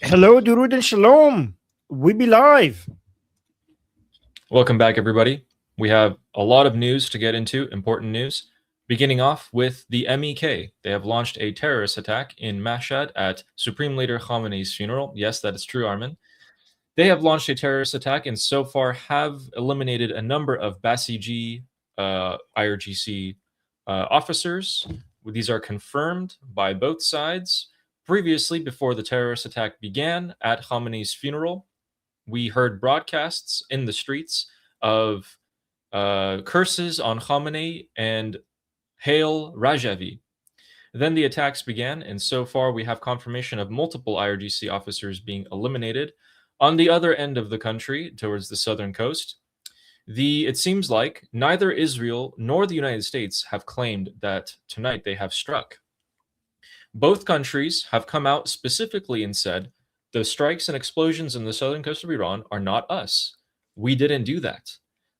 Hello, Durud and Shalom. We be live. Welcome back, everybody. We have a lot of news to get into, important news. Beginning off with the MEK. They have launched a terrorist attack in Mashhad at Supreme Leader Khamenei's funeral. Yes, that is true, Armin. They have launched a terrorist attack and so far have eliminated a number of Basiji IRGC officers. These are confirmed by both sides. Previously, before the terrorist attack began at Khamenei's funeral, we heard broadcasts in the streets of curses on Khamenei and Hail Rajavi. Then the attacks began, and so far we have confirmation of multiple IRGC officers being eliminated. On the other end of the country, towards the southern coast, it seems like neither Israel nor the United States have claimed that tonight they have struck. Both countries have come out specifically and said the strikes and explosions in the southern coast of Iran are not us. We didn't do that.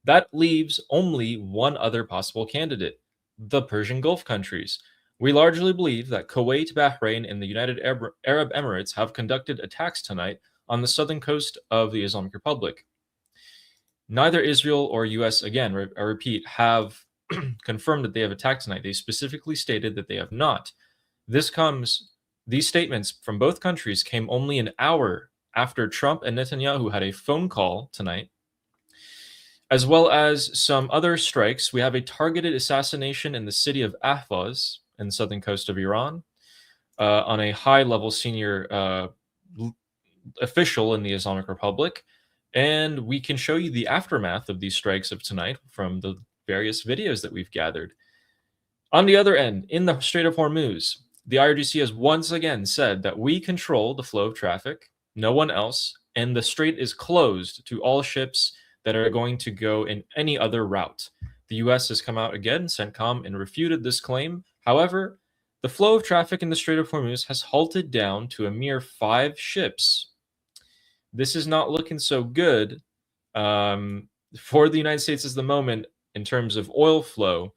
That leaves only one other possible candidate, the Persian Gulf countries. We largely believe that Kuwait, Bahrain, and the United Arab Emirates have conducted attacks tonight on the southern coast of the Islamic Republic. Neither Israel or US, again, I repeat, have confirmed that they have attacked tonight. They specifically stated that they have not. These statements from both countries came only an hour after Trump and Netanyahu had a phone call tonight. As well as some other strikes, we have a targeted assassination in the city of Ahvaz in the southern coast of Iran on a high-level senior official in the Islamic Republic. And we can show you the aftermath of these strikes of tonight from the various videos that we've gathered. On the other end, in the Strait of Hormuz, the IRGC has once again said that we control the flow of traffic, no one else, and the strait is closed to all ships that are going to go in any other route. The US has come out again, CENTCOM, and refuted this claim. However, the flow of traffic in the Strait of Hormuz has halted down to a mere 5 ships. This is not looking so good for the United States at the moment in terms of oil flow.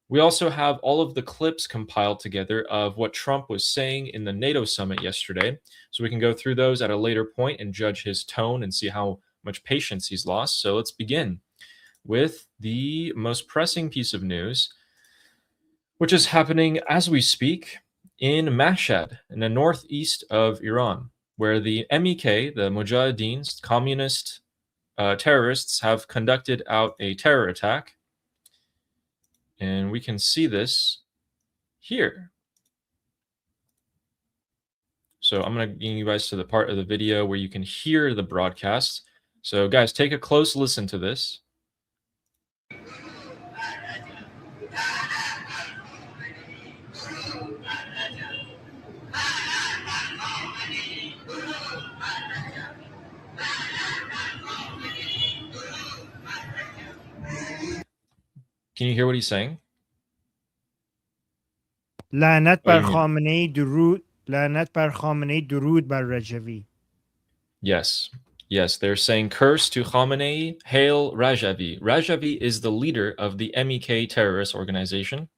We also have all of the clips compiled together of what Trump was saying in the NATO summit yesterday. So we can go through those at a later point and judge his tone and see how much patience he's lost. So let's begin with the most pressing piece of news, which is happening as we speak in Mashhad, in the northeast of Iran, where the MEK, the Mujahideen, communist terrorists, have conducted out a terror attack. And we can see this here. So I'm going to bring you guys to the part of the video where you can hear the broadcast. So guys, take a close listen to this. Can you hear what he's saying? لعنت بر خامنه‌ای درود لعنت بر خامنه‌ای درود بر رجوی. Yes. Yes, they're saying curse to Khamenei, hail Rajavi. Rajavi is the leader of the MEK terrorist organization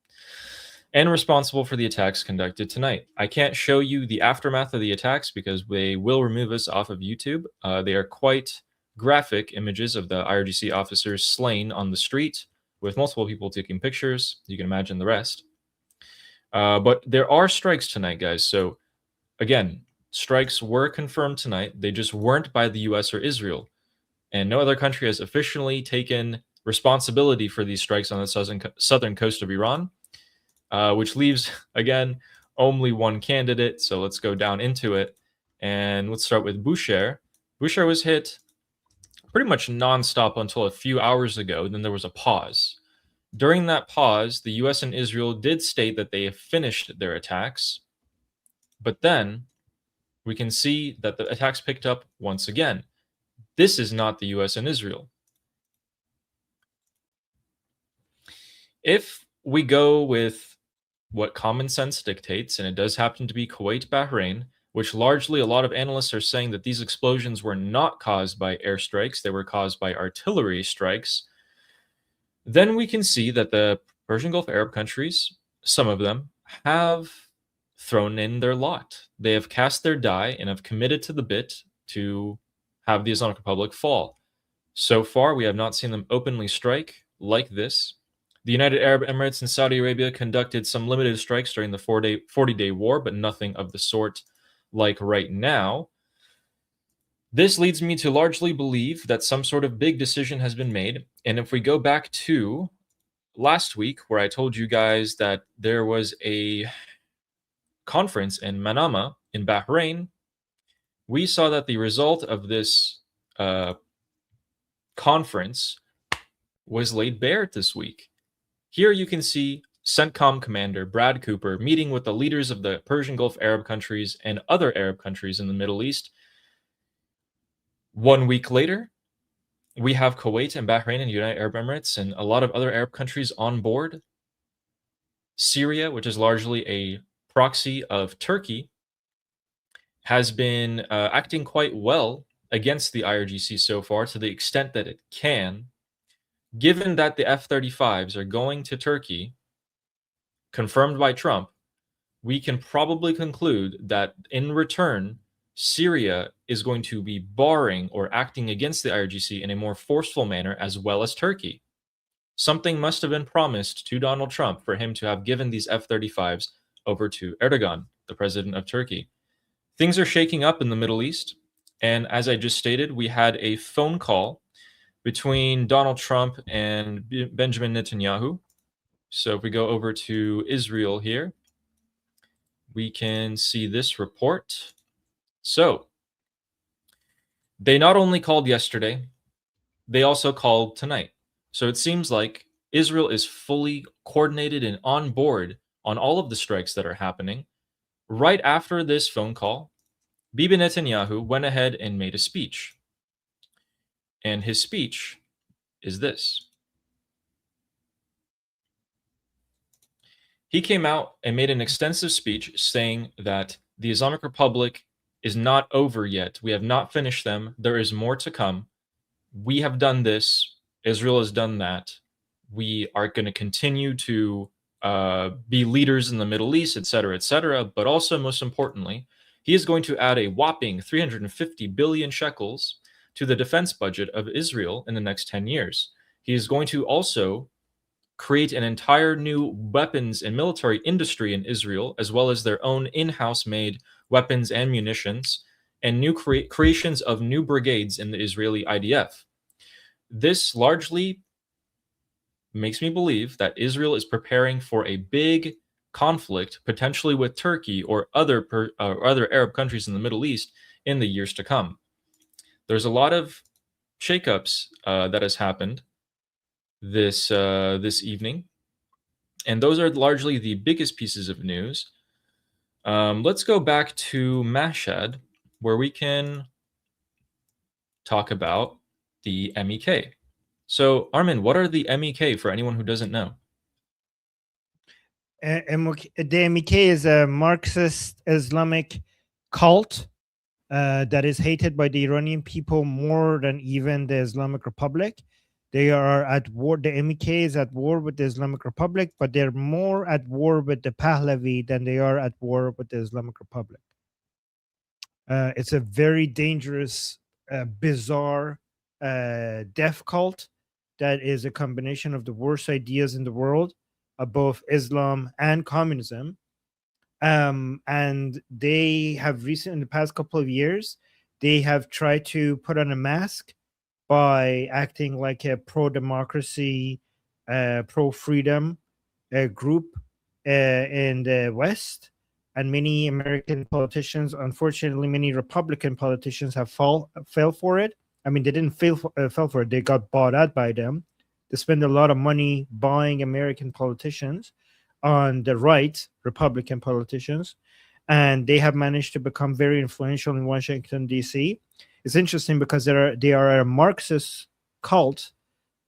and responsible for the attacks conducted tonight. I can't show you the aftermath of the attacks because they will remove us off of YouTube. They are quite graphic images of the IRGC officers slain on the street with multiple people taking pictures. You can imagine the rest. But there are strikes tonight, guys. So again, strikes were confirmed tonight. They just weren't by the US or Israel. And no other country has officially taken responsibility for these strikes on the southern coast of Iran, which leaves, again, only one candidate. So let's go down into it. And let's start with Bushehr. Bushehr was hit pretty much nonstop until a few hours ago. Then there was a pause. During that pause, the US and Israel did state that they have finished their attacks. But then we can see that the attacks picked up once again. This is not the US and Israel. If we go with what common sense dictates, and it does happen to be Kuwait, Bahrain, which largely a lot of analysts are saying that these explosions were not caused by airstrikes, they were caused by artillery strikes, then we can see that the Persian Gulf Arab countries, some of them, have thrown in their lot. They have cast their die and have committed to the bit to have the Islamic Republic fall. So far, we have not seen them openly strike like this. The United Arab Emirates and Saudi Arabia conducted some limited strikes during the 40-day war, but nothing of the sort like right now. This leads me to largely believe that some sort of big decision has been made. And if we go back to last week, where I told you guys that there was a conference in Manama in Bahrain, we saw that the result of this conference was laid bare this week. Here you can see CENTCOM Commander Brad Cooper meeting with the leaders of the Persian Gulf Arab countries and other Arab countries in the Middle East. 1 week later, we have Kuwait and Bahrain and United Arab Emirates and a lot of other Arab countries on board. Syria, which is largely a proxy of Turkey, has been acting quite well against the IRGC so far, to the extent that it can. Given that the F-35s are going to Turkey, confirmed by Trump, we can probably conclude that in return, Syria is going to be barring or acting against the IRGC in a more forceful manner, as well as Turkey. Something must have been promised to Donald Trump for him to have given these F-35s over to Erdogan, the president of Turkey. Things are shaking up in the Middle East, and as I just stated, we had a phone call between Donald Trump and Benjamin Netanyahu. So if we go over to Israel here, we can see this report. So they not only called yesterday, they also called tonight. So it seems like Israel is fully coordinated and on board on all of the strikes that are happening. Right after this phone call, Bibi Netanyahu went ahead and made a speech. And his speech is this. He came out and made an extensive speech saying that the Islamic Republic is not over yet. We have not finished them. There is more to come. We have done this. Israel has done that. We are going to continue to be leaders in the Middle East, etc., etc. But also, most importantly, he is going to add a whopping 350 billion shekels to the defense budget of Israel in the next 10 years. He is going to also create an entire new weapons and military industry in Israel, as well as their own in-house made weapons and munitions, and new creations of new brigades in the Israeli IDF. This largely makes me believe that Israel is preparing for a big conflict, potentially with Turkey or other Arab countries in the Middle East in the years to come. There's a lot of shakeups that has happened this evening, and those are largely the biggest pieces of news. Let's go back to Mashhad, where we can talk about the MEK. So, Armin, what are the MEK for anyone who doesn't know? The MEK is a Marxist Islamic cult that is hated by the Iranian people more than even the Islamic Republic. They are at war. The MEK is at war with the Islamic Republic, but they're more at war with the Pahlavi than they are at war with the Islamic Republic. It's a very dangerous, bizarre, death cult that is a combination of the worst ideas in the world of both Islam and communism. And they have in the past couple of years, they have tried to put on a mask by acting like a pro-democracy, pro-freedom group in the West. And many American politicians, unfortunately, many Republican politicians have fell for it. I mean, they didn't fell for it. They got bought out by them. They spend a lot of money buying American politicians on the right, Republican politicians, and they have managed to become very influential in Washington, D.C. It's interesting because they are a Marxist cult,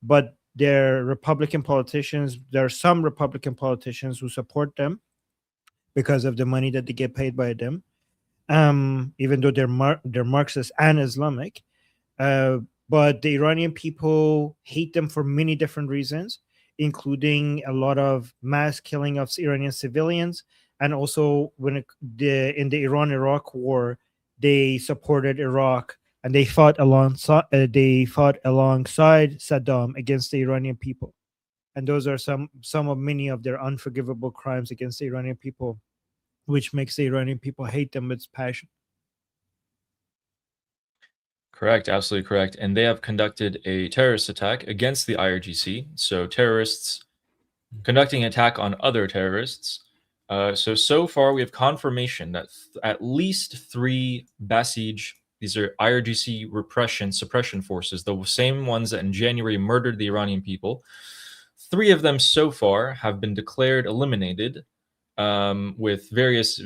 but they're Republican politicians. There are some Republican politicians who support them because of the money that they get paid by them, even though they're Marxist and Islamic. But the Iranian people hate them for many different reasons, including a lot of mass killing of Iranian civilians, and also in the Iran-Iraq war, they supported Iraq and they fought alongside Saddam against the Iranian people. And those are some of many of their unforgivable crimes against the Iranian people, which makes the Iranian people hate them with passion. Correct, absolutely correct. And they have conducted a terrorist attack against the IRGC. So terrorists conducting an attack on other terrorists. So far, we have confirmation that at least 3 Basij, these are IRGC suppression forces, the same ones that in January murdered the Iranian people. 3 of them so far have been declared eliminated, with various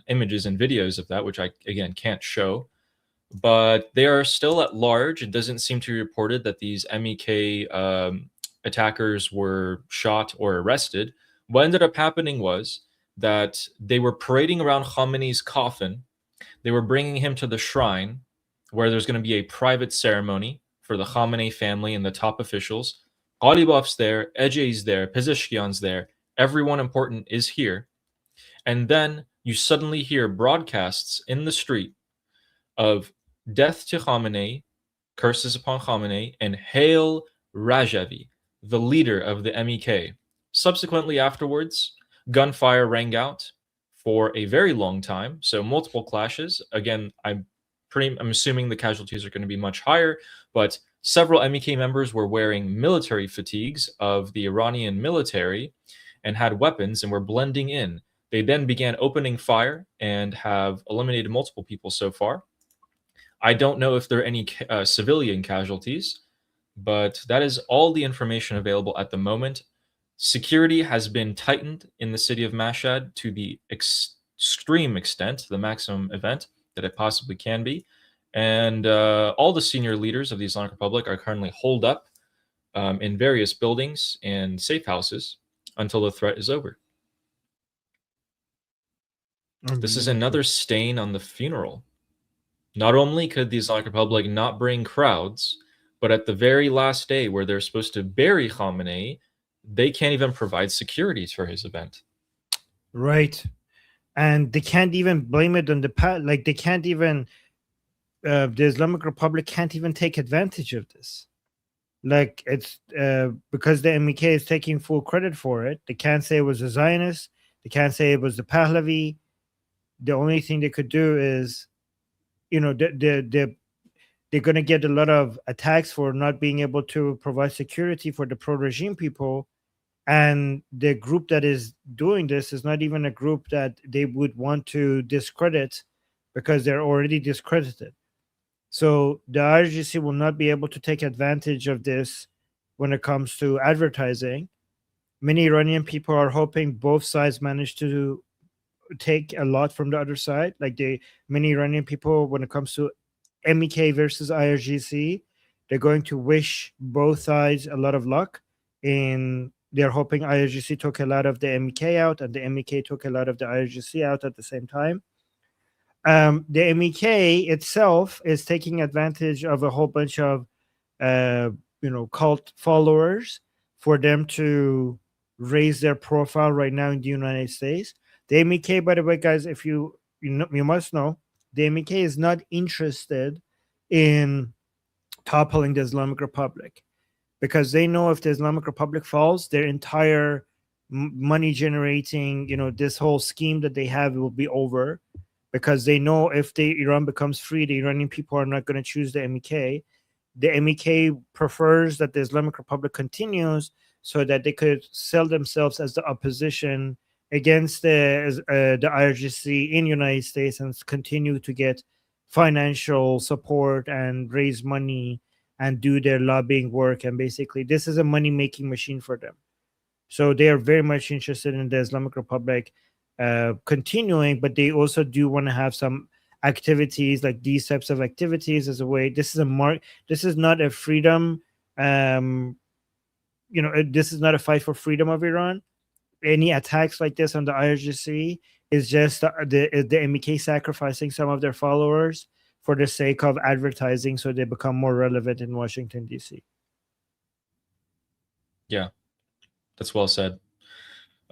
images and videos of that, which I, again, can't show. But they are still at large. It doesn't seem to be reported that these MEK attackers were shot or arrested. What ended up happening was that they were parading around Khamenei's coffin. They were bringing him to the shrine where there's going to be a private ceremony for the Khamenei family and the top officials. Ghalibaf's there, Ejei's there, Pezeshkian's there. Everyone important is here. And then you suddenly hear broadcasts in the street of death to Khamenei, curses upon Khamenei, and hail Rajavi, the leader of the MEK. Subsequently afterwards, gunfire rang out for a very long time, so multiple clashes. Again, I'm assuming the casualties are going to be much higher, but several MEK members were wearing military fatigues of the Iranian military and had weapons and were blending in. They then began opening fire and have eliminated multiple people so far. I don't know if there are any civilian casualties, but that is all the information available at the moment. Security has been tightened in the city of Mashhad to the extreme extent, the maximum event that it possibly can be. And all the senior leaders of the Islamic Republic are currently holed up in various buildings and safe houses until the threat is over. This is another stain on the funeral. Not only could the Islamic Republic not bring crowds, but at the very last day where they're supposed to bury Khamenei, they can't even provide security for his event. Right. And they can't even blame it on like they can't even, the Islamic Republic can't even take advantage of this. Like it's because the MEK is taking full credit for it. They can't say it was the Zionists. They can't say it was the Pahlavi. The only thing they could do is, they're going to get a lot of attacks for not being able to provide security for the pro-regime people. And the group that is doing this is not even a group that they would want to discredit because they're already discredited. So the IRGC will not be able to take advantage of this when it comes to advertising. Many Iranian people are hoping both sides manage to take a lot from the other side. Like many Iranian people, when it comes to MEK versus IRGC, they're going to wish both sides a lot of luck. They're hoping IRGC took a lot of the MEK out and the MEK took a lot of the IRGC out at the same time. The MEK itself is taking advantage of a whole bunch of cult followers for them to raise their profile right now in the United States. The MEK, by the way, guys, if you must know, the MEK is not interested in toppling the Islamic Republic because they know if the Islamic Republic falls, their entire money generating, this whole scheme that they have will be over, because they know if Iran becomes free, the Iranian people are not going to choose the MEK. The MEK prefers that the Islamic Republic continues so that they could sell themselves as the opposition against the IRGC in the United States and continue to get financial support and raise money and do their lobbying work. And basically, this is a money-making machine for them. So they are very much interested in the Islamic Republic continuing, but they also do want to have some activities like these types of activities as a way. This is not a freedom. This is not a fight for freedom of Iran. Any attacks like this on the IRGC is just the MEK sacrificing some of their followers for the sake of advertising, so they become more relevant in Washington, D.C. Yeah, that's well said.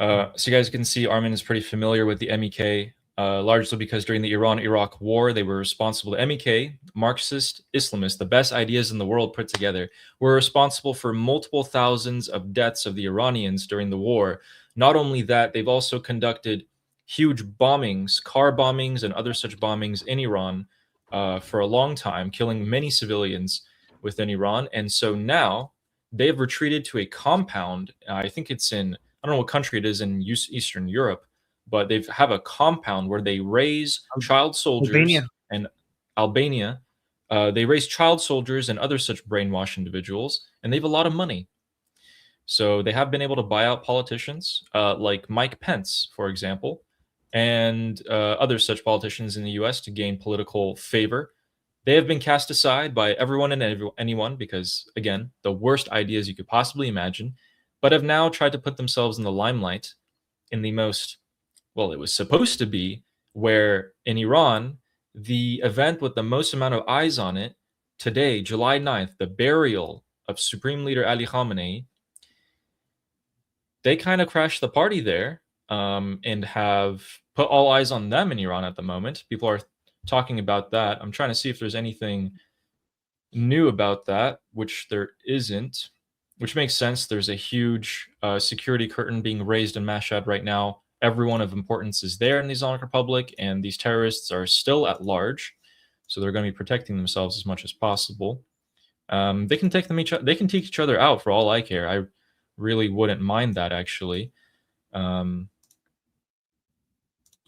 So you guys can see Armin is pretty familiar with the MEK, largely because during the Iran-Iraq war, they were responsible. The MEK, Marxist Islamists, the best ideas in the world put together, were responsible for multiple thousands of deaths of the Iranians during the war. Not only that, they've also conducted huge bombings, car bombings, and other such bombings in Iran for a long time, killing many civilians within Iran. And so now they've retreated to a compound. I think it's in, I don't know what country it is in Eastern Europe, but they have a compound where they raise child soldiers Albania. and Albania. They raise child soldiers and other such brainwashed individuals, and they have a lot of money. So they have been able to buy out politicians like Mike Pence, for example, and other such politicians in the US to gain political favor. They have been cast aside by everyone and anyone because, again, the worst ideas you could possibly imagine, but have now tried to put themselves in the limelight in the most, well, it was supposed to be, where in Iran, the event with the most amount of eyes on it, today, July 9th, the burial of Supreme Leader Ali Khamenei, they kind of crashed the party there and have put all eyes on them in Iran at the moment. People are talking about that. I'm trying to see if there's anything new about that, which there isn't, which makes sense. There's a huge security curtain being raised in Mashhad right now. Everyone of importance is there in the Islamic Republic, and these terrorists are still at large, so they're going to be protecting themselves as much as possible. They can take they can take each other out for all I care. I really wouldn't mind that, actually.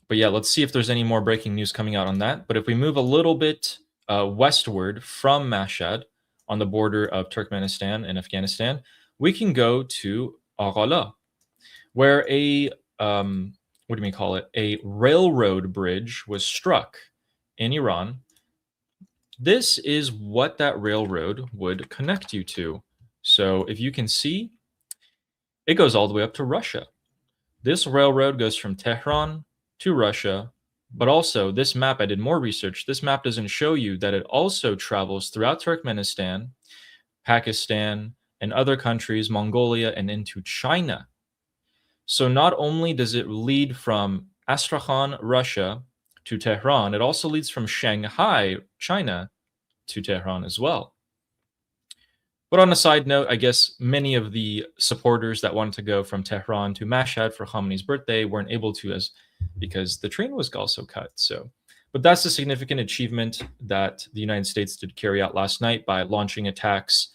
But yeah, let's see if there's any more breaking news coming out on that. But if we move a little bit westward from Mashhad on the border of Turkmenistan and Afghanistan, we can go to Aghala, where a what do we call it? A railroad bridge was struck in Iran. This is what that railroad would connect you to. So if you can see, it goes all the way up to Russia. This railroad goes from Tehran to Russia, but also this map, I did more research. This map doesn't show you that it also travels throughout Turkmenistan, Pakistan, and other countries, Mongolia, and into China. So not only does it lead from Astrakhan, Russia, to Tehran, it also leads from Shanghai, China, to Tehran as well. But on a side note, I guess many of the supporters that wanted to go from Tehran to Mashhad for Khamenei's birthday weren't able to, because the train was also cut. So, but that's a significant achievement that the United States did carry out last night by launching attacks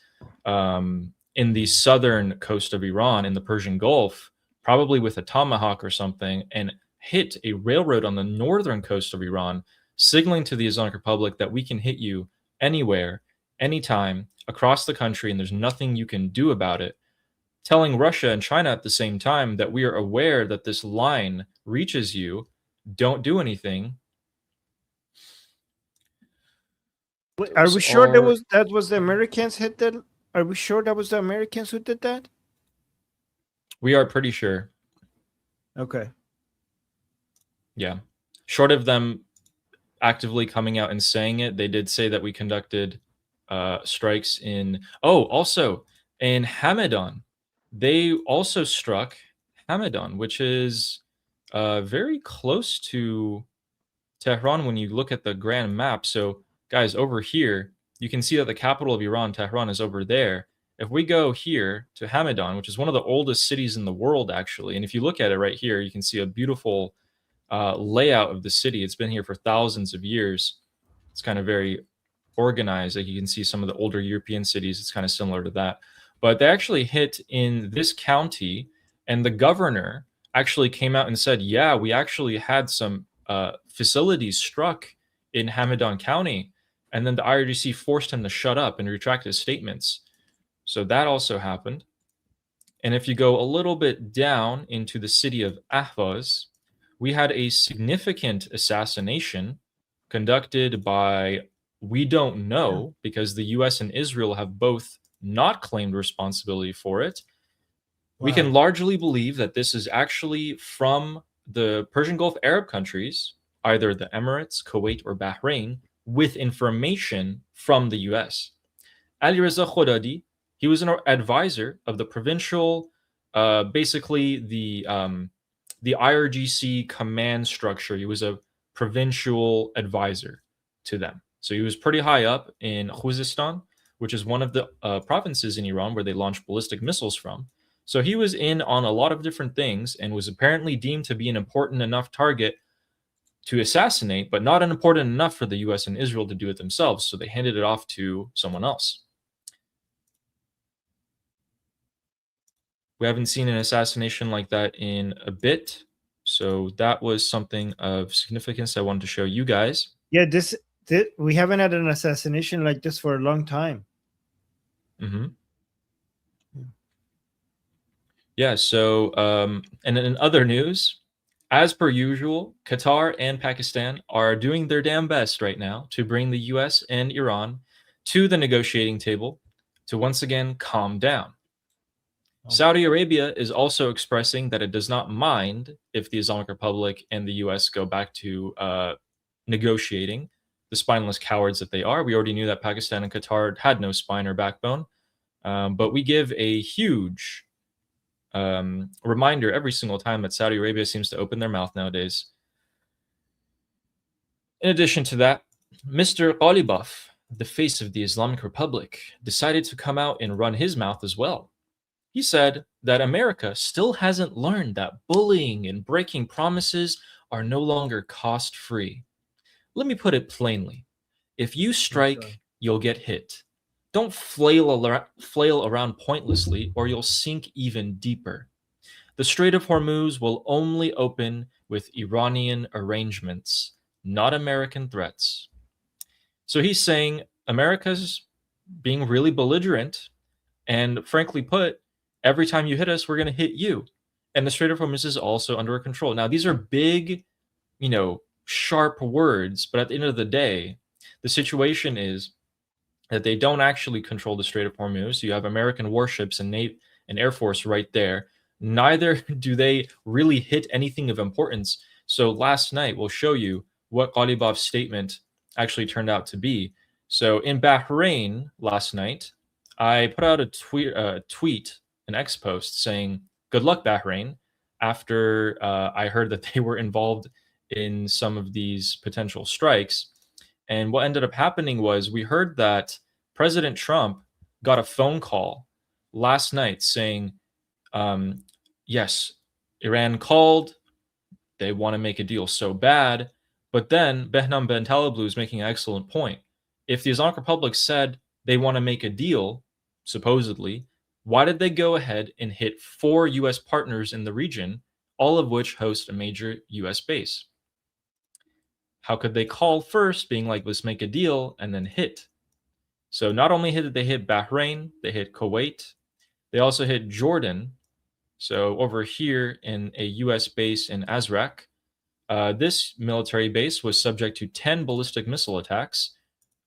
in the southern coast of Iran, in the Persian Gulf, probably with a tomahawk or something, and hit a railroad on the northern coast of Iran, signaling to the Islamic Republic that we can hit you anywhere, anytime, across the country, and there's nothing you can do about it. Telling Russia and China at the same time that we are aware that this line reaches you, don't do anything. Are we sure that was the Americans hit that? Are we sure that was the Americans who did that? We are pretty sure. Okay. Yeah. Short of them actively coming out and saying it, they did say that we conducted strikes in, also in Hamadan. They also struck Hamadan, which is very close to Tehran when you look at the grand map. So guys, over here, you can see that the capital of Iran, Tehran, is over there. If we go here to Hamadan, which is one of the oldest cities in the world, actually, and if you look at it right here, you can see a beautiful layout of the city. It's been here for thousands of years. It's kind of very organized. Like you can see some of the older European cities, it's kind of similar to that. But they actually hit in this county, and the governor actually came out and said, yeah, we actually had some facilities struck in Hamadan County. And then the IRGC forced him to shut up and retract his statements. So that also happened. And if you go a little bit down into the city of Ahvaz, we had a significant assassination conducted by, we don't know, because the US and Israel have both not claimed responsibility for it. Wow. We can largely believe that this is actually from the Persian Gulf Arab countries, either the Emirates, Kuwait, or Bahrain, with information from the US. Ali Reza Khodadi, he was an advisor of the provincial basically the IRGC command structure. He was a provincial advisor to them. So he was pretty high up in Khuzestan, which is one of the provinces in Iran where they launch ballistic missiles from. So he was in on a lot of different things and was apparently deemed to be an important enough target to assassinate, but not important enough for the US and Israel to do it themselves. So they handed it off to someone else. We haven't seen an assassination like that in a bit. So that was something of significance I wanted to show you guys. Yeah, this we haven't had an assassination like this for a long time. Mm-hmm. Yeah, so, and in other news, as per usual, Qatar and Pakistan are doing their damn best right now to bring the US and Iran to the negotiating table to once again calm down. Saudi Arabia is also expressing that it does not mind if the Islamic Republic and the US go back to negotiating, the spineless cowards that they are. We already knew that Pakistan and Qatar had no spine or backbone, but we give a huge reminder every single time that Saudi Arabia seems to open their mouth nowadays. In addition to that, Mr. Ghalibaf, the face of the Islamic Republic, decided to come out and run his mouth as well. He said that America still hasn't learned that bullying and breaking promises are no longer cost-free. Let me put it plainly. If you strike, you'll get hit. Don't flail around pointlessly or you'll sink even deeper. The Strait of Hormuz will only open with Iranian arrangements, not American threats. So he's saying America's being really belligerent, and frankly put, every time you hit us, we're going to hit you. And the Strait of Hormuz is also under control. Now, these are big, sharp words, but at the end of the day, the situation is that they don't actually control the Strait of Hormuz. You have American warships and Air Force right there. Neither do they really hit anything of importance. So last night, we'll show you what Ghalibaf's statement actually turned out to be. So in Bahrain last night, I put out a tweet, an X post saying, "Good luck, Bahrain," after I heard that they were involved in some of these potential strikes. And what ended up happening was we heard that President Trump got a phone call last night saying, yes, Iran called, they want to make a deal so bad. But then Behnam Ben Taleblu is making an excellent point. If the Islamic Republic said they want to make a deal, supposedly, why did they go ahead and hit 4 U.S. partners in the region, all of which host a major U.S. base? How could they call first, being like, let's make a deal, and then hit? So not only did they hit Bahrain, they hit Kuwait, they also hit Jordan. So over here in a U.S. base in Azraq, this military base was subject to 10 ballistic missile attacks.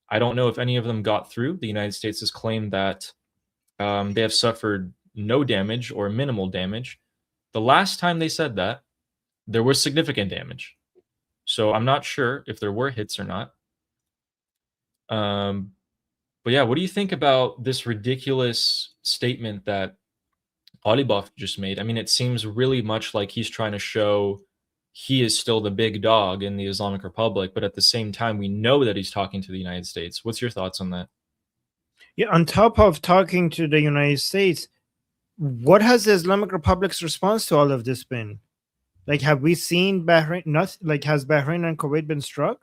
I don't know if any of them got through. The United States has claimed that they have suffered no damage or minimal damage. The last time they said that, there was significant damage. So I'm not sure if there were hits or not. But yeah, what do you think about this ridiculous statement that Ghalibaf just made? I mean, it seems really much like he's trying to show he is still the big dog in the Islamic Republic, but at the same time, we know that he's talking to the United States. What's your thoughts on that? Yeah, on top of talking to the United States, what has the Islamic Republic's response to all of this been? Like, have we seen Bahrain? Not like, has Bahrain and Kuwait been struck?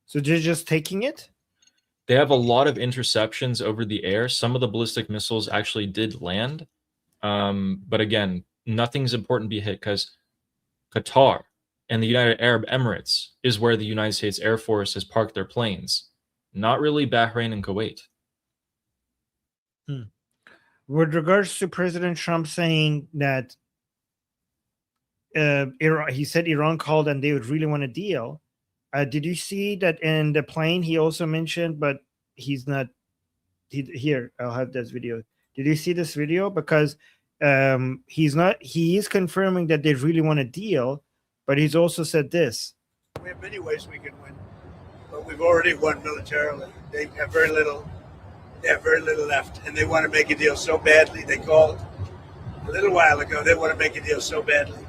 So they're just taking it? They have a lot of interceptions over the air. Some of the ballistic missiles actually did land. But again, nothing's important to be hit because Qatar and the United Arab Emirates is where the United States Air Force has parked their planes. Not really Bahrain and Kuwait. With regards to President Trump saying that Iran, he said Iran called and they would really want a deal. Did you see that in the plane he also mentioned, but he's not here? I'll have this video. Did you see this video? Because he is confirming that they really want a deal, but he's also said this. We have many ways we can win, but we've already won militarily. They have very little left, and they want to make a deal so badly they called. a little while ago, they want to make a deal so badly.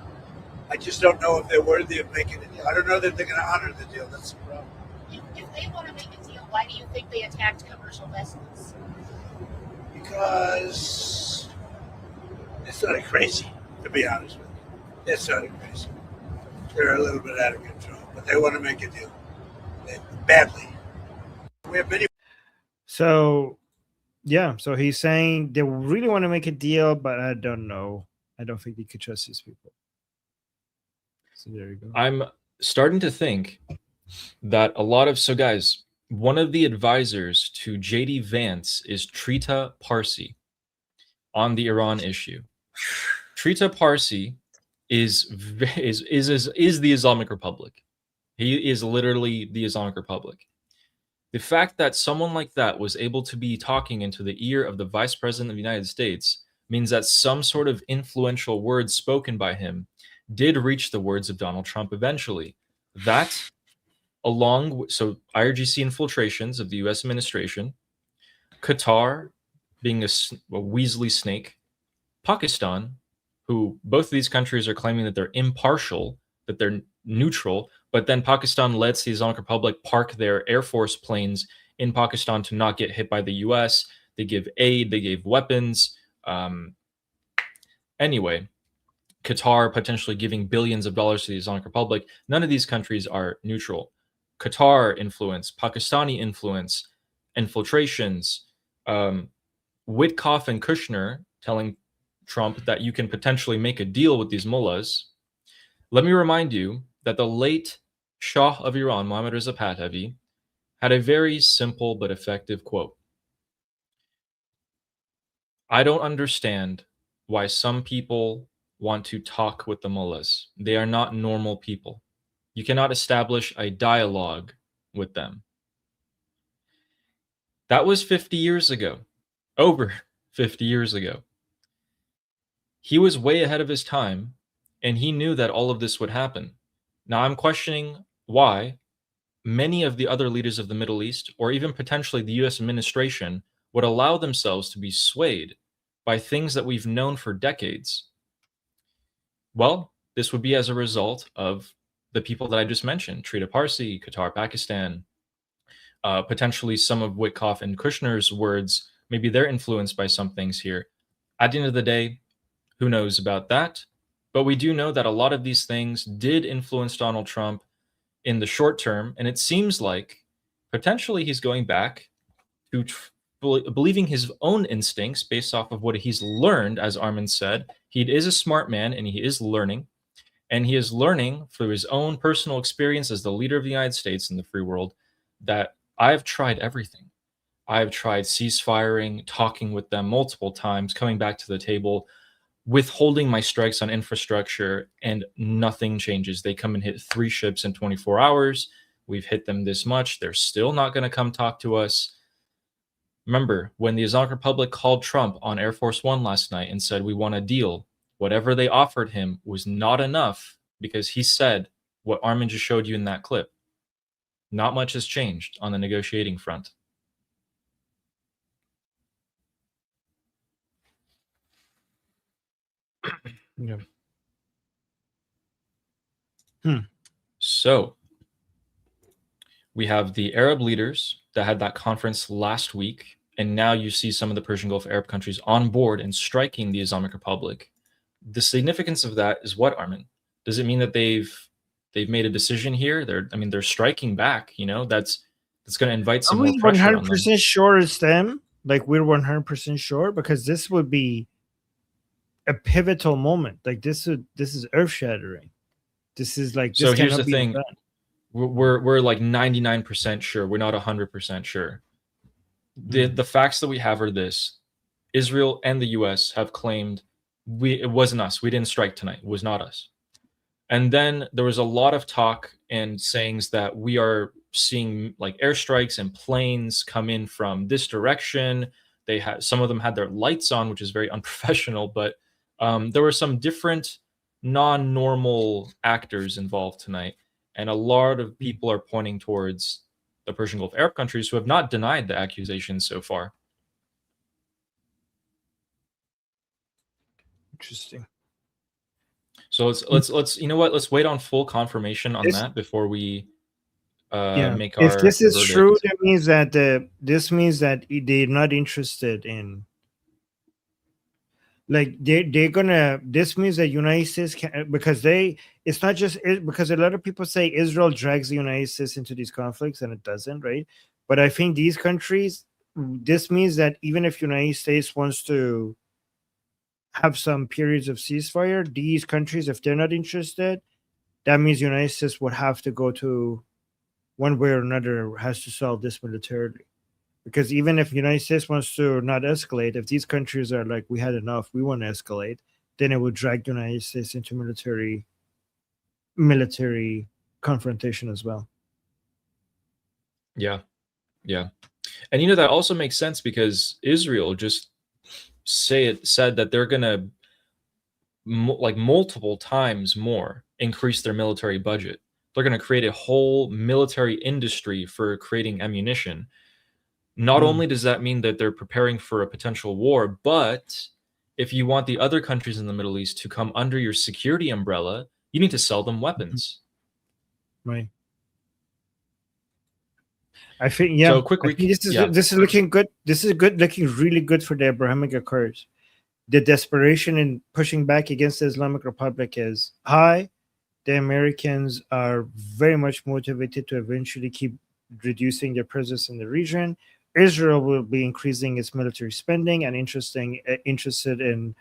I just don't know if they're worthy of making a deal. I don't know that they're going to honor the deal. That's the problem. If they want to make a deal, why do you think they attacked commercial vessels? Because it's sort of crazy, to be honest with you. It's sort of crazy. They're a little bit out of control, but they want to make a deal. Badly. We have many. So, yeah. So he's saying they really want to make a deal, but I don't know. I don't think they could trust these people. So there you go. I'm starting to think that a lot of, so guys, one of the advisors to JD Vance is Trita Parsi on the Iran issue. Trita Parsi is the Islamic Republic. He is literally the Islamic Republic. The fact that someone like that was able to be talking into the ear of the Vice President of the United States means that some sort of influential words spoken by him did reach the words of Donald Trump eventually. That, so IRGC infiltrations of the U.S. administration, Qatar being a Weasley snake, Pakistan, who both of these countries are claiming that they're impartial, that they're neutral, but then Pakistan lets the Islamic Republic park their Air Force planes in Pakistan to not get hit by the U.S. They give aid, they gave weapons. Anyway, Qatar potentially giving billions of dollars to the Islamic Republic. None of these countries are neutral. Qatar influence, Pakistani influence, infiltrations, Witkoff and Kushner telling Trump that you can potentially make a deal with these mullahs. Let me remind you that the late Shah of Iran, Mohammad Reza Pahlavi, had a very simple but effective quote. I don't understand why some people want to talk with the mullahs. They are not normal people. You cannot establish a dialogue with them. That was 50 years ago. Over 50 years ago. He was way ahead of his time, and he knew that all of this would happen. Now I'm questioning why many of the other leaders of the Middle East, or even potentially the US administration, would allow themselves to be swayed by things that we've known for decades. Well, this would be as a result of the people that I just mentioned, Trita Parsi, Qatar, Pakistan, potentially some of Witkoff and Kushner's words. Maybe they're influenced by some things here. At the end of the day, who knows about that? But we do know that a lot of these things did influence Donald Trump in the short term, and it seems like potentially he's going back to believing his own instincts based off of what he's learned. As Armin said, he is a smart man and he is learning, and he is learning through his own personal experience as the leader of the United States in the free world that I've tried everything. I've tried ceasefiring, talking with them multiple times, coming back to the table, withholding my strikes on infrastructure, and nothing changes. They come and hit 3 ships in 24 hours. We've hit them this much. They're still not going to come talk to us. Remember, when the Islamic Republic called Trump on Air Force One last night and said, we want a deal, whatever they offered him was not enough, because he said what Armin just showed you in that clip. Not much has changed on the negotiating front. Yeah. So we have the Arab leaders that had that conference last week, and now you see some of the Persian Gulf Arab countries on board and striking the Islamic Republic. The significance of that is what, Armin? Does it mean that they've made a decision here? They're striking back. You know, that's going to invite some more pressure on them. 100% sure it's them. Like, we're 100% sure, because this would be a pivotal moment. Like, this is earth shattering. This is like, this so here's the cannot be thing. done. We're like 99% sure. We're not 100% sure. The facts that we have are this: Israel and the US have claimed it wasn't us. We didn't strike tonight. It was not us. And then there was a lot of talk and sayings that we are seeing like airstrikes and planes come in from this direction. Some of them had their lights on, which is very unprofessional, but there were some different non-normal actors involved tonight. And a lot of people are pointing towards the Persian Gulf Arab countries who have not denied the accusations so far. Interesting. So let's you know what? Let's wait on full confirmation on This- that before we Yeah. make If our this is verdict. true, that means that they're not interested in. Like they're gonna. This means that United States can, because it's not just because a lot of people say Israel drags the United States into these conflicts and it doesn't, right? But I think these countries. This means that even if United States wants to have some periods of ceasefire, these countries, if they're not interested, that means United States would have to go to one way or another has to solve this militarily. Because even if United States wants to not escalate, if these countries are like, we had enough, we want to escalate, then it would drag the United States into military confrontation as well. Yeah. And you know, that also makes sense because Israel just said that they're gonna like multiple times more increase their military budget. They're gonna create a whole military industry for creating ammunition. Not only does that mean that they're preparing for a potential war, but if you want the other countries in the Middle East to come under your security umbrella, you need to sell them weapons. Right. I think, yeah. So quick I think yeah. this is looking good. This is looking really good for the Abrahamic Accords. The desperation in pushing back against the Islamic Republic is high. The Americans are very much motivated to eventually keep reducing their presence in the region. Israel will be increasing its military spending and interested in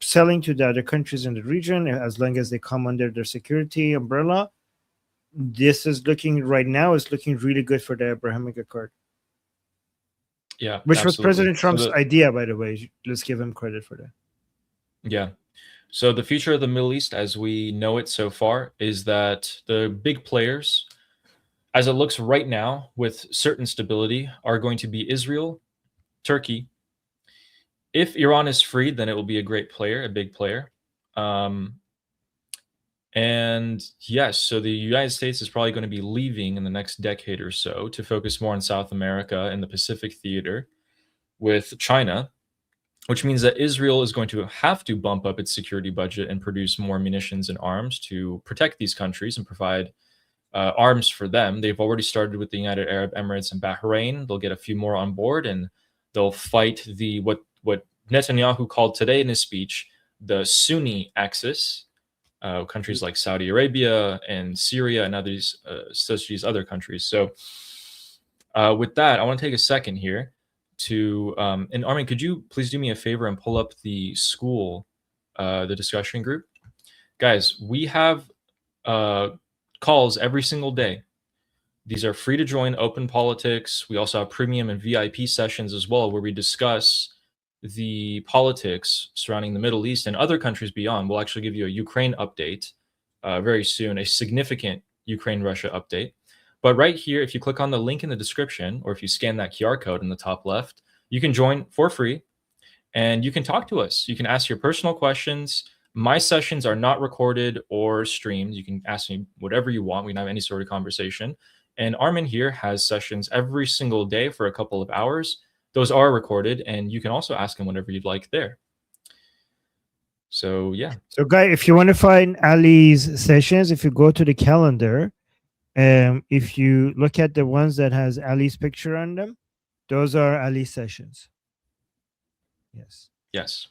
selling to the other countries in the region as long as they come under their security umbrella. This is looking really good for the Abrahamic Accord. Yeah, which absolutely. was President Trump's So idea, by the way. Let's give him credit for that. yeah. So the future of the Middle East as we know it so far is that the big players, as it looks right now with certain stability, are going to be Israel, Turkey. If Iran is freed, then it will be a great player, a big player. And yes, so the United States is probably going to be leaving in the next decade or so to focus more on South America and the Pacific theater with China, which means that Israel is going to have to bump up its security budget and produce more munitions and arms to protect these countries and provide arms for them. They've already started with the United Arab Emirates and Bahrain. They'll get a few more on board, and they'll fight the what Netanyahu called today in his speech the Sunni axis. Countries like Saudi Arabia and Syria and such these other countries. So with that, I want to take a second here to and Armin, could you please do me a favor and pull up the school, the discussion group? Guys, we have calls every single day. These are free to join, open politics. We also have premium and VIP sessions as well, where we discuss the politics surrounding the Middle East and other countries beyond. We'll actually give you a Ukraine update very soon, a significant Ukraine-Russia update. But right here, if you click on the link in the description, or if you scan that QR code in the top left, you can join for free and you can talk to us. You can ask your personal questions. My sessions are not recorded or streamed. You can ask me whatever you want. We can have any sort of conversation. And Armin here has sessions every single day for a couple of hours. Those are recorded, and you can also ask him whenever you'd like there. So, yeah. So, guy, if you want to find Ali's sessions, if you go to the calendar, if you look at the ones that has Ali's picture on them, those are Ali's sessions. Yes. Yes.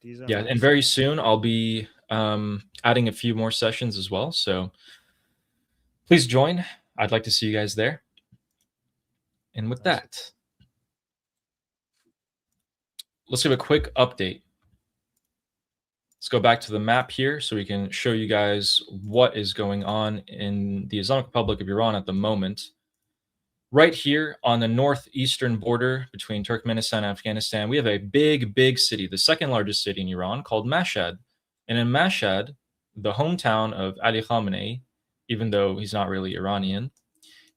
These are and very soon I'll be adding a few more sessions as well. So please join. I'd like to see you guys there. And with that, let's give a quick update. Let's go back to the map here so we can show you guys what is going on in the Islamic Republic of Iran at the moment. Right here on the northeastern border between Turkmenistan and Afghanistan, we have a big city, the second largest city in Iran, called Mashhad. And in Mashhad, the hometown of Ali Khamenei, even though he's not really Iranian,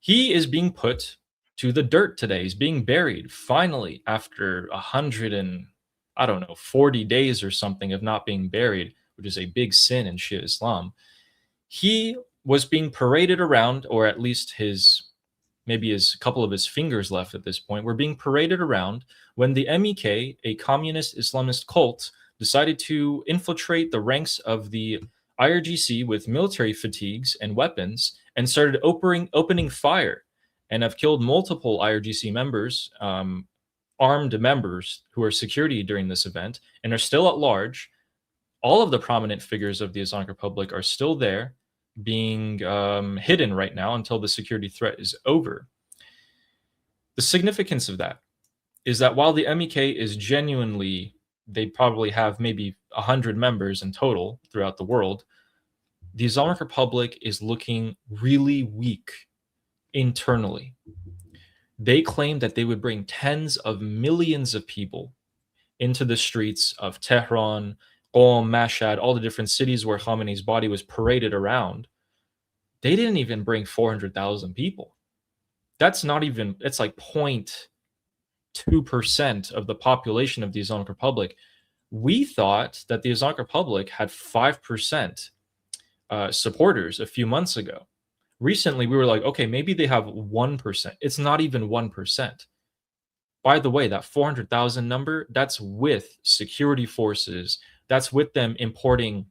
he is being put to the dirt today. He's being buried, finally, after 40 days or something of not being buried, which is a big sin in Shia Islam. He was being paraded around, or at least maybe a couple of his fingers left at this point, were being paraded around when the MEK, a communist Islamist cult, decided to infiltrate the ranks of the IRGC with military fatigues and weapons and started opening fire, and have killed multiple IRGC members, armed members who are security during this event, and are still at large. All of the prominent figures of the Islamic Republic are still there, being hidden right now until the security threat is over. The significance of that is that while the MEK is genuinely, they probably have maybe 100 members in total throughout the world, the Islamic Republic is looking really weak internally. They claim that they would bring tens of millions of people into the streets of Tehran, Qom, Mashhad, all the different cities where Khamenei's body was paraded around. They didn't even bring 400,000 people. That's not even, it's like 0.2% of the population of the Islamic Republic. We thought that the Islamic Republic had 5% supporters a few months ago. Recently, we were like, okay, maybe they have 1%. It's not even 1%. By the way, that 400,000 number, that's with security forces. That's with them importing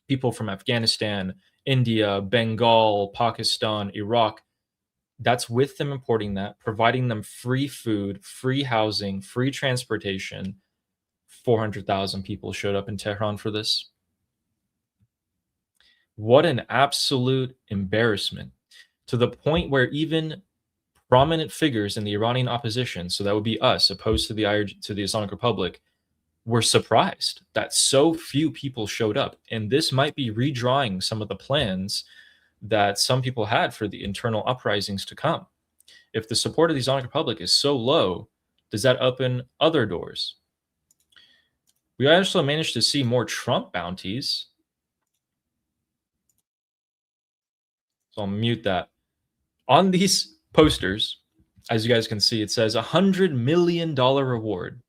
people from Afghanistan, India, Bengal, Pakistan, Iraq. That's with them importing that, providing them free food, free housing, free transportation. 400,000 people showed up in Tehran for this. What an absolute embarrassment, to the point where even prominent figures in the Iranian opposition, so that would be us, opposed to the Islamic Republic, were surprised that so few people showed up. And this might be redrawing some of the plans that some people had for the internal uprisings to come. If the support of the Islamic Republic is so low, does that open other doors? We also managed to see more Trump bounties. So I'll mute that. On these posters, as you guys can see, it says $100 million reward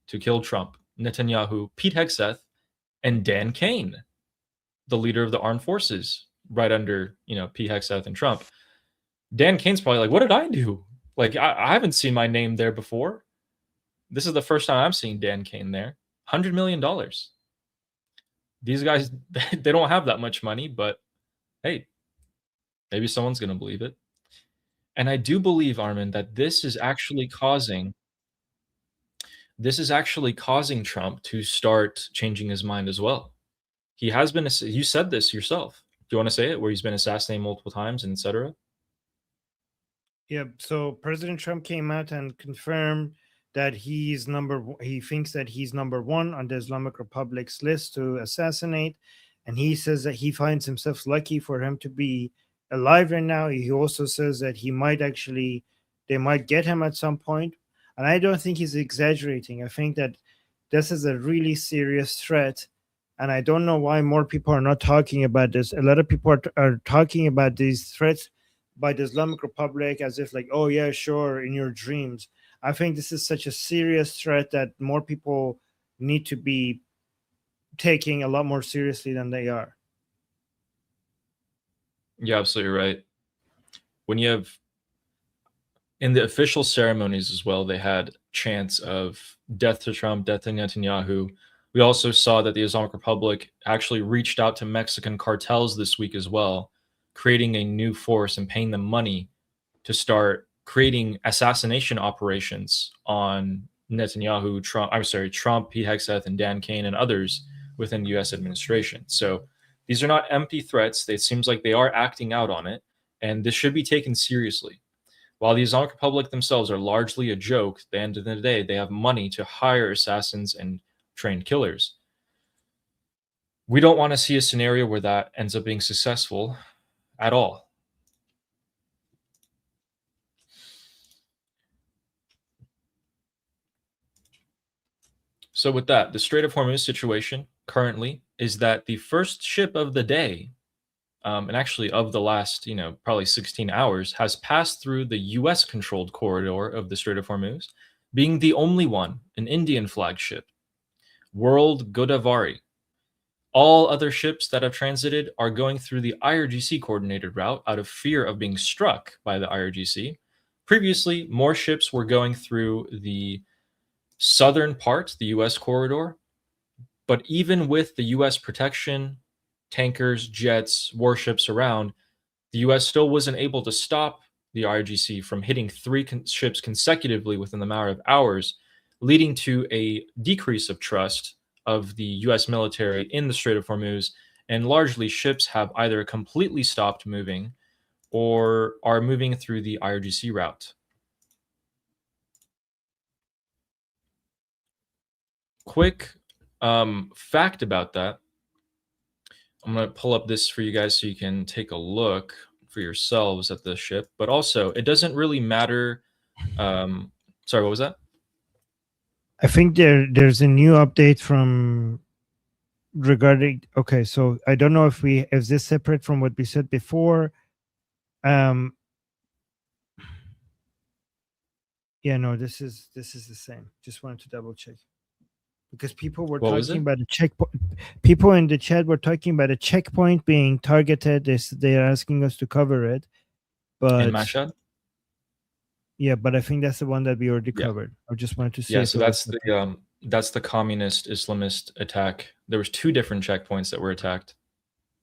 to kill Trump, Netanyahu, Pete Hegseth, and Dan Kane, the leader of the armed forces, right under, Pete Hegseth and Trump. Dan Kane's probably like, what did I do? Like, I haven't seen my name there before. This is the first time I'm seeing Dan Kane there. $100 million. These guys, they don't have that much money, but hey, maybe someone's going to believe it. And I do believe, Armin, that this is actually causing Trump to start changing his mind as well. He has been, you said this yourself. Do you want to say it, where he's been assassinated multiple times and etc.? Yeah, so President Trump came out and confirmed that he thinks that he's number one on the Islamic Republic's list to assassinate. And he says that he finds himself lucky for him to be alive right now. He also says that they might get him at some point. And I don't think he's exaggerating. I think that this is a really serious threat. And I don't know why more people are not talking about this. A lot of people are talking about these threats by the Islamic Republic as if like, oh yeah, sure, in your dreams. I think this is such a serious threat that more people need to be taking a lot more seriously than they are. You're absolutely right. When you have, in the official ceremonies as well, they had chants of death to Trump, death to Netanyahu. We also saw that the Islamic Republic actually reached out to Mexican cartels this week as well, creating a new force and paying them money to start creating assassination operations on Netanyahu, Trump, Pete Hegseth, and Dan Kane, and others within the U.S. administration. So these are not empty threats. It seems like they are acting out on it, and this should be taken seriously. While the Islamic Republic themselves are largely a joke, at the end of the day, they have money to hire assassins and trained killers. We don't want to see a scenario where that ends up being successful at all. So with that, the Strait of Hormuz situation currently is that the first ship of the day, and actually of the last, probably 16 hours, has passed through the U.S.-controlled corridor of the Strait of Hormuz, being the only one, an Indian flag ship, World Godavari. All other ships that have transited are going through the IRGC coordinated route out of fear of being struck by the IRGC. Previously, more ships were going through the southern part, the U.S. corridor, But even with the US protection, tankers, jets, warships around, the US still wasn't able to stop the IRGC from hitting 3 ships consecutively within the matter of hours, leading to a decrease of trust of the US military in the Strait of Hormuz, and largely ships have either completely stopped moving or are moving through the IRGC route. Quick fact about that. I'm going to pull up this for you guys so you can take a look for yourselves at the ship. But also, it doesn't really matter. Sorry, what was that? I think there's a new update from regarding. Okay, so I don't know if this separate from what we said before. Yeah, no, this is the same. Just wanted to double check. Because people were talking about a checkpoint. People in the chat were talking about a checkpoint being targeted. They're asking us to cover it, but in Mashhad? Yeah, but I think that's the one that we already covered. I just wanted to see. Yeah, so that's the communist Islamist attack. There was 2 different checkpoints that were attacked.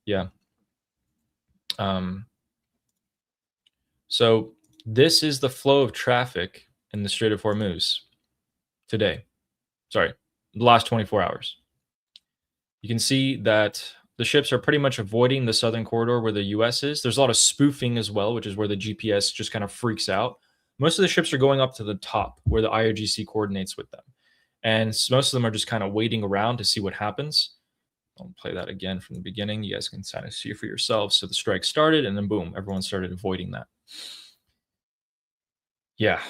Yeah. So this is the flow of traffic in the Strait of Hormuz today. Sorry, the last 24 hours. You can see that the ships are pretty much avoiding the southern corridor where the US is. There's a lot of spoofing as well, which is where the GPS just kind of freaks out. Most of the ships are going up to the top where the IRGC coordinates with them. And most of them are just kind of waiting around to see what happens. I'll play that again from the beginning. You guys can kind of see for yourselves. So the strike started, and then boom, everyone started avoiding that. Yeah.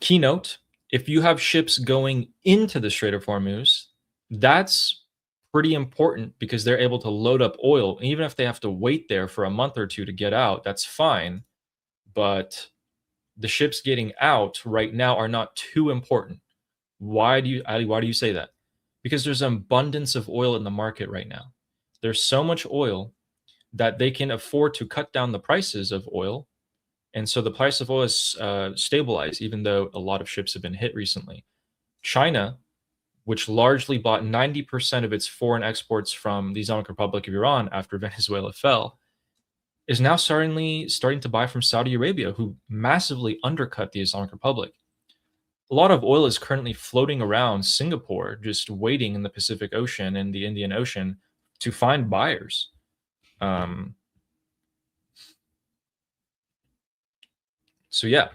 Keynote, if you have ships going into the Strait of Hormuz, that's pretty important because they're able to load up oil. Even if they have to wait there for a month or 2 to get out, that's fine. But the ships getting out right now are not too important. Why do you say that? Because there's an abundance of oil in the market right now. There's so much oil that they can afford to cut down the prices of oil. And so the price of oil is stabilized, even though a lot of ships have been hit recently. China, which largely bought 90% of its foreign exports from the Islamic Republic of Iran after Venezuela fell, is now starting to buy from Saudi Arabia, who massively undercut the Islamic Republic. A lot of oil is currently floating around Singapore, just waiting in the Pacific Ocean and the Indian Ocean to find buyers. So yeah,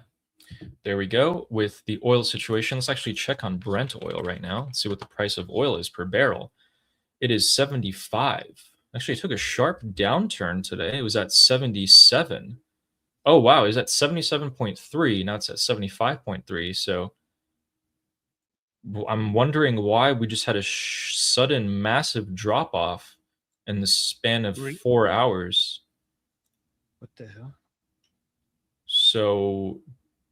there we go with the oil situation. Let's actually check on Brent oil right now. Let's see what the price of oil is per barrel. It is 75. Actually, it took a sharp downturn today. It was at 77. Oh, wow. It was at 77.3. Now it's at 75.3. So I'm wondering why we just had a sudden massive drop off in the span of 4 hours. What the hell? So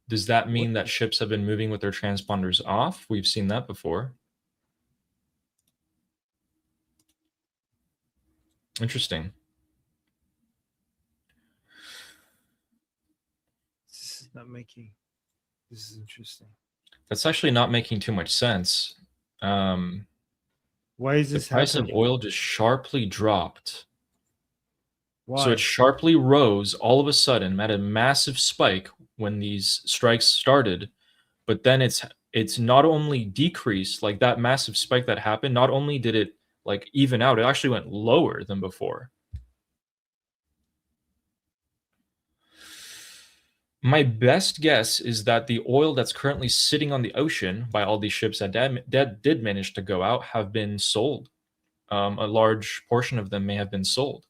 does that mean that ships have been moving with their transponders off? We've seen that before. Interesting. This is interesting. That's actually not making too much sense. Why is this happening? The price of oil just sharply dropped. Why? So it sharply rose all of a sudden, at a massive spike when these strikes started, but then it's not only decreased, like that massive spike that happened, not only did it like even out, it actually went lower than before. My best guess is that the oil that's currently sitting on the ocean by all these ships that did manage to go out have been sold. A large portion of them may have been sold.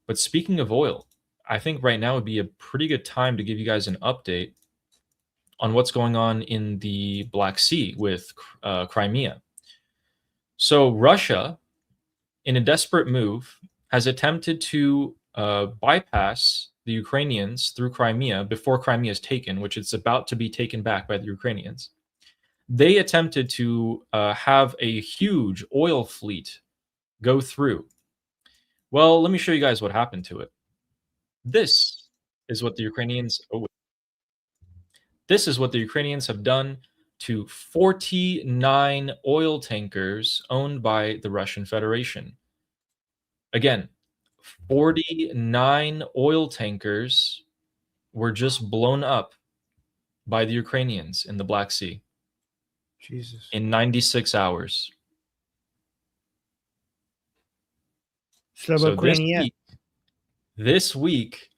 But speaking of oil, I think right now would be a pretty good time to give you guys an update on what's going on in the Black Sea with Crimea. So Russia, in a desperate move, has attempted to bypass the Ukrainians through Crimea before Crimea is taken, which it's about to be taken back by the Ukrainians. They attempted to have a huge oil fleet go through. Well, let me show you guys what happened to it. This is what the Ukrainians have done to 49 oil tankers owned by the Russian Federation. Again, 49 oil tankers were just blown up by the Ukrainians in the Black Sea. Jesus. In 96 hours. So this week,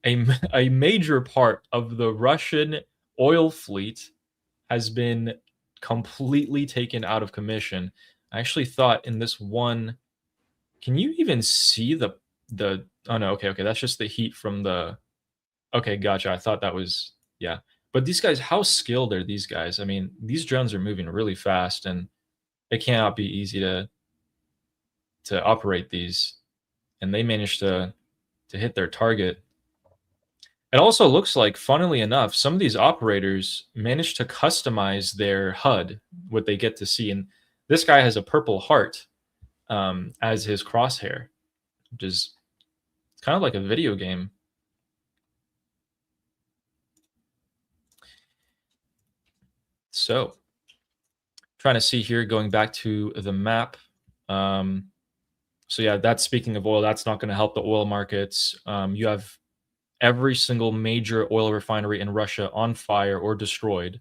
a major part of the Russian oil fleet has been completely taken out of commission. I actually thought in this one, can you even see the oh no, okay, that's just the heat from the, okay, gotcha. I thought that was, yeah. But these guys, how skilled are these guys? I mean, these drones are moving really fast, and it cannot be easy to operate these, and they managed to hit their target. It also looks like, funnily enough, some of these operators managed to customize their HUD, what they get to see. And this guy has a purple heart as his crosshair, which is kind of like a video game. So, trying to see here, going back to the map. So yeah, that's, speaking of oil, that's not going to help the oil markets. You have every single major oil refinery in Russia on fire or destroyed,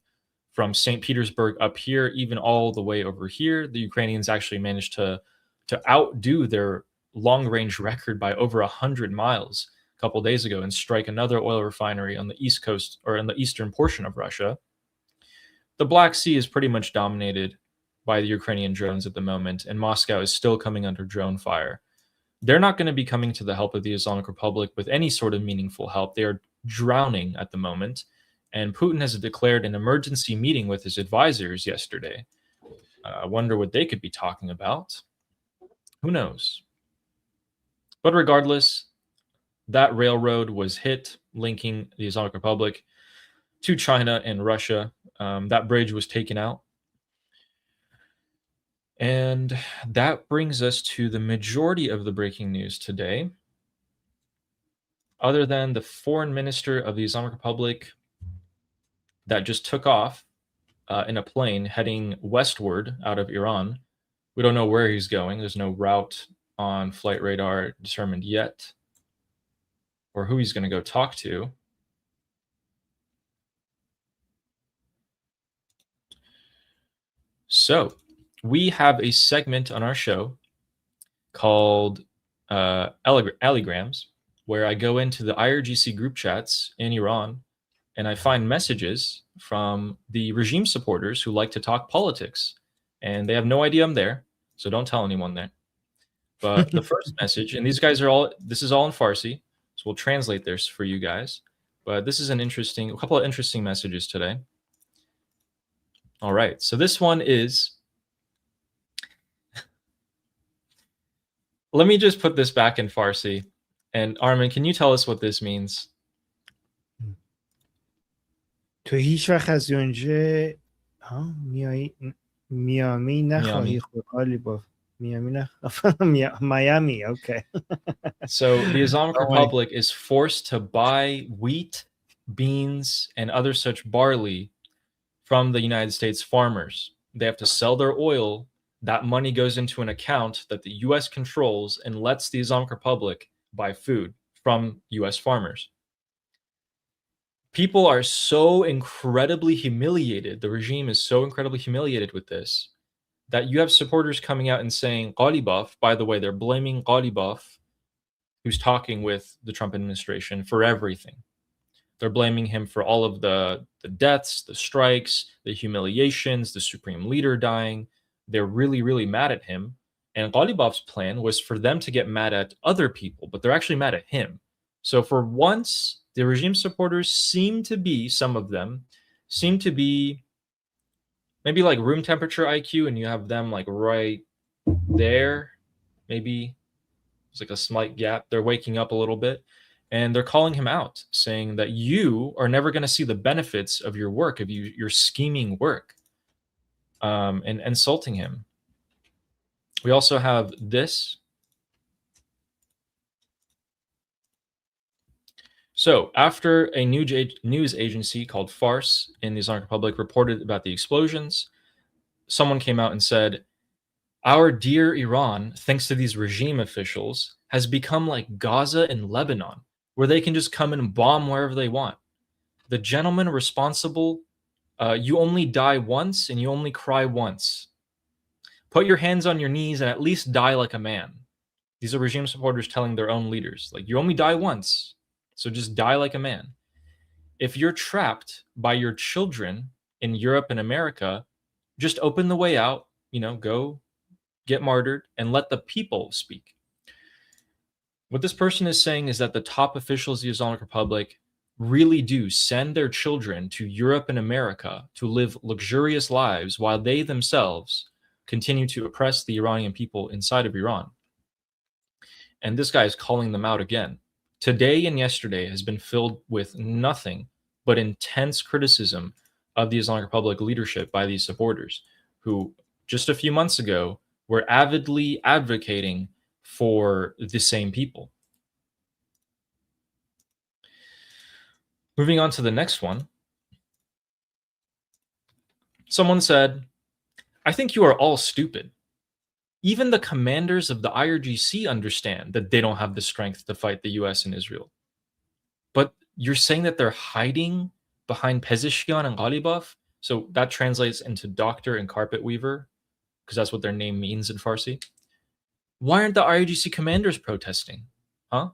from St. Petersburg up here, even all the way over here. The Ukrainians actually managed to outdo their long-range record by over 100 miles a couple days ago and strike another oil refinery on the east coast, or in the eastern portion of Russia. The Black Sea is pretty much dominated by the Ukrainian drones at the moment, and Moscow is still coming under drone fire. They're not going to be coming to the help of the Islamic Republic with any sort of meaningful help. They are drowning at the moment, and Putin has declared an emergency meeting with his advisors yesterday. I wonder what they could be talking about. Who knows? But regardless, that railroad was hit, linking the Islamic Republic to China and Russia. That bridge was taken out. And that brings us to the majority of the breaking news today. Other than the foreign minister of the Islamic Republic that just took off in a plane heading westward out of Iran. We don't know where he's going. There's no route on flight radar determined yet, or who he's going to go talk to. So we have a segment on our show called Allegrams, where I go into the IRGC group chats in Iran and I find messages from the regime supporters who like to talk politics. And they have no idea I'm there, so don't tell anyone there. But the first message, and these guys are all, this is all in Farsi, so we'll translate this for you guys. But this is a couple of interesting messages today. All right, so this one is, let me just put this back in Farsi. And Armin, can you tell us what this means? تو هیچ وقت از اونجا میامی نخواهی خود قالیباف Miami, okay. So the Islamic Republic is forced to buy wheat, beans, and other such barley from the United States farmers. They have to sell their oil. That money goes into an account that the U.S. controls and lets the Islamic Republic buy food from U.S. farmers. People are so incredibly humiliated. The regime is so incredibly humiliated with this that you have supporters coming out and saying, Ghalibaf, by the way, they're blaming Ghalibaf, who's talking with the Trump administration, for everything. They're blaming him for all of the deaths, the strikes, the humiliations, the supreme leader dying. They're really, really mad at him. And Ghalibaf's plan was for them to get mad at other people, but they're actually mad at him. So for once, the regime supporters seem to be, some of them, seem to be maybe like room temperature IQ, and you have them like right there. Maybe there's like a slight gap. They're waking up a little bit. And they're calling him out, saying that you are never going to see the benefits of your work, of your scheming work, and insulting him. We also have this. So after a news agency called Fars in the Islamic Republic reported about the explosions, someone came out and said, our dear Iran, thanks to these regime officials, has become like Gaza and Lebanon, where they can just come and bomb wherever they want. The gentleman responsible, you only die once and you only cry once. Put your hands on your knees and at least die like a man. These are regime supporters telling their own leaders, like, you only die once, so just die like a man. If you're trapped by your children in Europe and America, just open the way out, go get martyred and let the people speak. What this person is saying is that the top officials of the Islamic Republic really do send their children to Europe and America to live luxurious lives while they themselves continue to oppress the Iranian people inside of Iran. And this guy is calling them out again. Today and yesterday has been filled with nothing but intense criticism of the Islamic Republic leadership by these supporters, who just a few months ago were avidly advocating for the same people. Moving on to the next one. Someone said, I think you are all stupid. Even the commanders of the IRGC understand that they don't have the strength to fight the US and Israel. But you're saying that they're hiding behind Pezeshkian and Ghalibaf? So that translates into doctor and carpet weaver, because that's what their name means in Farsi. Why aren't the IRGC commanders protesting? Huh?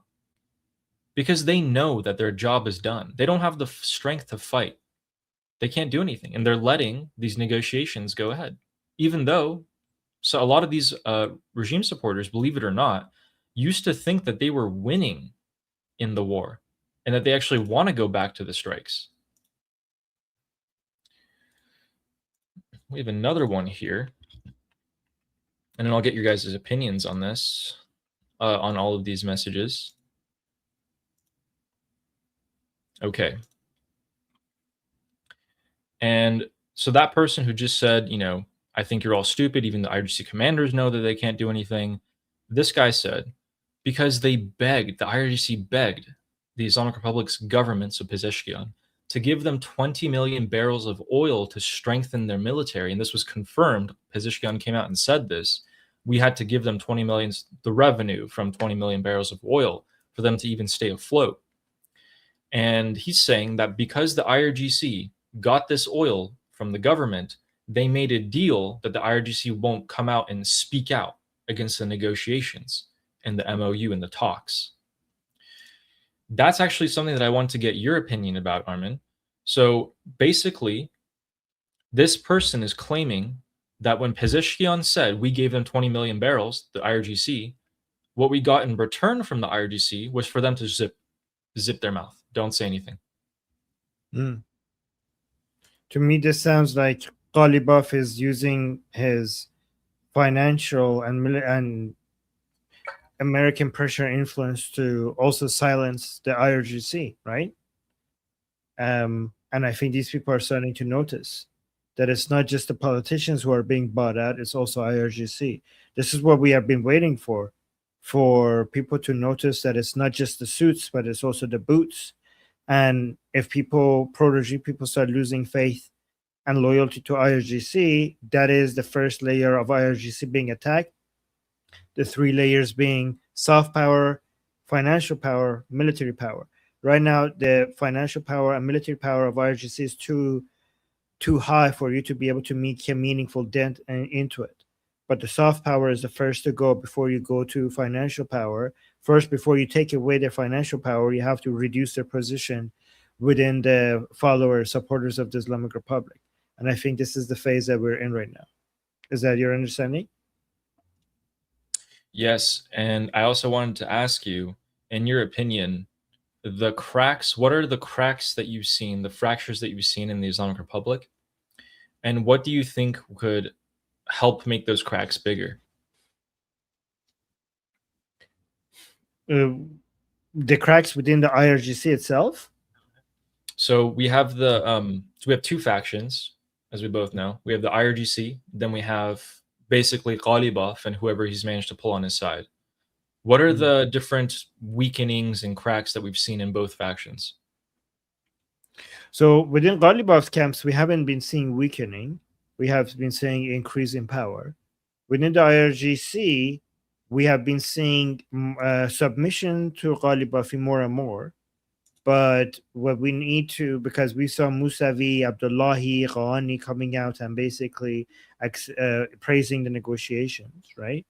Because they know that their job is done. They don't have the strength to fight. They can't do anything. And they're letting these negotiations go ahead. Even though, so a lot of these regime supporters, believe it or not, used to think that they were winning in the war and that they actually want to go back to the strikes. We have another one here. And then I'll get your guys' opinions on this, on all of these messages. Okay. And so that person who just said, I think you're all stupid, even the IRGC commanders know that they can't do anything. This guy said, because the IRGC begged the Islamic Republic's government, so Pezeshkian, to give them 20 million barrels of oil to strengthen their military. And this was confirmed. Pezeshkian came out and said this. We had to give them 20 million, the revenue from 20 million barrels of oil for them to even stay afloat. And he's saying that because the IRGC got this oil from the government, they made a deal that the IRGC won't come out and speak out against the negotiations and the MOU and the talks. That's actually something that I want to get your opinion about, Armin. So basically, this person is claiming that when Pezeshkian said we gave them 20 million barrels, the IRGC, what we got in return from the IRGC was for them to zip their mouth. Don't say anything. To me, this sounds like Ghalibaf is using his financial and American pressure influence to also silence the IRGC, right? And I think these people are starting to notice that it's not just the politicians who are being bought out, it's also IRGC. This is what we have been waiting for people to notice that it's not just the suits, but it's also the boots. And if pro-regime people start losing faith and loyalty to IRGC, that is the first layer of IRGC being attacked. The three layers being soft power, financial power, military power. Right now, the financial power and military power of IRGC is too high for you to be able to make a meaningful dent into it. But the soft power is the first to go before you go to financial power. First, before you take away their financial power, you have to reduce their position within the supporters of the Islamic Republic. And I think this is the phase that we're in right now. Is that your understanding? Yes, and I also wanted to ask you, in your opinion, the cracks, what are the cracks that you've seen, the fractures that you've seen in the Islamic Republic? And what do you think could help make those cracks bigger? The cracks within the IRGC itself? So we have we have two factions, as we both know. We have the IRGC, then we have basically Ghalibaf and whoever he's managed to pull on his side. What are the different weakenings and cracks that we've seen in both factions? So within Ghalibaf's camps, we haven't been seeing weakening. We have been seeing increase in power. Within the IRGC, we have been seeing submission to Ghalibaf more and more. But what we need to, because we saw Mousavi, Abdullahi, Ghani coming out and basically praising the negotiations, right?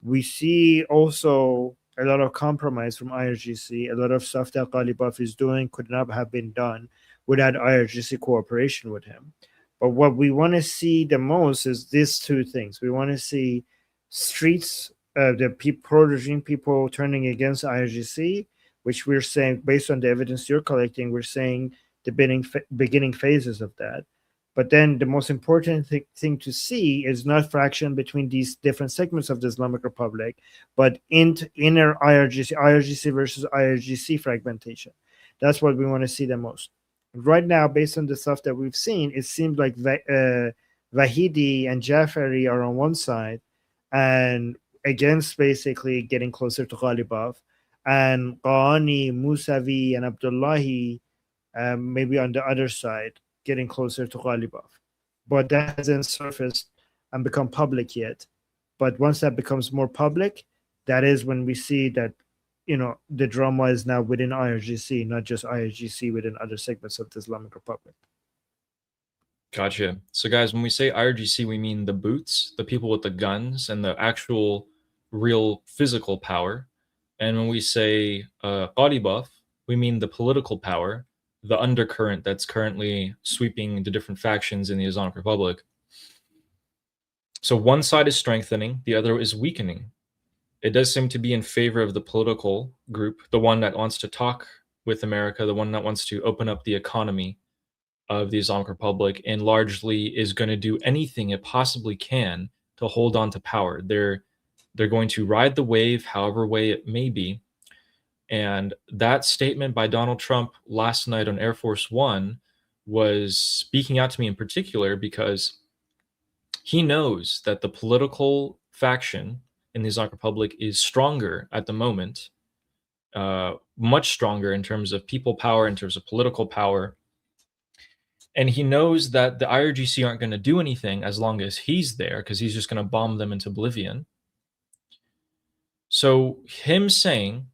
We see also a lot of compromise from IRGC. A lot of stuff that Ghalibaf is doing could not have been done without IRGC cooperation with him. But what we want to see the most is these two things. We want to see streets, the pro-regime people turning against IRGC, which we're saying, based on the evidence you're collecting, we're saying the beginning phases of that. But then the most important thing to see is not fraction between these different segments of the Islamic Republic, but inner IRGC versus IRGC fragmentation. That's what we want to see the most. Right now, based on the stuff that we've seen, it seems like Vahidi and Jafari are on one side and against basically getting closer to Ghalibaf, and Ghani, Mousavi, and Abdullahi maybe on the other side, getting closer to Ghalibaf. But that hasn't surfaced and become public yet. But once that becomes more public, that is when we see that, you know, the drama is now within IRGC, not just IRGC within other segments of the Islamic Republic. Gotcha. So guys, when we say IRGC, we mean the boots, the people with the guns and the actual real physical power. And when we say Ghalibaf, we mean the political power, the undercurrent that's currently sweeping the different factions in the Islamic Republic. So one side is strengthening, the other is weakening. It does seem to be in favor of the political group, the one that wants to talk with America, the one that wants to open up the economy of the Islamic Republic, and largely is going to do anything it possibly can to hold on to power. They're going to ride the wave, however way it may be. And that statement by Donald Trump last night on Air Force One was speaking out to me in particular, because he knows that the political faction in the Islamic Republic is stronger at the moment, much stronger in terms of people power, in terms of political power. And he knows that the IRGC aren't going to do anything as long as he's there, because he's just going to bomb them into oblivion. So him saying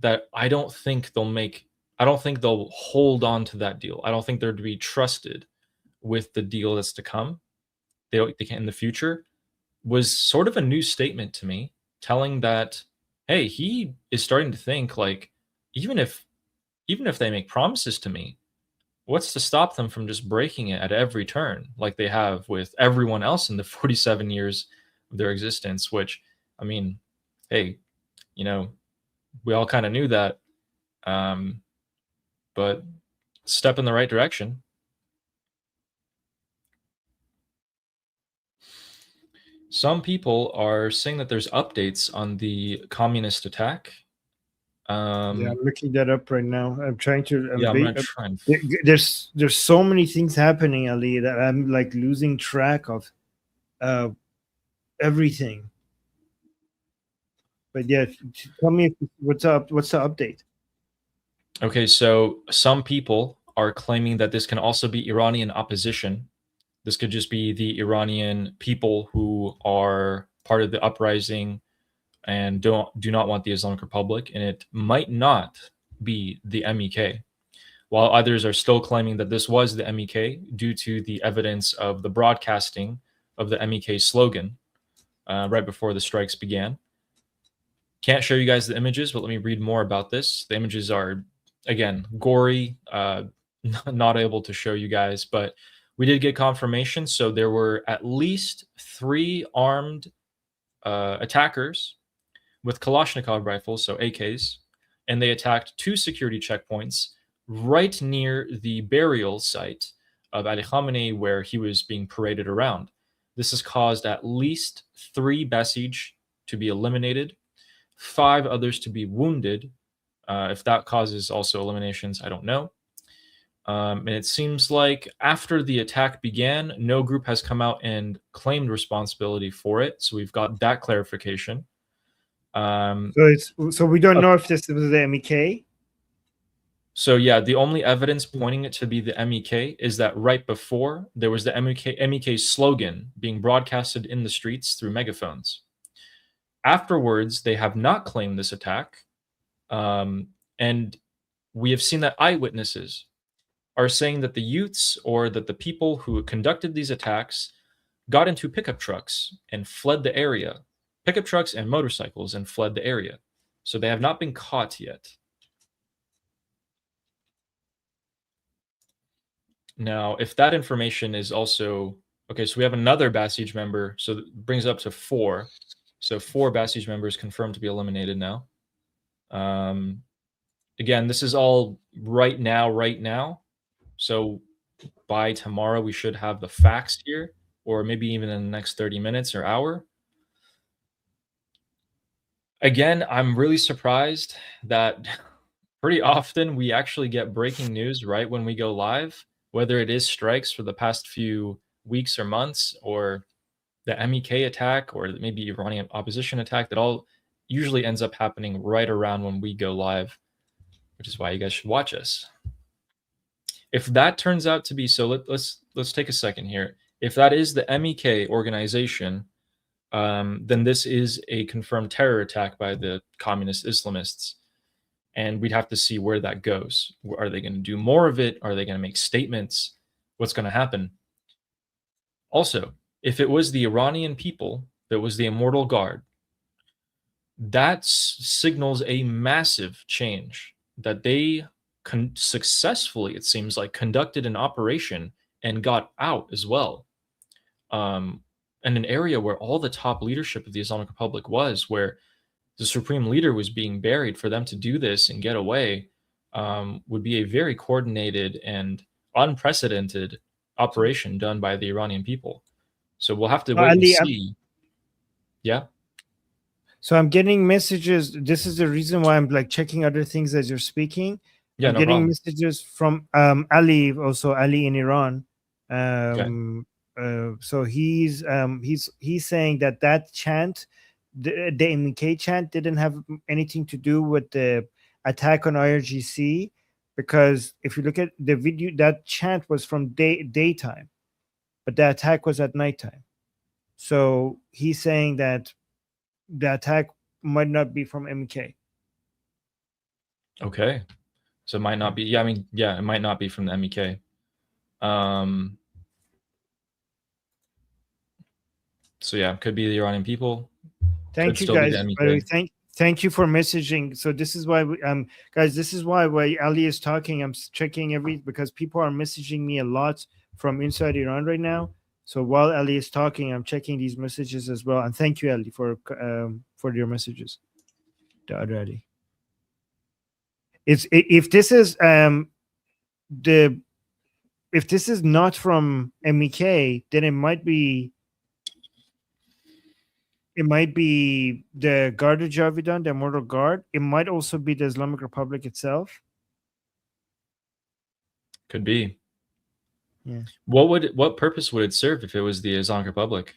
that I don't think they'll hold on to that deal. I don't think they're to be trusted with the deal that's to come. They can in the future, was sort of a new statement to me, telling that, hey, he is starting to think like, even if they make promises to me, what's to stop them from just breaking it at every turn, like they have with everyone else in the 47 years of their existence? Which, I mean, hey, you know, we all kind of knew that, but step in the right direction. Some people are saying that there's updates on the communist attack. Yeah, I'm looking that up right now. I'm trying to. I'm gonna try and there's so many things happening, Ali, that I'm like losing track of everything. But yeah, tell me what's up. What's the update? Okay, so some people are claiming that this can also be Iranian opposition. This could just be the Iranian people who are part of the uprising and do not want the Islamic Republic, and it might not be the MEK. While others are still claiming that this was the MEK due to the evidence of the broadcasting of the MEK slogan right before the strikes began. Can't show you guys the images, but let me read more about this. The images are, again, gory, not able to show you guys, but we did get confirmation. So there were at least 3 armed attackers with Kalashnikov rifles, so AKs, and they attacked 2 security checkpoints right near the burial site of Ali Khamenei, where he was being paraded around. This has caused at least 3 Basij to be eliminated, 5 others to be wounded. If that causes also eliminations, I don't know. And it seems like after the attack began, no group has come out and claimed responsibility for it. So we've got that clarification. So we don't know if this was the MEK. So yeah, the only evidence pointing it to be the MEK is that right before there was the MEK slogan being broadcasted in the streets through megaphones. Afterwards, they have not claimed this attack, and we have seen that eyewitnesses are saying that the youths or that the people who conducted these attacks got into pickup trucks and fled the area, pickup trucks and motorcycles, and fled the area. So they have not been caught yet. Now, if that information is also okay, so we have another Basij member, so that brings it up to 4. So 4 Basij members confirmed to be eliminated now. Again, this is all right now. So by tomorrow, we should have the facts here, or maybe even in the next 30 minutes or hour. Again, I'm really surprised that pretty often we actually get breaking news right when we go live, whether it is strikes for the past few weeks or months, or the MEK attack, or maybe Iranian opposition attack. That all usually ends up happening right around when we go live, which is why you guys should watch us. If that turns out to be so, let's take a second here. If that is the MEK organization, then this is a confirmed terror attack by the communist Islamists. And we'd have to see where that goes. Are they going to do more of it? Are they going to make statements? What's going to happen? Also, if it was the Iranian people that was the Immortal Guard, that signals a massive change, that they successfully, it seems like, conducted an operation and got out as well. And an area where all the top leadership of the Islamic Republic was, where the supreme leader was being buried, for them to do this and get away would be a very coordinated and unprecedented operation done by the Iranian people. So we'll have to wait and see. Yeah. So I'm getting messages. This is the reason why I'm like checking other things as you're speaking. Yeah, I'm no getting problem. messages from Ali, also Ali in Iran. So he's saying that chant, the MEK chant, didn't have anything to do with the attack on IRGC, because if you look at the video, that chant was from daytime, but the attack was at nighttime. So he's saying that the attack might not be from MEK. Okay. So it might not be. Yeah, I mean, yeah, it might not be from the MEK. So yeah, could be the Iranian people. Thank you, guys. Thank you for messaging. So this is why guys, this is why Ali is talking, I'm checking because people are messaging me a lot from inside Iran right now. So while Ali is talking, I'm checking these messages as well. And thank you, Ali, for your messages. The other Ali. If this is if this is not from MEK, then it might be the Garda Javidan, the Immortal Guard. It might also be the Islamic Republic itself. Could be. Yeah. What purpose would it serve if it was the Islamic Republic?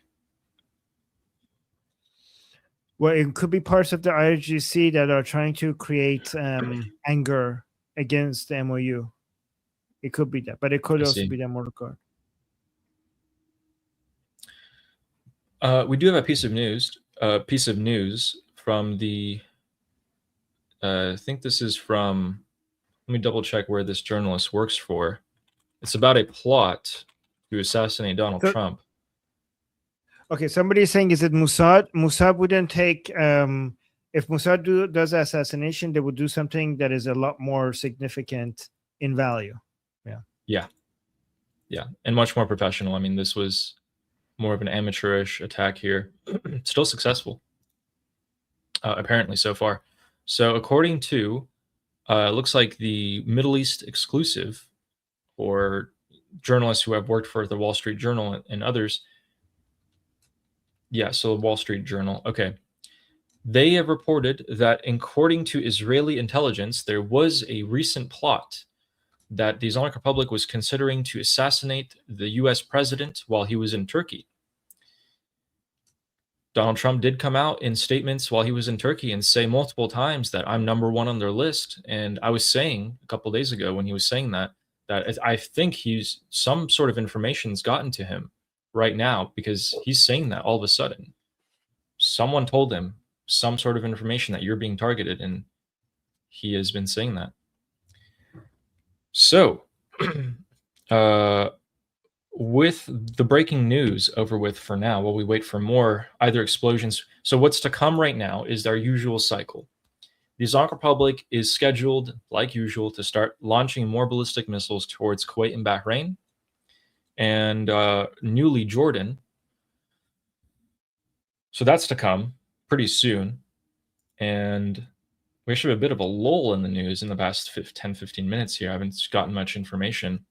Well, it could be parts of the IRGC that are trying to create anger against the MOU. It could be that, but it could also be the Immortal Guard. We do have a piece of news from the. I think this is from. Let me double check where this journalist works for. It's about a plot to assassinate Donald Trump. Okay, somebody is saying, is it Mossad? Mossad wouldn't take. If Mossad does assassination, they would do something that is a lot more significant in value. Yeah, and much more professional. I mean, this was more of an amateurish attack here. Still successful, apparently so far. So according to, looks like the Middle East exclusive, or journalists who have worked for the Wall Street Journal and others. Yeah, so Wall Street Journal. Okay. They have reported that according to Israeli intelligence, there was a recent plot that the Islamic Republic was considering to assassinate the US president while he was in Turkey. Donald Trump did come out in statements while he was in Turkey and say multiple times that I'm number one on their list. And I was saying a couple days ago when he was saying that I think he's some sort of information's gotten to him right now, because he's saying that all of a sudden. Someone told him some sort of information that you're being targeted, and he has been saying that. So, with the breaking news over with for now, while we wait for more either explosions. So what's to come right now is our usual cycle. The Islamic Republic is scheduled, like usual, to start launching more ballistic missiles towards Kuwait and Bahrain, and newly Jordan. So that's to come pretty soon. And we actually have a bit of a lull in the news in the past 10-15 minutes here. I haven't gotten much information.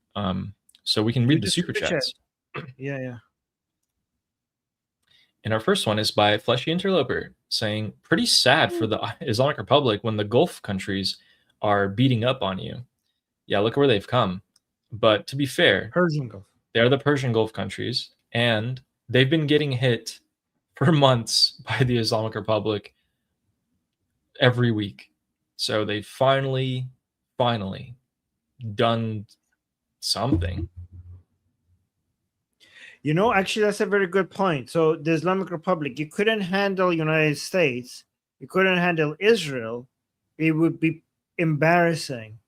So we can read the super chats. Yeah. And our first one is by Fleshy Interloper, saying, pretty sad for the Islamic Republic when the Gulf countries are beating up on you. Yeah, look where they've come. But to be fair, Persian Gulf. They're the Persian Gulf countries, and they've been getting hit for months by the Islamic Republic every week. So they finally done something. Actually, that's a very good point. So the Islamic Republic, you couldn't handle United States, you couldn't handle Israel. It would be embarrassing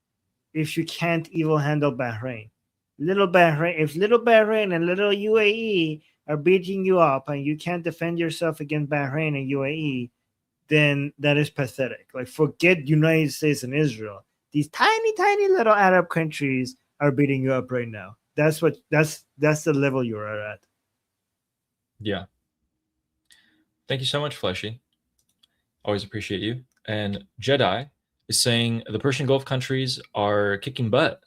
if you can't even handle Bahrain. If little Bahrain and little UAE are beating you up and you can't defend yourself against Bahrain and UAE, then that is pathetic. Like, forget United States and Israel. These tiny little Arab countries are beating you up right now. That's the level you're at. Yeah. Thank you so much, Fleshy. Always appreciate you. And Jedi is saying the Persian Gulf countries are kicking butt.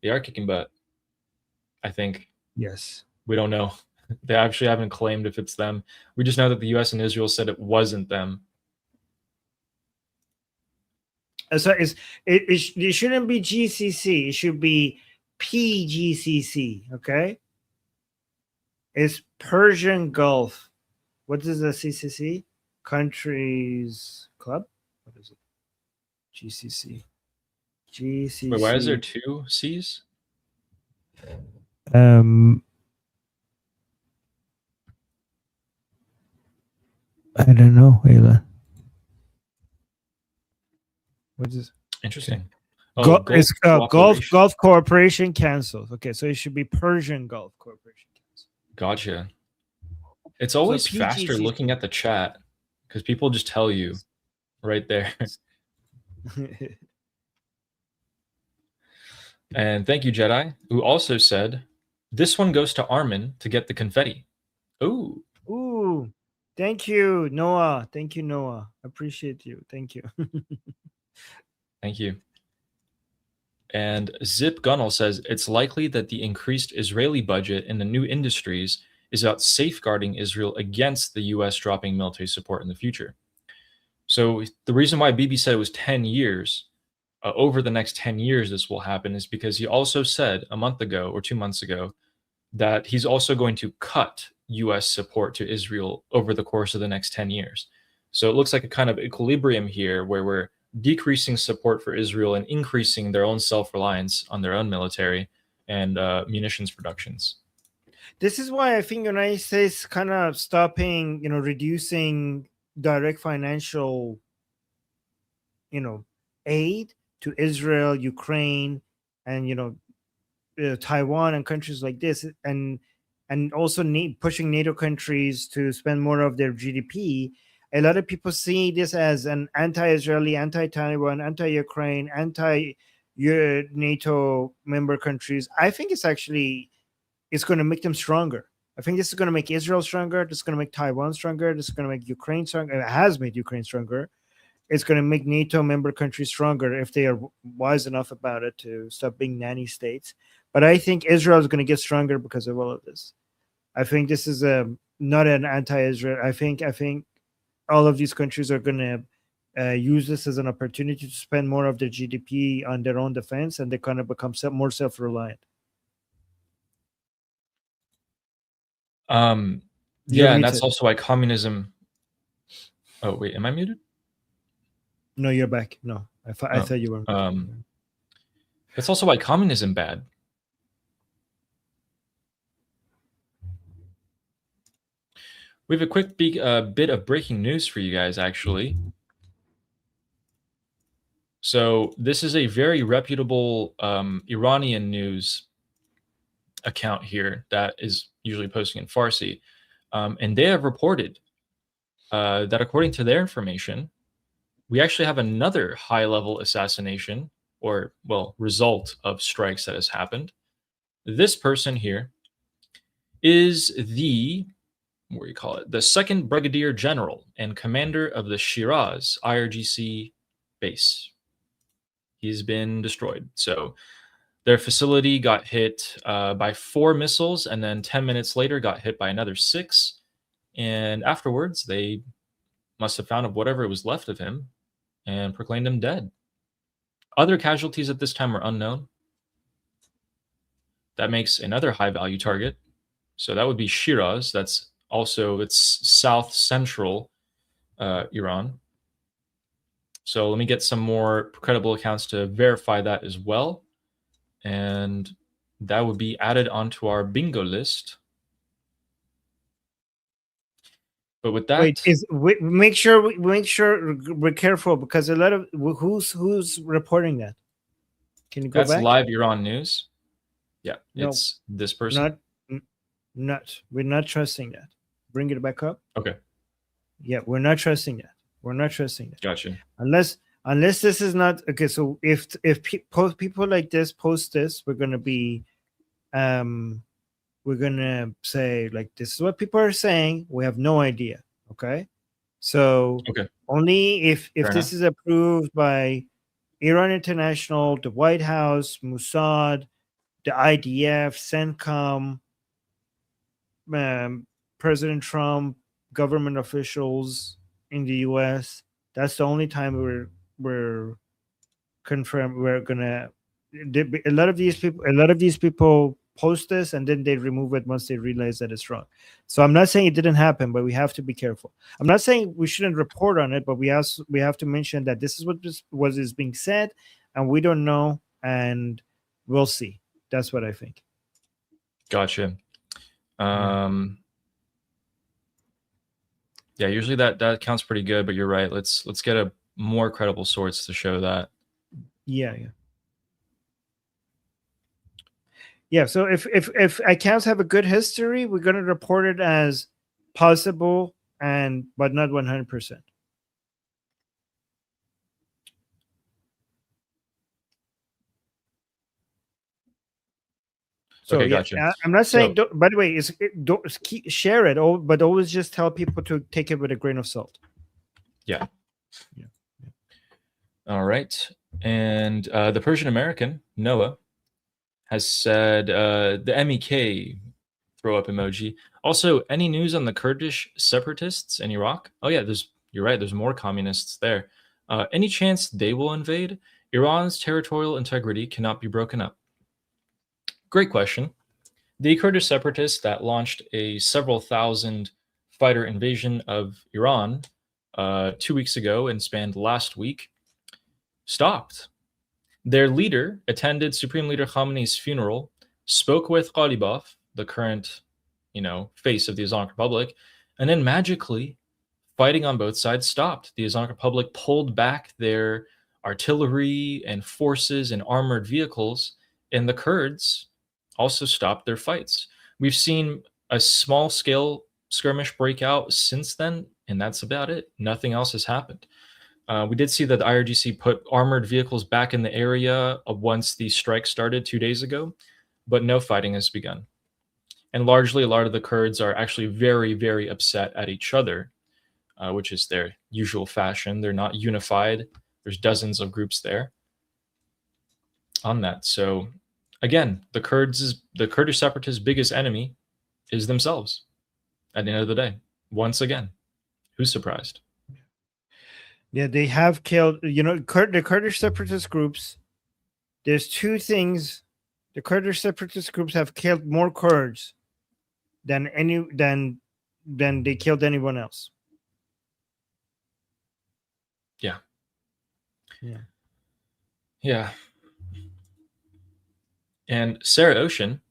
They are kicking butt, I think. Yes. We don't know. They actually haven't claimed if it's them. We just know that the US and Israel said it wasn't them. So it shouldn't be GCC. It should be PGCC. Okay. It's Persian Gulf. What is the CCC? Countries Club? What is it? GCC. Wait, why is there two C's? I don't know, Ayla. What is this? Interesting. It's Gulf Cooperation Council. Okay, so it should be Persian Gulf Cooperation Council. Gotcha. It's always faster looking at the chat because people just tell you right there. And thank you, Jedi, who also said, this one goes to Armin to get the confetti. Ooh. Ooh. Thank you, Noah. Thank you, Noah. Appreciate you. Thank you. Thank you. And Zip Gunnel says, it's likely that the increased Israeli budget in the new industries is about safeguarding Israel against the US dropping military support in the future. So the reason why Bibi said it was 10 years, over the next 10 years this will happen, is because he also said a month ago or 2 months ago that he's also going to cut US support to Israel over the course of the next 10 years. So it looks like a kind of equilibrium here where we're decreasing support for Israel and increasing their own self-reliance on their own military and munitions productions. This is why I think United States kind of stopping, reducing direct financial, aid to Israel, Ukraine, and, Taiwan and countries like this, and also pushing NATO countries to spend more of their GDP. A lot of people see this as an anti-Israeli, anti-Taiwan, anti-Ukraine, anti-NATO member countries. I think it's going to make them stronger. I think this is going to make Israel stronger. This is going to make Taiwan stronger. This is going to make Ukraine stronger. It has made Ukraine stronger. It's going to make NATO member countries stronger if they are wise enough about it to stop being nanny states. But I think Israel is going to get stronger because of all of this. I think this is not an anti-Israel. I think all of these countries are going to use this as an opportunity to spend more of their GDP on their own defense, and they kind of become more self-reliant. Yeah, and that's also why communism. Oh wait, am I muted? No, you're back. No, I thought you were. That's also why communism bad. We have a quick bit of breaking news for you guys, actually. So this is a very reputable Iranian news account here that is usually posting in Farsi. And they have reported that according to their information, we actually have another high-level assassination or, well, result of strikes that has happened. This person here is the, what do you call it, the 2nd Brigadier General and commander of the Shiraz IRGC base. He's been destroyed. So their facility got hit by 4 missiles, and then 10 minutes later got hit by another 6. And afterwards, they must have found whatever was left of him and proclaimed him dead. Other casualties at this time are unknown. That makes another high-value target. So that would be Shiraz. That's also, it's south-central Iran. So let me get some more credible accounts to verify that as well. And that would be added onto our bingo list. But with that, make sure we're careful, because a lot of who's reporting that. Can you go back? That's live Iran news. Yeah, no, it's this person. We're not trusting that. Bring it back up. Okay. Yeah, we're not trusting that. We're not trusting that. Gotcha. Unless this is not okay. So if people like this post this, we're gonna be we're gonna say, like, this is what people are saying. We have no idea. Okay. So only if this is approved by Iran International, the White House, Mossad, the IDF, CENTCOM, President Trump, government officials in the US, that's the only time we're confirmed. We're gonna, a lot of these people post this and then they remove it once they realize that it's wrong. So I'm not saying it didn't happen, but we have to be careful. I'm not saying we shouldn't report on it, but we have to mention that this is what is being said, and we don't know, and we'll see. That's what I think. Gotcha. Yeah, usually that counts pretty good, but you're right. Let's get a more credible source to show that. Yeah. So if accounts have a good history, we're going to report it as possible, but not 100%. So okay, gotcha. Yeah, I'm not saying. By the way, share it, but always just tell people to take it with a grain of salt. Yeah. All right, and the Persian American Noah has said the MEK throw up emoji. Also, any news on the Kurdish separatists in Iraq? Oh yeah, you're right. There's more communists there. Any chance they will invade? Iran's territorial integrity cannot be broken up. Great question. The Kurdish separatists that launched a several thousand fighter invasion of Iran 2 weeks ago and spanned last week stopped. Their leader attended Supreme Leader Khamenei's funeral, spoke with Ghalibaf, the current, face of the Islamic Republic, and then magically, fighting on both sides stopped. The Islamic Republic pulled back their artillery and forces and armored vehicles, and the Kurds also stopped their fights. We've seen a small-scale skirmish break out since then, and that's about it. Nothing else has happened. We did see that the IRGC put armored vehicles back in the area once the strike started 2 days ago, but no fighting has begun. And largely, a lot of the Kurds are actually very, very upset at each other, which is their usual fashion. They're not unified. There's dozens of groups there on that. So again, the Kurdish separatists' biggest enemy is themselves at the end of the day. Once again, who's surprised? Yeah, they have killed, the Kurdish separatist groups. There's two things. The Kurdish separatist groups have killed more Kurds than than they killed anyone else. Yeah. Yeah. Yeah. And Sarah Ocean,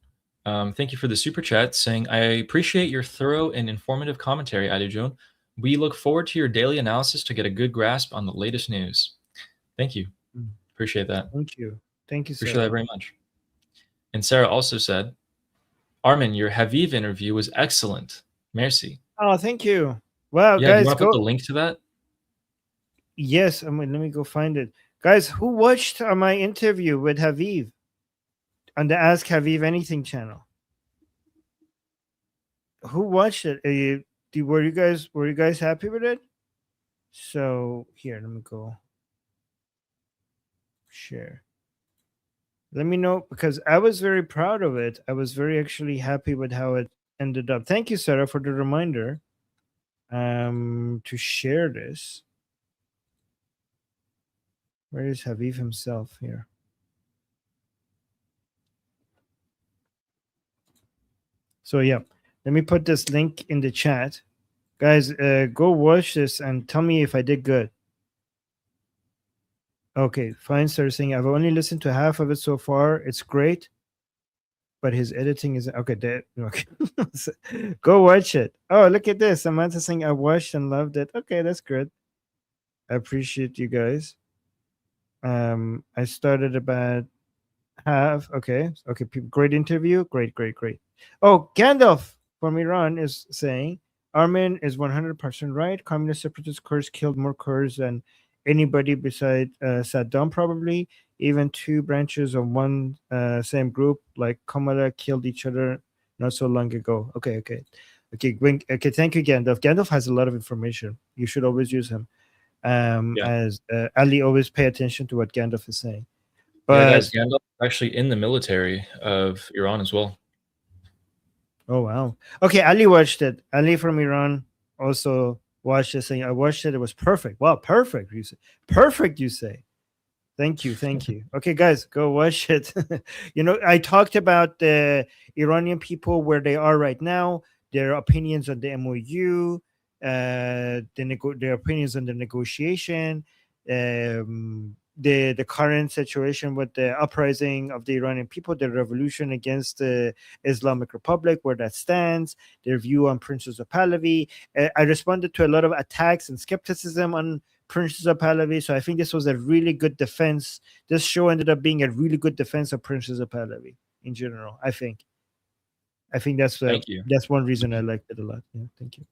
thank you for the super chat saying, I appreciate your thorough and informative commentary, Adijon. We look forward to your daily analysis to get a good grasp on the latest news. Thank you. Appreciate that. Thank you. Thank you, Appreciate Sarah. that very much. And Sarah also said, Armin, your Haviv interview was excellent. Merci. Oh, thank you. Wow, Yeah, do you guys, want to go. put the link to that? Yes, let me go find it. Guys, who watched my interview with Haviv on the Ask Haviv Anything channel? Who watched it? Were you guys happy with it? So here, let me go share. Let me know, because I was very proud of it. I was very actually happy with how it ended up. Thank you, Sarah, for the reminder to share this. Where is Haviv himself here? So yeah, let me put this link in the chat. Guys, go watch this and tell me if I did good. Okay, fine, Sarah saying, I've only listened to half of it so far. It's great, but his editing is okay. Okay. Go watch it. Oh, look at this. Samantha saying, I watched and loved it. Okay, that's good. I appreciate you guys. I started about half. Okay. Great interview. Great. Oh, Gandalf from Iran is saying, Armin is 100% right. Communist separatist Kurds killed more Kurds than anybody beside Saddam, probably. Even two branches of one same group, like Kamala, killed each other not so long ago. Okay. Thank you, Gandalf. Gandalf has a lot of information. You should always use him. As Ali, always pay attention to what Gandalf is saying. But yeah, guys, Gandalf is actually in the military of Iran as well. Oh, wow. Okay, Ali watched it. Ali from Iran also watched it, saying, I watched it. It was perfect. Wow, perfect, you say. Perfect, you say. Thank you. Okay, guys, go watch it. I talked about the Iranian people, where they are right now, their opinions on the MOU, their opinions on the negotiation, the current situation with the uprising of the Iranian people, the revolution against the Islamic Republic, where that stands, their view on Princess of Pahlavi. I responded to a lot of attacks and skepticism on Princess of Pahlavi, so I think this was a really good defense. This show ended up being a really good defense of Princess of Pahlavi in general. I think that's Thank you. That's one reason I liked it a lot. Yeah, thank you.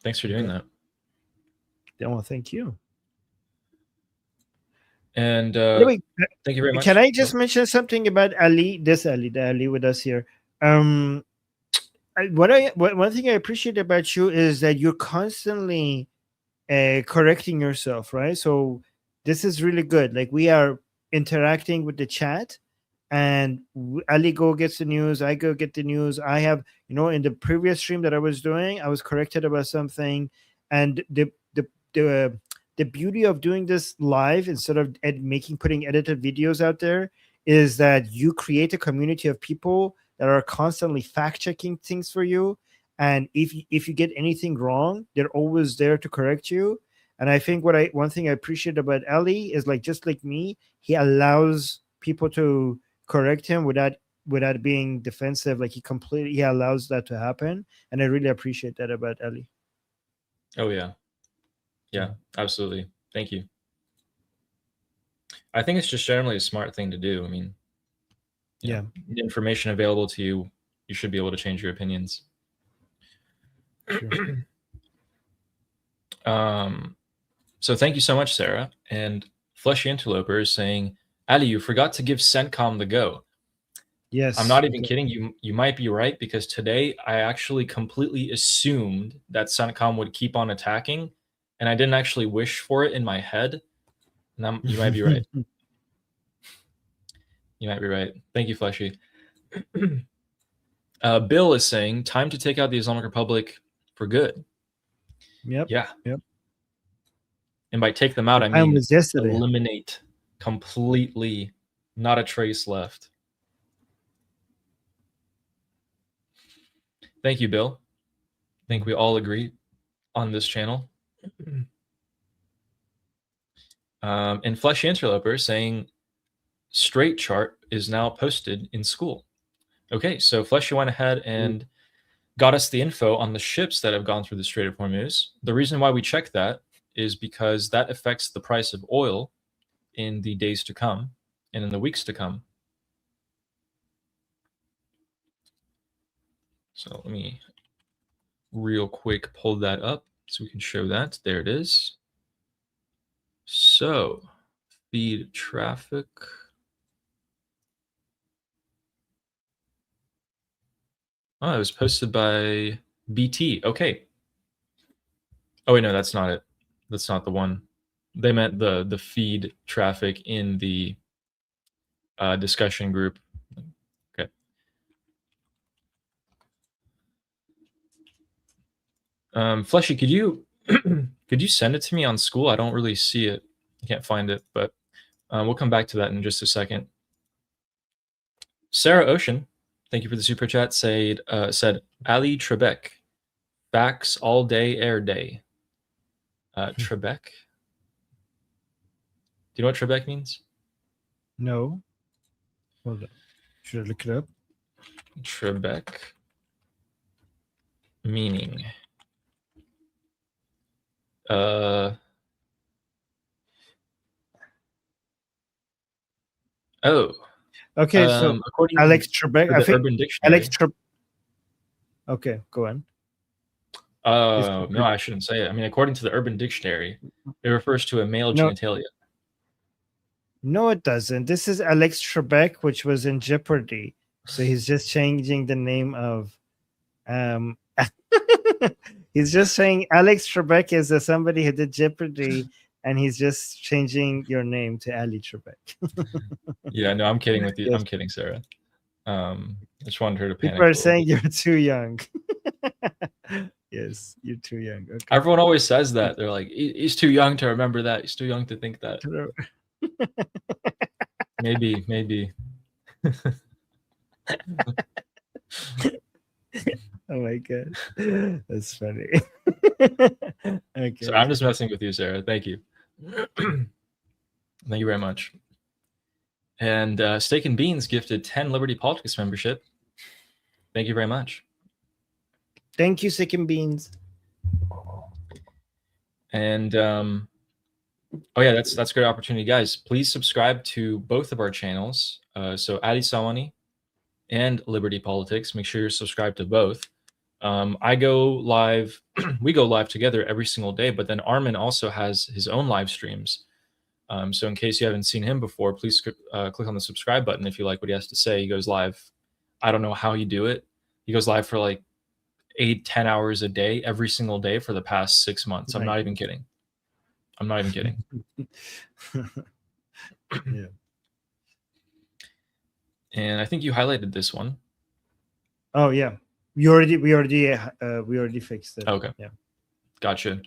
Thanks for doing that. Yeah, well, thank you. And thank you very much. Can I just mention something about Ali? The Ali with us here. One thing I appreciate about you is that you're constantly correcting yourself, right? So this is really good. Like, we are interacting with the chat, and Ali gets the news, I go get the news. I have, in the previous stream that I was doing, I was corrected about something, and the beauty of doing this live instead of putting edited videos out there is that you create a community of people that are constantly fact checking things for you. And if you get anything wrong, they're always there to correct you. And I think one thing I appreciate about Ali is, like, just like me, he allows people to correct him without being defensive. Like, he allows that to happen. And I really appreciate that about Ali. Oh, yeah. Yeah, absolutely. Thank you. I think it's just generally a smart thing to do. I mean, the information available to you, you should be able to change your opinions. Sure. So thank you so much, Sarah. And Fleshy Interloper is saying, Ali, you forgot to give CENTCOM the go. Yes. I'm not even kidding. You might be right, because today I actually completely assumed that CENTCOM would keep on attacking, and I didn't actually wish for it in my head. And you might be right. You might be right. Thank you, Fleshy. Bill is saying, time to take out the Islamic Republic for good. Yep. Yeah. Yep. And by take them out, I mean eliminate completely, not a trace left. Thank you, Bill. I think we all agree on this channel. And Fleshy Interloper saying straight chart is now posted in school. Okay, so Fleshy went ahead and got us the info on the ships that have gone through the Strait of Hormuz. The reason why we check that is because that affects the price of oil in the days to come and in the weeks to come. So let me real quick pull that up so we can show that. There it is. So feed traffic. Oh, it was posted by BT. Okay. Oh wait, no, that's not it. That's not the one. They meant the feed traffic in the discussion group. Okay. Fleshy, could you could you send it to me on school? I don't really see it. I can't find it, but we'll come back to that in just a second. Sarah Ocean, thank you for the super chat. Said Ali Trebek, facts all day, air day. Trebek. Do you know what Trebek means? No. Hold on. Should I look it up? Trebek. Meaning. Oh. Okay, so according Alex Trebek, to I the think Urban Dictionary. Alex Trebek. Okay, go on. No, I shouldn't say it. I mean, according to the Urban Dictionary, it refers to a male genitalia. No, it doesn't. This is Alex Trebek, which was in Jeopardy. So he's just changing the name of he's just saying Alex Trebek is somebody who did Jeopardy, and he's just changing your name to Ali Trebek. Yeah, no, I'm kidding with you. Yes. I'm kidding, Sarah. I just wanted her to panic. People are saying you're too young. Yes, you're too young. Okay. Everyone always says that. They're like, he's too young to remember that. He's too young to think that. Maybe. Oh my god, that's funny. Okay. So I'm just messing with you, Sarah. Thank you. Thank you very much. And Steak and Beans gifted 10 Liberty Politics membership. Thank you very much. Thank you, Steak and Beans. And oh yeah, that's a great opportunity, guys. Please subscribe to both of our channels. So Ali Sawani and Liberty Politics. Make sure you're subscribed to both. I go live. We go live together every single day. But then Armin also has his own live streams. So in case you haven't seen him before, please click on the subscribe button if you like what he has to say. He goes live. I don't know how you do it. He goes live for like 8-10 hours a day every single day for the past 6 months. I'm not even kidding. Yeah. And I think you highlighted this one. Oh yeah, we already fixed it. Okay. Yeah. Gotcha.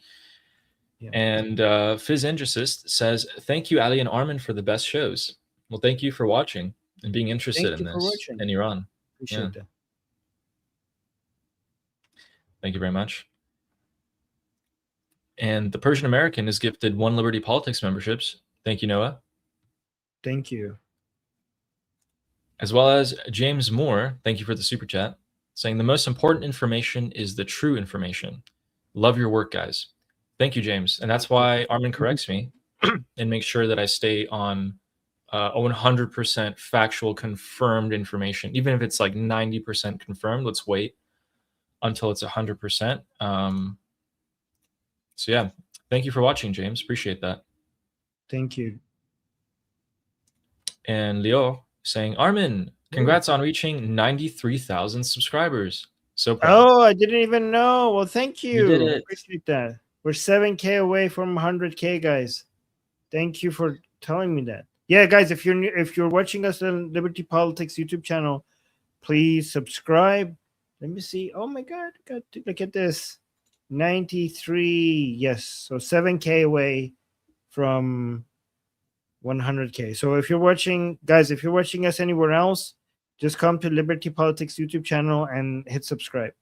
Yeah. And Fizz Indrasist says, "Thank you, Ali and Armin, for the best shows." Well, thank you for watching and being interested in this in Iran. Appreciate that. Thank you very much. And the Persian American is gifted 1 Liberty Politics memberships. Thank you, Noah. Thank you. As well as James Moore, thank you for the super chat, saying the most important information is the true information. Love your work, guys. Thank you, James. And that's why Armin corrects me and makes sure that I stay on 100% factual, confirmed information. Even if it's like 90% confirmed, let's wait until it's 100%. So yeah, thank you for watching, James. Appreciate that. Thank you. And Leo saying, Armin, congrats on reaching 93,000 subscribers. So proud. Oh, I didn't even know. Well, thank you. You did it. Appreciate that. We're 7K away from 100K, guys. Thank you for telling me that. Yeah, guys, if you're watching us on Liberty Politics YouTube channel, please subscribe. Let me see. Oh my God, look at this. 93. Yes, so 7K away from 100K. So if you're watching, guys, if you're watching us anywhere else, just come to Liberty Politics YouTube channel and hit subscribe.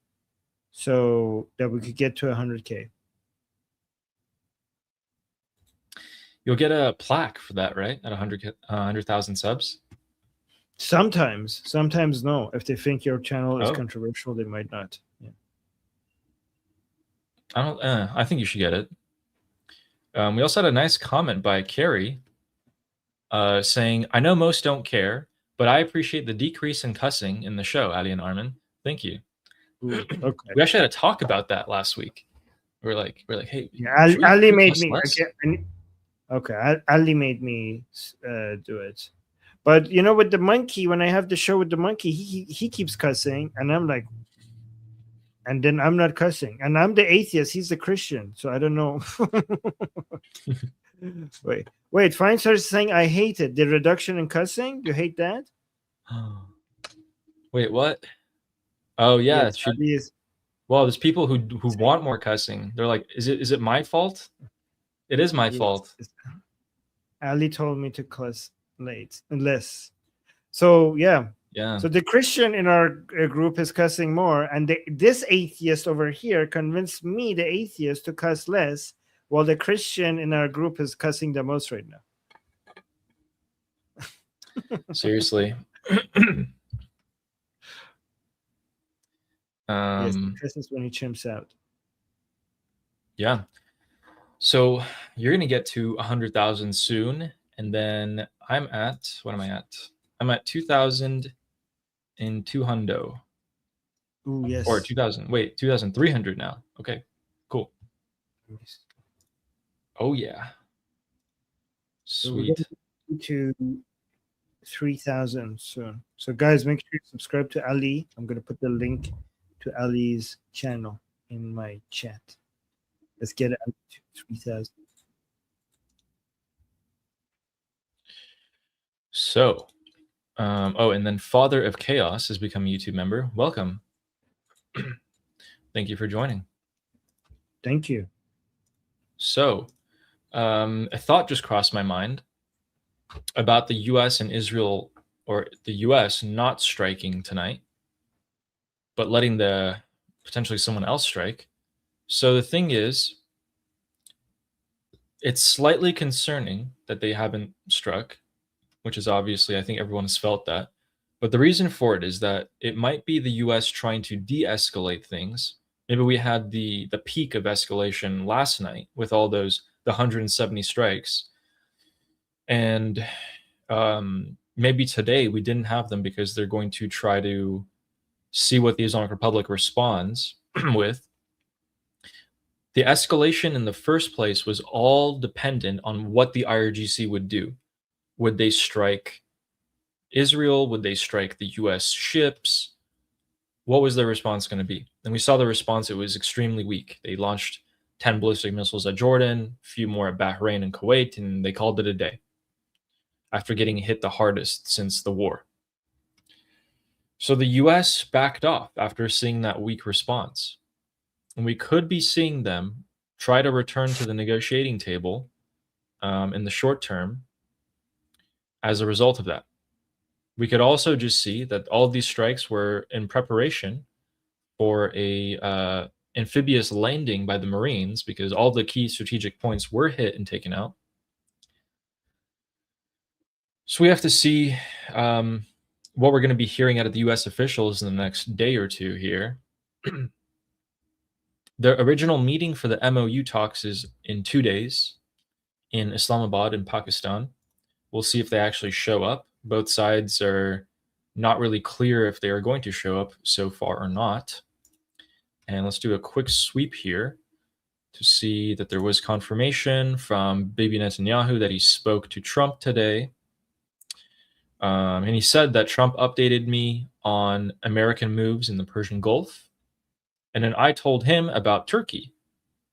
so that we could get to 100K. You'll get a plaque for that, right? At 100,000 subs. Sometimes no. If they think your channel is Oh. controversial, they might not. Yeah. I think you should get it. We also had a nice comment by Carrie saying, I know most don't care, but I appreciate the decrease in cussing in the show, Ali and Armin. Thank you. Ooh, okay. We actually had a talk about that last week. We're like, hey, Yeah, should we Ali made cuss me. less? Okay, Ali made me do it. But you know, with the monkey, when I have the show with the monkey, he keeps cussing, and I'm like, and then I'm not cussing, and I'm the atheist. He's the Christian, so I don't know. Wait. Fine starts saying I hate it. The reduction in cussing. You hate that? Wait, what? Oh yeah, Yes, Ali is. well, there's people who want more cussing. They're like, is it my fault? It is my fault. Ali told me to cuss less. So yeah. Yeah. So the Christian in our group is cussing more, and this atheist over here convinced me, the atheist, to cuss less, while the Christian in our group is cussing the most right now. Seriously. Yes, this is when he chimps out. Yeah. So you're gonna get to 100,000 soon, and then I'm at, what am I at? I'm at 2,200. Ooh, yes. Or 2,000. Wait, 2,300 now. Okay, cool. Yes. Oh yeah. Sweet. So we're to 3,000 soon. So guys, make sure you subscribe to Ali. I'm gonna put the link to Ali's channel in my chat. Let's get it up to 3,000. So, and then Father of Chaos has become a YouTube member. Welcome. Thank you for joining. Thank you. So, a thought just crossed my mind about the U.S. and Israel, or the U.S. not striking tonight, but letting potentially someone else strike. So the thing is, it's slightly concerning that they haven't struck, which is obviously, I think everyone has felt that. But the reason for it is that it might be the U.S. trying to de-escalate things. Maybe we had the peak of escalation last night with all the 170 strikes. And maybe today we didn't have them because they're going to try to see what the Islamic Republic responds with. The escalation in the first place was all dependent on what the IRGC would do. Would they strike Israel? Would they strike the US ships? What was their response going to be? And we saw the response. It was extremely weak. They launched 10 ballistic missiles at Jordan, a few more at Bahrain and Kuwait, and they called it a day after getting hit the hardest since the war. So the US backed off after seeing that weak response. And we could be seeing them try to return to the negotiating table in the short term as a result of that. We could also just see that all of these strikes were in preparation for a amphibious landing by the Marines, because all the key strategic points were hit and taken out. So we have to see what we're going to be hearing out of the U.S. officials in the next day or two here. The original meeting for the MOU talks is in 2 days in Islamabad in Pakistan. We'll see if they actually show up. Both sides are not really clear if they are going to show up so far or not. And let's do a quick sweep here to see that there was confirmation from Bibi Netanyahu that he spoke to Trump today. And he said that Trump updated me on American moves in the Persian Gulf. And then I told him about Turkey.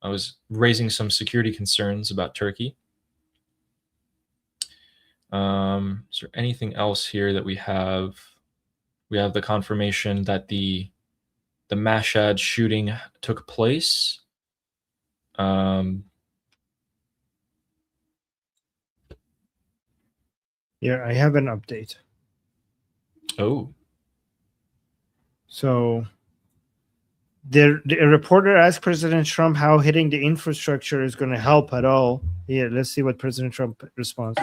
I was raising some security concerns about Turkey. Is there anything else here that we have? We have the confirmation that the Mashhad shooting took place. Yeah, I have an update. Oh. So A reporter asked President Trump how hitting the infrastructure is going to help at all. Yeah, let's see what President Trump responds.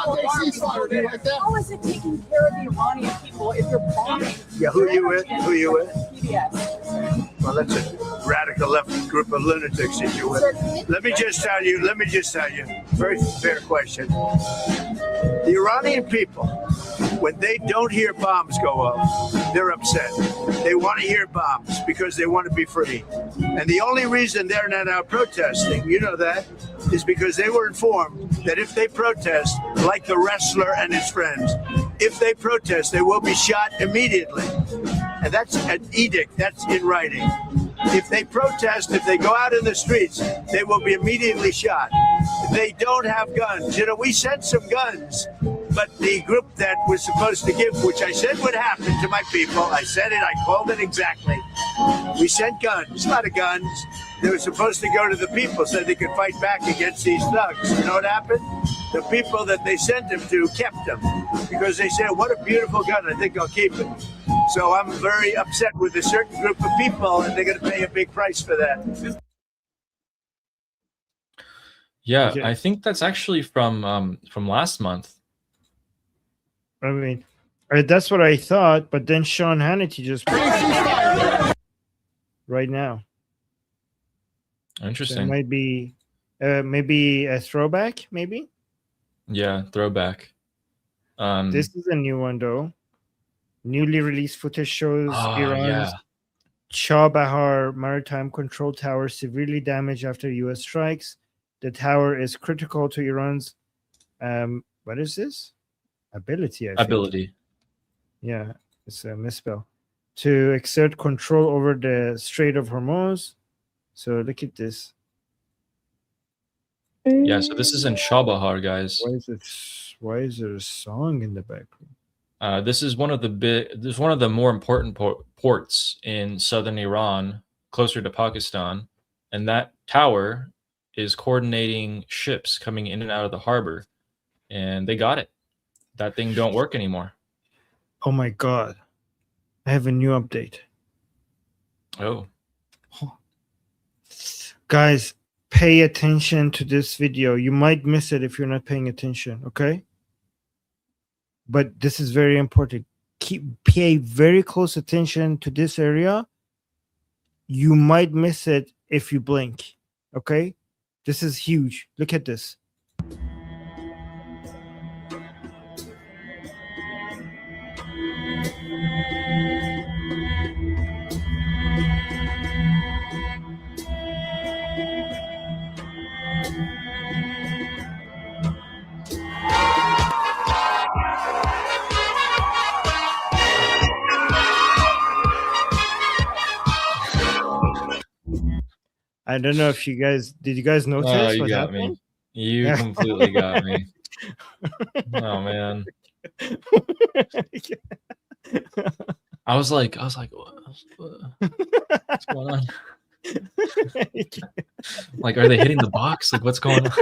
45-day ceasefire. Do you like that? How is it taking care of the Iranian people if you're bombing? Yeah, who you with? Who you with? PBS. Well, that's a radical left group of lunatics that you with. Let me just tell you, very fair question. The Iranian people, when they don't hear bombs go off, they're upset. They want to hear bombs because they want to be free. And the only reason they're not out protesting, you know that, is because they were informed that if they protest, like the wrestler and his friends, if they protest, they will be shot immediately. And that's an edict, that's in writing. If they protest, if they go out in the streets, they will be immediately shot. They don't have guns. You know, we sent some guns, but the group that was supposed to give, which I said would happen to my people, I said it, I called it exactly. We sent guns, a lot of guns. They were supposed to go to the people so they could fight back against these thugs. You know what happened? The people that they sent them to kept them because they said, what a beautiful gun, I think I'll keep it. So I'm very upset with a certain group of people, and they're going to pay a big price for that. Yeah, I think that's actually from last month. I mean, that's what I thought, but then Sean Hannity just right now. Interesting. So it might be maybe a throwback, maybe. Yeah, throwback. This is a new one though. Newly released footage shows Iran's Chabahar maritime control tower severely damaged after U.S. strikes. The tower is critical to Iran's what is this? Ability. I think. Ability. Yeah, it's a misspell. To exert control over the Strait of Hormuz. So look at this. Yeah, so this is in Chabahar, guys. Why is there a song in the background? This is one of the more important ports in southern Iran, closer to Pakistan, and that tower is coordinating ships coming in and out of the harbor, and they got it. That thing don't work anymore. Oh my god. I have a new update. Oh. Guys, pay attention to this video. You might miss it if you're not paying attention, okay? But this is very important. Pay very close attention to this area. You might miss it if you blink, okay? This is huge. Look at this. I don't know if you guys did. You guys notice? Oh, you got me. You completely got me. Oh man. I was like, what's going on? Like, are they hitting the box? Like, what's going on?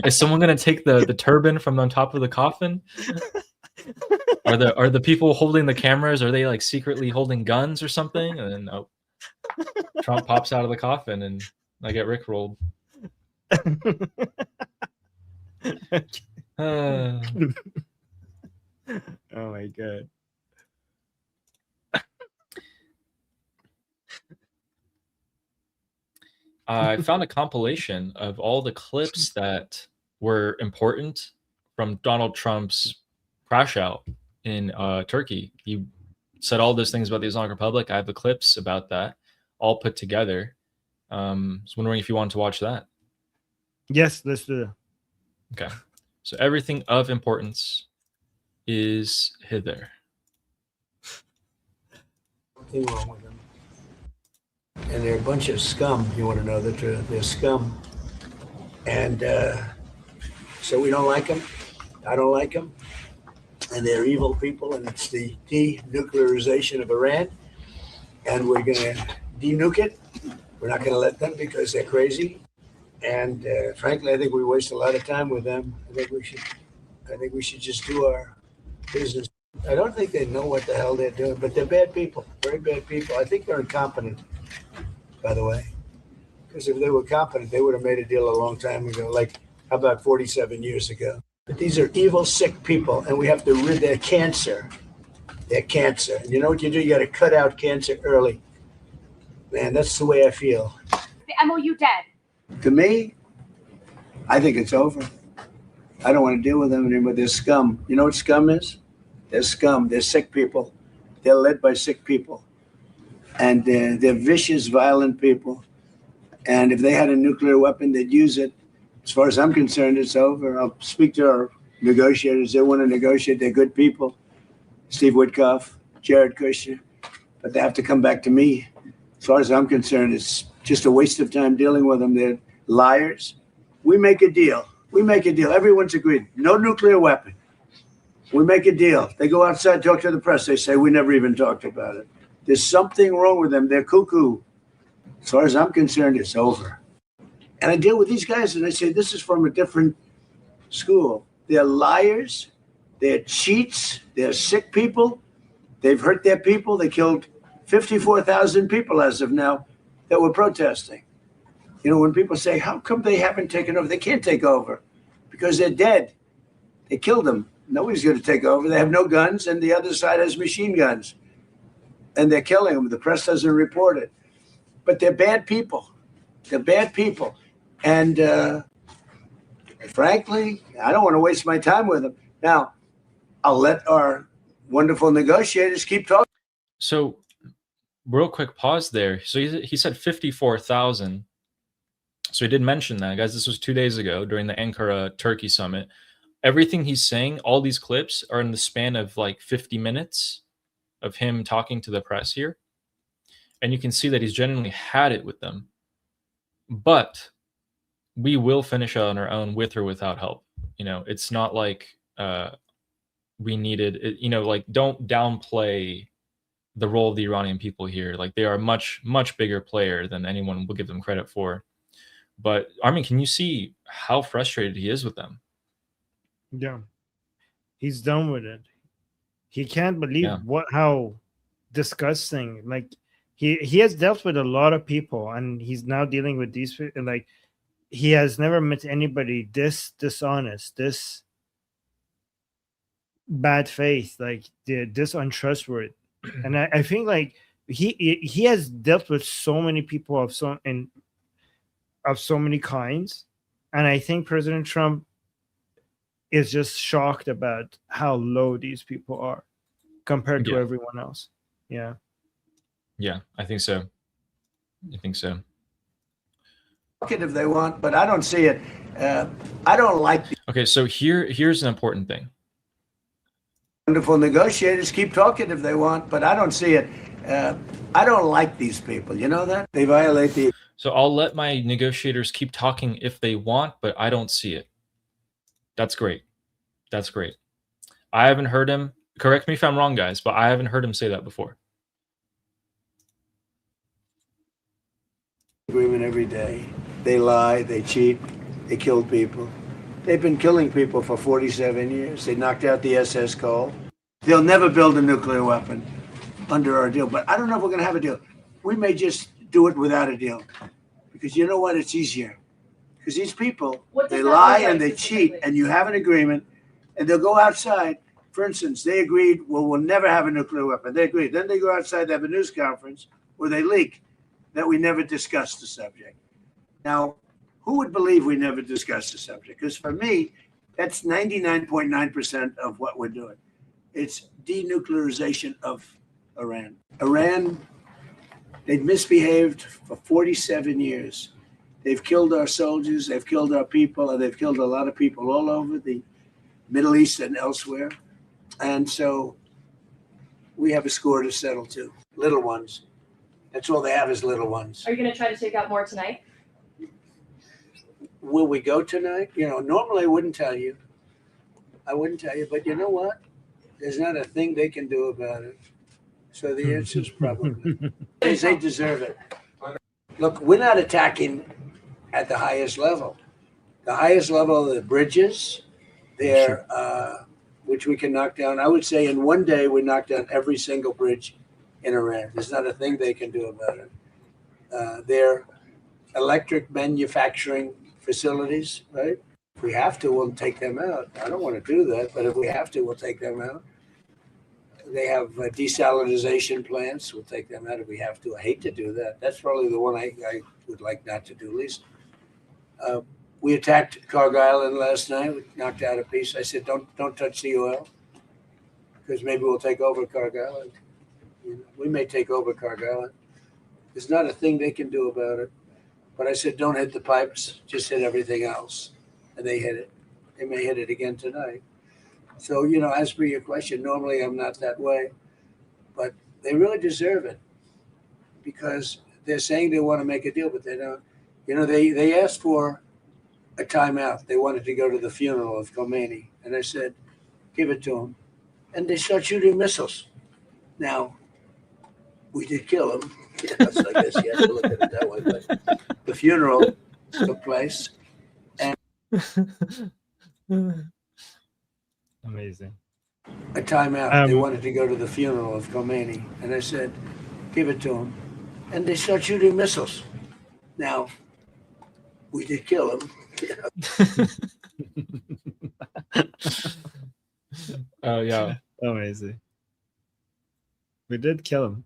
Is someone gonna take the turban from on top of the coffin? Are the people holding the cameras? Are they like secretly holding guns or something? And then Trump pops out of the coffin and I get rickrolled. Oh my god. I found a compilation of all the clips that were important from Donald Trump's crash out in Turkey. He said all those things about the Islamic Republic. I have the clips about that all put together. I was wondering if you wanted to watch that. Yes, let's do that. Okay. So everything of importance is hither. Nothing wrong with them. And they're a bunch of scum. You want to know that they're scum. And so we don't like them. I don't like them. And they're evil people. And it's the denuclearization of Iran. And we're going to denuke it. We're not going to let them because they're crazy. And frankly, I think we waste a lot of time with them. I think we should just do our business. I don't think they know what the hell they're doing, but they're bad people, very bad people. I think they're incompetent, by the way. Because if they were competent, they would have made a deal a long time ago, like how about 47 years ago. But these are evil, sick people, and we have to rid their cancer. Their cancer. And you know what you do? You got to cut out cancer early. Man, that's the way I feel. The MOU dead. To me, I think it's over. I don't want to deal with them anymore. They're scum. You know what scum is? They're scum. They're sick people. They're led by sick people. And they're vicious, violent people. And if they had a nuclear weapon, they'd use it. As far as I'm concerned, it's over. I'll speak to our negotiators. They want to negotiate. They're good people. Steve Witkoff, Jared Kushner. But they have to come back to me. As far as I'm concerned, it's just a waste of time dealing with them. They're liars. We make a deal. We make a deal. Everyone's agreed. No nuclear weapon. We make a deal. They go outside, talk to the press. They say, we never even talked about it. There's something wrong with them. They're cuckoo. As far as I'm concerned, it's over. And I deal with these guys, and I say, this is from a different school. They're liars. They're cheats. They're sick people. They've hurt their people. They killed 54,000 people as of now that were protesting. You know, when people say, how come they haven't taken over? They can't take over because they're dead. They killed them. Nobody's going to take over. They have no guns, and the other side has machine guns. And they're killing them. The press doesn't report it. But they're bad people. They're bad people. And frankly, I don't want to waste my time with them. Now, I'll let our wonderful negotiators keep talking. So, real quick pause there. So he said 54,000. So he did mention that, guys. This was 2 days ago during the Ankara Turkey summit. Everything he's saying, all these clips are in the span of like 50 minutes of him talking to the press here. And you can see that he's genuinely had it with them. But we will finish on our own with or without help. You know, it's not like we needed it, you know, like don't downplay the role of the Iranian people here. Like they are a much, much bigger player than anyone will give them credit for. But Armin, can you see how frustrated he is with them? Yeah. He's done with it. He can't believe how disgusting. Like he has dealt with a lot of people, and he's now dealing with these people. Like he has never met anybody this dishonest, this bad faith, like this untrustworthy. And I think like he has dealt with so many people of so many kinds, and I think President Trump is just shocked about how low these people are compared to everyone else. Yeah, I think so. If they want, but I don't see it. I don't like. Okay, so here's an important thing. Wonderful negotiators keep talking if they want, but I don't see it. I don't like these people. You know that? They violate the. So I'll let my negotiators keep talking if they want, but I don't see it. That's great. That's great. I haven't heard him. Correct me if I'm wrong, guys, but I haven't heard him say that before. Agreement every day. They lie, they cheat, they kill people. They've been killing people for 47 years. They knocked out the SS Cole. They'll never build a nuclear weapon under our deal, but I don't know if we're going to have a deal. We may just do it without a deal, because you know what? It's easier. Because these people, they lie and they cheat, and you have an agreement, and they'll go outside. For instance, they agreed, well, we'll never have a nuclear weapon. They agreed. Then they go outside, they have a news conference where they leak that we never discussed the subject. Now, who would believe we never discussed the subject? Because for me, that's 99.9% of what we're doing. It's denuclearization of Iran. Iran, they've misbehaved for 47 years. They've killed our soldiers, they've killed our people, and they've killed a lot of people all over the Middle East and elsewhere. And so we have a score to settle to. Little ones. That's all they have is little ones. Are you going to try to take out more tonight? Will we go tonight? You know, normally I wouldn't tell you. But you know what? There's not a thing they can do about it. So the answer is probably. They deserve it. Look, we're not attacking at the highest level. The highest level of the bridges, they're which we can knock down. I would say in one day we knock down every single bridge in Iran. There's not a thing they can do about it. Their electric manufacturing facilities, right? If we have to, we'll take them out. I don't want to do that, but if we have to, we'll take them out. They have desalinization plants. We'll take them out if we have to. I hate to do that. That's probably the one I would like not to do least. We attacked Karg Island last night. We knocked out a piece. I said, don't touch the oil, because maybe we'll take over Karg Island. We may take over Karg Island. There's not a thing they can do about it. But I said, don't hit the pipes, just hit everything else. And they hit it. They may hit it again tonight. So, as for your question, normally I'm not that way, but they really deserve it, because they're saying they want to make a deal, but they don't. They asked for a timeout. They wanted to go to the funeral of Khomeini. And I said, give it to them. And they start shooting missiles. Now, we did kill him. So I guess you have to look at it that way. But the funeral took place. And Amazing. A timeout. They wanted to go to the funeral of Khomeini. And I said, give it to them. And they start shooting missiles. Now, we did kill him. Oh, yeah. Amazing. We did kill him.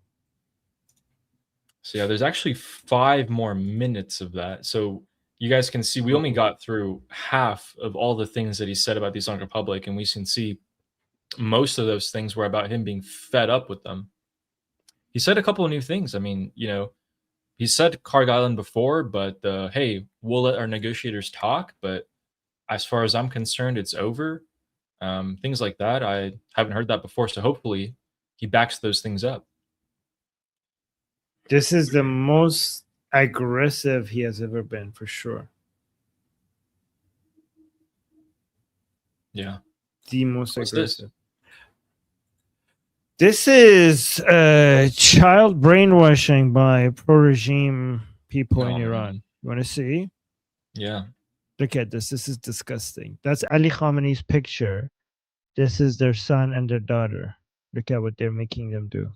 So yeah, there's actually 5 more minutes of that. So you guys can see we only got through half of all the things that he said about the Islamic Republic, and we can see most of those things were about him being fed up with them. He said a couple of new things. I mean, he said Karg Island before, but hey, we'll let our negotiators talk, but as far as I'm concerned, it's over. Things like that. I haven't heard that before, so hopefully he backs those things up. This is the most aggressive he has ever been, for sure. Yeah. The most What's aggressive. This is child brainwashing by pro-regime people in Iran. You want to see? Yeah. Look at this. This is disgusting. That's Ali Khamenei's picture. This is their son and their daughter. Look at what they're making them do.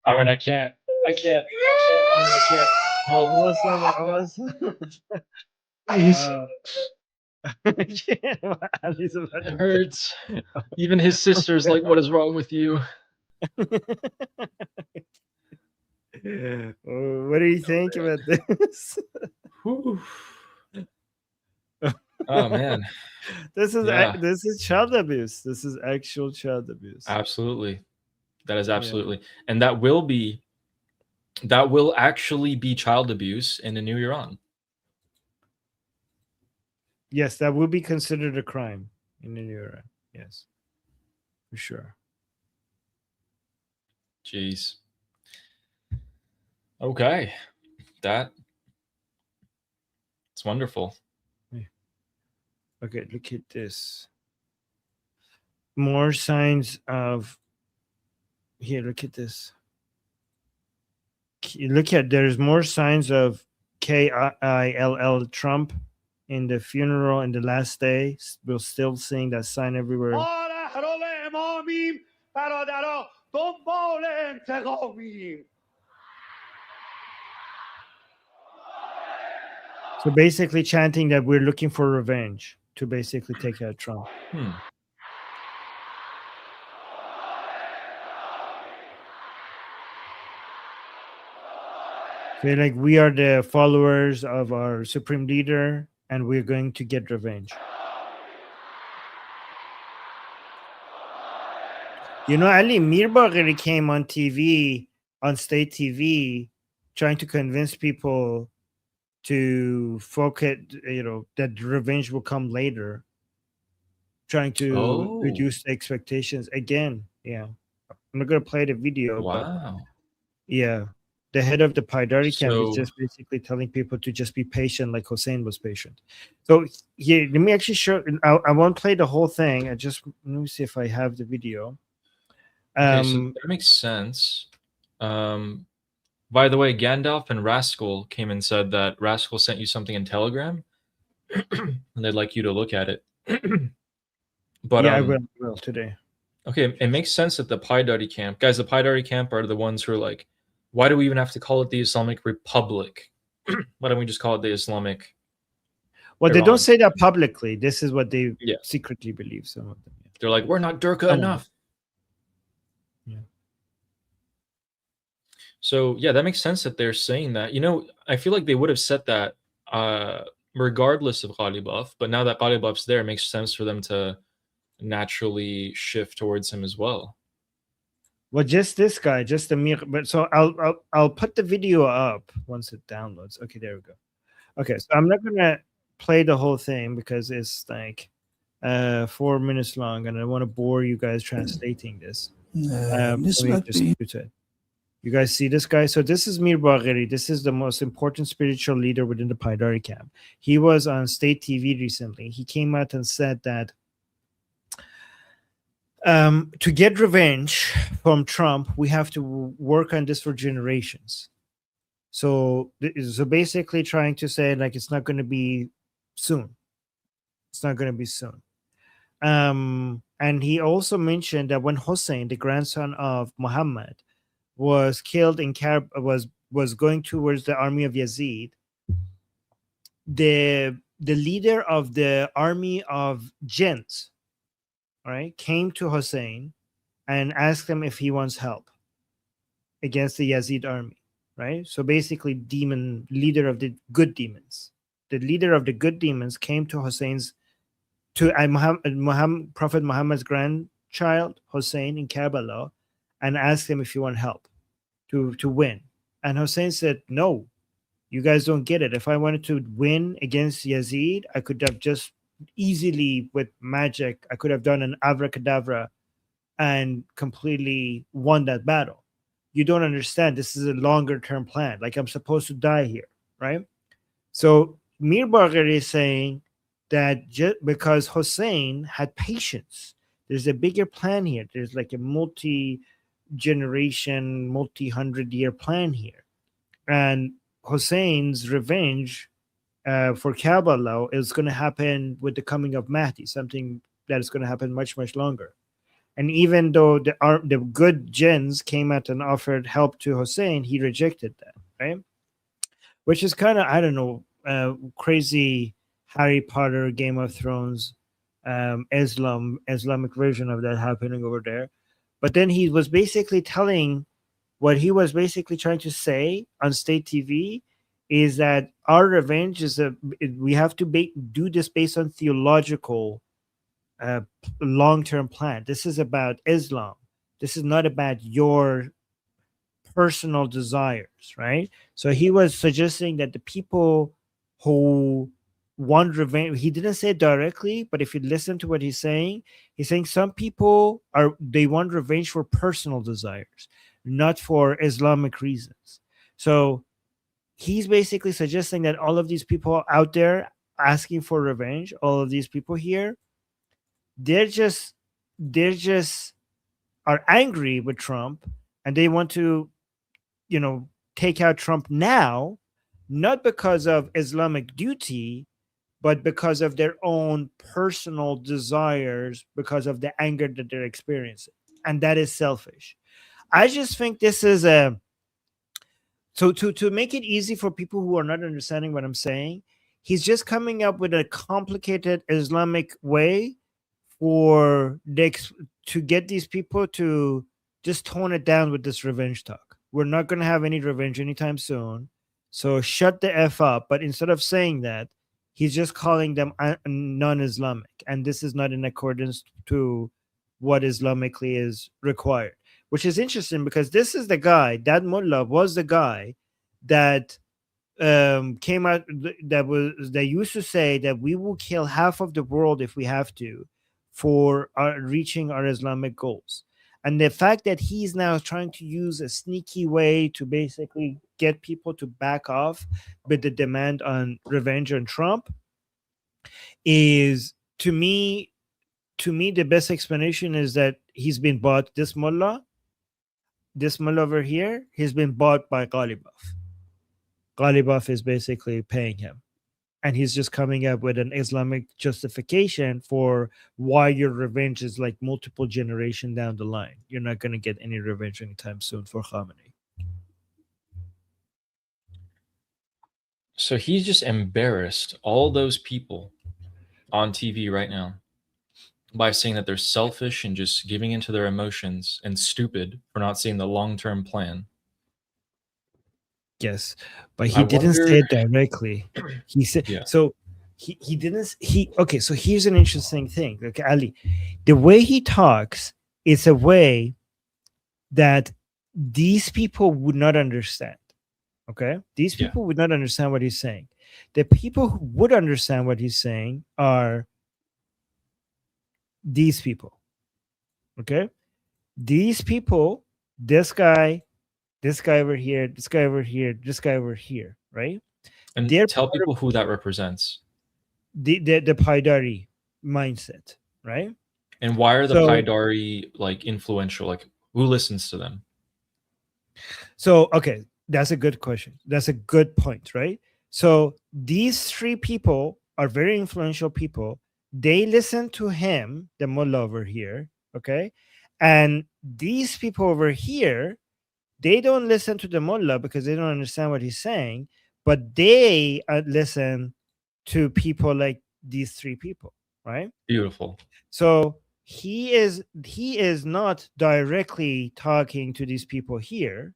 I mean, I can't. I can't. Oh, It hurts. Even his sister's like, what is wrong with you? What do you think about this? Oh man, this is child abuse. This is actual child abuse. Absolutely, that is absolutely, and that will actually be child abuse in the new Iran. Yes, that will be considered a crime in the new Iran. Yes, for sure. Jeez. Okay, it's wonderful. Okay, look at this. More signs of. Here, look at this. Look at, there's more signs of KILL Trump in the funeral in the last day. We're still seeing that sign everywhere. So basically chanting that we're looking for revenge to basically take out Trump. They're like, we are the followers of our supreme leader, and we're going to get revenge. Ali Mir Bagheri came on TV, on state TV, trying to convince people to focus, that revenge will come later. trying to Oh. reduce the expectations again. Yeah, I'm not gonna play the video. But Wow. yeah, the head of the Paidari camp is So- just basically telling people to just be patient, like Hossein was patient. So here, let me actually show. I won't play the whole thing. Let me see if I have the video. Okay, so that makes sense. By the way, Gandalf and Rascal came and said that Rascal sent you something in Telegram, and they'd like you to look at it. But yeah, I will today. okay, it makes sense that the Paidari camp, guys, the Paidari camp are the ones who are like, why do we even have to call it the Islamic Republic? Why don't we just call it the Islamic? Well, they Iran? don't say that publicly. This is what they Yeah. secretly believe. Some of them. They're like, we're not Durka Oh. enough. Yeah. So yeah, that makes sense that they're saying that. You know, I feel like they would have said that regardless of Ghalibaf, but now that Ghalibaf's there, it makes sense for them to naturally shift towards him as well. Well, just this guy, just Amir. But so I'll put the video up once it downloads. Okay, there we go. Okay, so I'm not gonna play the whole thing because it's like 4 minutes long, and I want to bore you guys translating this. Let me just mute it. You guys see this guy? So this is Mir Bagheri. This is the most important spiritual leader within the Paidari camp. He was on state TV recently. He came out and said that to get revenge from Trump, we have to work on this for generations. So basically trying to say like it's not going to be soon. It's not going to be soon. And he also mentioned that when Hussein, the grandson of Muhammad, was killed in was going towards the army of Yazid, the leader of the army of jinns, right, came to Hussein and asked him if he wants help against the Yazid army, right? So basically, leader of the good demons. The leader of the good demons came to Prophet Muhammad's grandchild, Hussein, in Karbala, and asked him if he want help to win. And Hussein said, no, you guys don't get it. If I wanted to win against Yazid, I could have just easily, with magic, I could have done an abracadabra and completely won that battle. You don't understand. This is a longer term plan. Like, I'm supposed to die here, right? So Mir Bagheri is saying that just because Hussein had patience, there's a bigger plan here. There's like a multi-generation, multi-100-year plan here. And Hussein's revenge for Karbala is going to happen with the coming of Mahdi, something that is going to happen much, much longer. And even though the good jinns came out and offered help to Hussein, he rejected that, right? Which is kind of, I don't know, crazy Harry Potter, Game of Thrones, Islamic version of that happening over there. But then he was basically telling what he was basically trying to say on state TV is that our revenge is we have to do this based on theological long-term plan. This is about Islam. This is not about your personal desires, right? So he was suggesting that the people who want revenge, he didn't say it directly, but if you listen to what he's saying some people they want revenge for personal desires, not for Islamic reasons. So he's basically suggesting that all of these people out there asking for revenge, all of these people here, they're just are angry with Trump, and they want to, take out Trump now, not because of Islamic duty, but because of their own personal desires, because of the anger that they're experiencing. And that is selfish. I just think this is so to make it easy for people who are not understanding what I'm saying, he's just coming up with a complicated Islamic way to get these people to just tone it down with this revenge talk. We're not going to have any revenge anytime soon. So shut the F up. But instead of saying that, he's just calling them non-Islamic. And this is not in accordance to what Islamically is required, which is interesting because this is the guy, that mullah was the guy that came out that used to say that we will kill half of the world if we have to for reaching our Islamic goals. And the fact that he's now trying to use a sneaky way to basically get people to back off with the demand on revenge on Trump is, to me, the best explanation is that he's been bought. This mullah over here, he's been bought by Ghalibaf. Ghalibaf is basically paying him. And he's just coming up with an Islamic justification for why your revenge is like multiple generation down the line. You're not going to get any revenge anytime soon for Khamenei. So he's just embarrassed all those people on TV right now by saying that they're selfish and just giving into their emotions and stupid for not seeing the long-term plan. Yes, but he didn't say it directly. He said so. He didn't. Okay. So here's an interesting thing. Okay, Ali, the way he talks is a way that these people would not understand. Okay, these people would not understand what he's saying. The people who would understand what he's saying are these people. Okay, these people. This guy over here, this guy over here, this guy over here, right? And tell people who that represents. The Paidari mindset, right? And why are the Paidari like influential? Like, who listens to them? So, okay, that's a good question. That's a good point, right? So these three people are very influential people. They listen to him, the mullah over here, okay? And these people over here, they don't listen to the mullah because they don't understand what he's saying, but they listen to people like these three people, right? Beautiful. So he is not directly talking to these people here.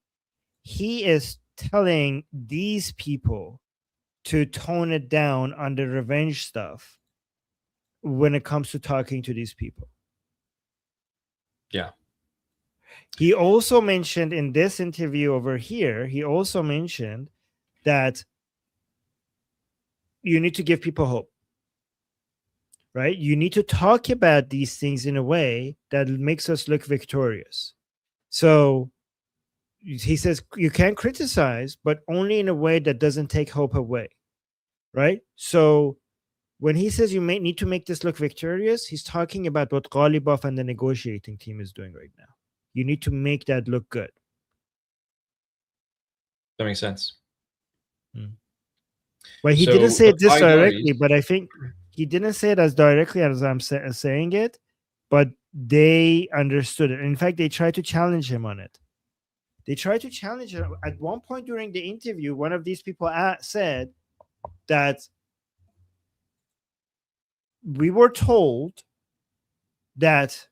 He is telling these people to tone it down on the revenge stuff when it comes to talking to these people. Yeah. He also mentioned in this interview over here, he also mentioned that you need to give people hope, right? You need to talk about these things in a way that makes us look victorious. So he says you can criticize, but only in a way that doesn't take hope away, right? So when he says you may need to make this look victorious, he's talking about what Ghalibaf and the negotiating team is doing right now. You need to make that look good. That makes sense. Well, he didn't say this directly, but I think he didn't say it as directly as I'm saying it, but they understood it. In fact, they tried to challenge him on it. They tried to challenge him. At one point during the interview, one of these people said that we were told that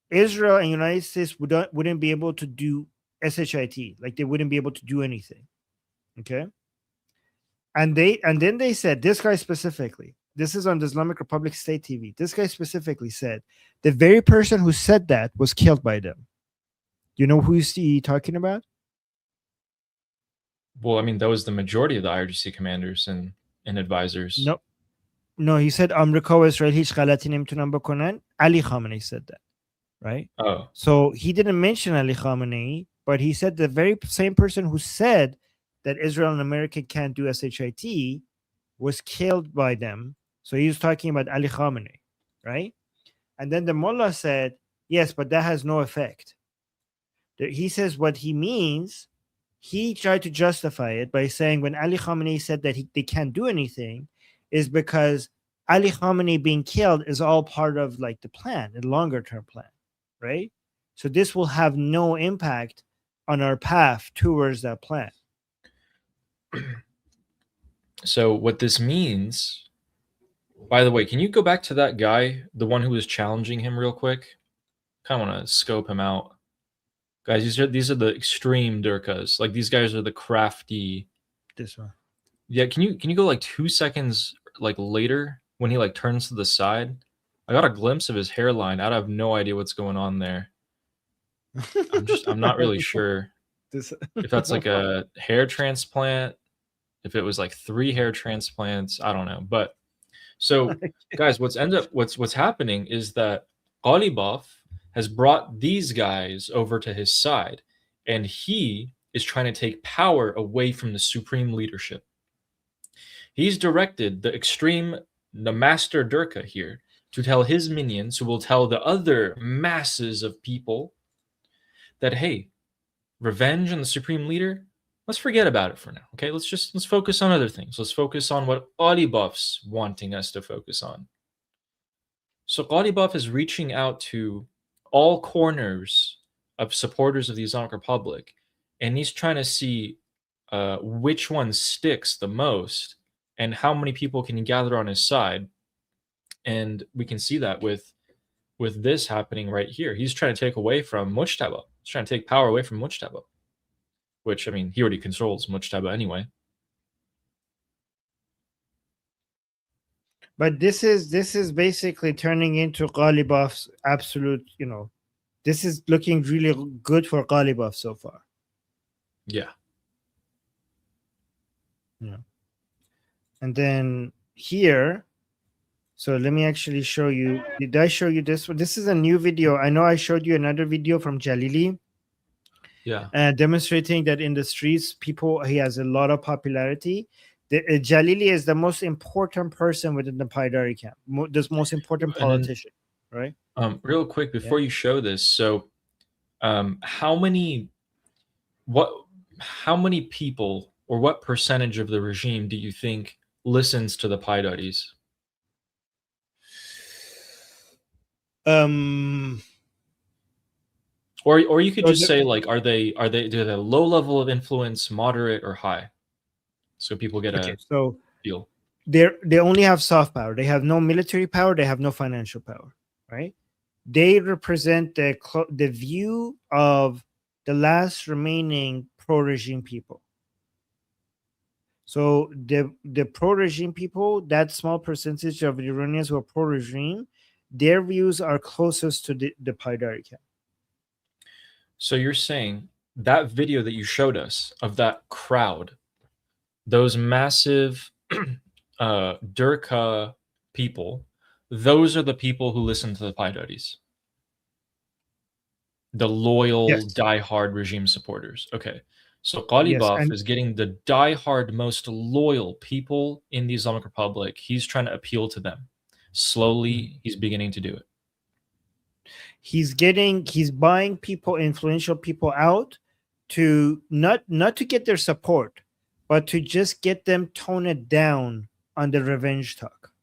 Israel and United States wouldn't be able to do SHIT, like they wouldn't be able to do anything. Okay. And then they said, this guy specifically, this is on the Islamic Republic State TV. This guy specifically said the very person who said that was killed by them. You know who he talking about? Well, I mean, that was the majority of the IRGC commanders and advisors. No, he said Amrika و اسرائیل هیچ غلطی نمیتونن بکنن. Ali Khamenei said that, right? Oh. So he didn't mention Ali Khamenei, but he said the very same person who said that Israel and America can't do SHIT was killed by them. So he was talking about Ali Khamenei, right? And then the mullah said, yes, but that has no effect. He says what he means, he tried to justify it by saying when Ali Khamenei said that they can't do anything is because Ali Khamenei being killed is all part of like the plan, the longer term plan, right? So this will have no impact on our path towards that plan. So what this means, by the way, can you go back to that guy, the one who was challenging him real quick? Kind of want to scope him out. Guys, these are the extreme Durkas. Like these guys are the crafty. This one. Yeah, can you go like 2 seconds like later when he like turns to the side? I got a glimpse of his hairline. I have no idea what's going on there. I'm not really sure if that's like a hair transplant, if it was like 3 hair transplants, I don't know. But So, guys, what's happening is that Ghalibaf has brought these guys over to his side, and he is trying to take power away from the supreme leadership. He's directed the master Durka here to tell his minions, who will tell the other masses of people that, hey, revenge on the supreme leader, let's forget about it for now. Okay, let's focus on other things. Let's focus on what Ghalibaf's wanting us to focus on. So Ghalibaf is reaching out to all corners of supporters of the Islamic Republic, and he's trying to see which one sticks the most and how many people can he gather on his side. And we can see that with this happening right here. He's trying to take away from Mujtaba. He's trying to take power away from Mujtaba, which, I mean, he already controls Mujtaba anyway. But this is basically turning into Ghalibaf's absolute, this is looking really good for Ghalibaf so far. Yeah. Yeah. And then here, so let me actually show you. Did I show you this one? This is a new video. I know I showed you another video from Jalili. Yeah. Demonstrating that in the streets, he has a lot of popularity. Jalili is the most important person within the Paidari camp, the most important politician, right? Real quick, before you show this, so how many people, or what percentage of the regime do you think listens to the Paidaris? Or you could just say, like, do they have a low level of influence, moderate, or high? So people get a feel. They only have soft power. They have no military power. They have no financial power, right? They represent the view of the last remaining pro-regime people. So the pro-regime people, that small percentage of Iranians who are pro-regime, their views are closest to the Paidari camp. So you're saying that video that you showed us of that crowd, those massive Durka people, those are the people who listen to the Paidaris? The loyal, diehard regime supporters. Okay. So Ghalibaf is getting the diehard, most loyal people in the Islamic Republic. He's trying to appeal to them. Slowly, he's beginning to do it. He's buying people, influential people out to not to get their support, but to just get them toned down on the revenge talk.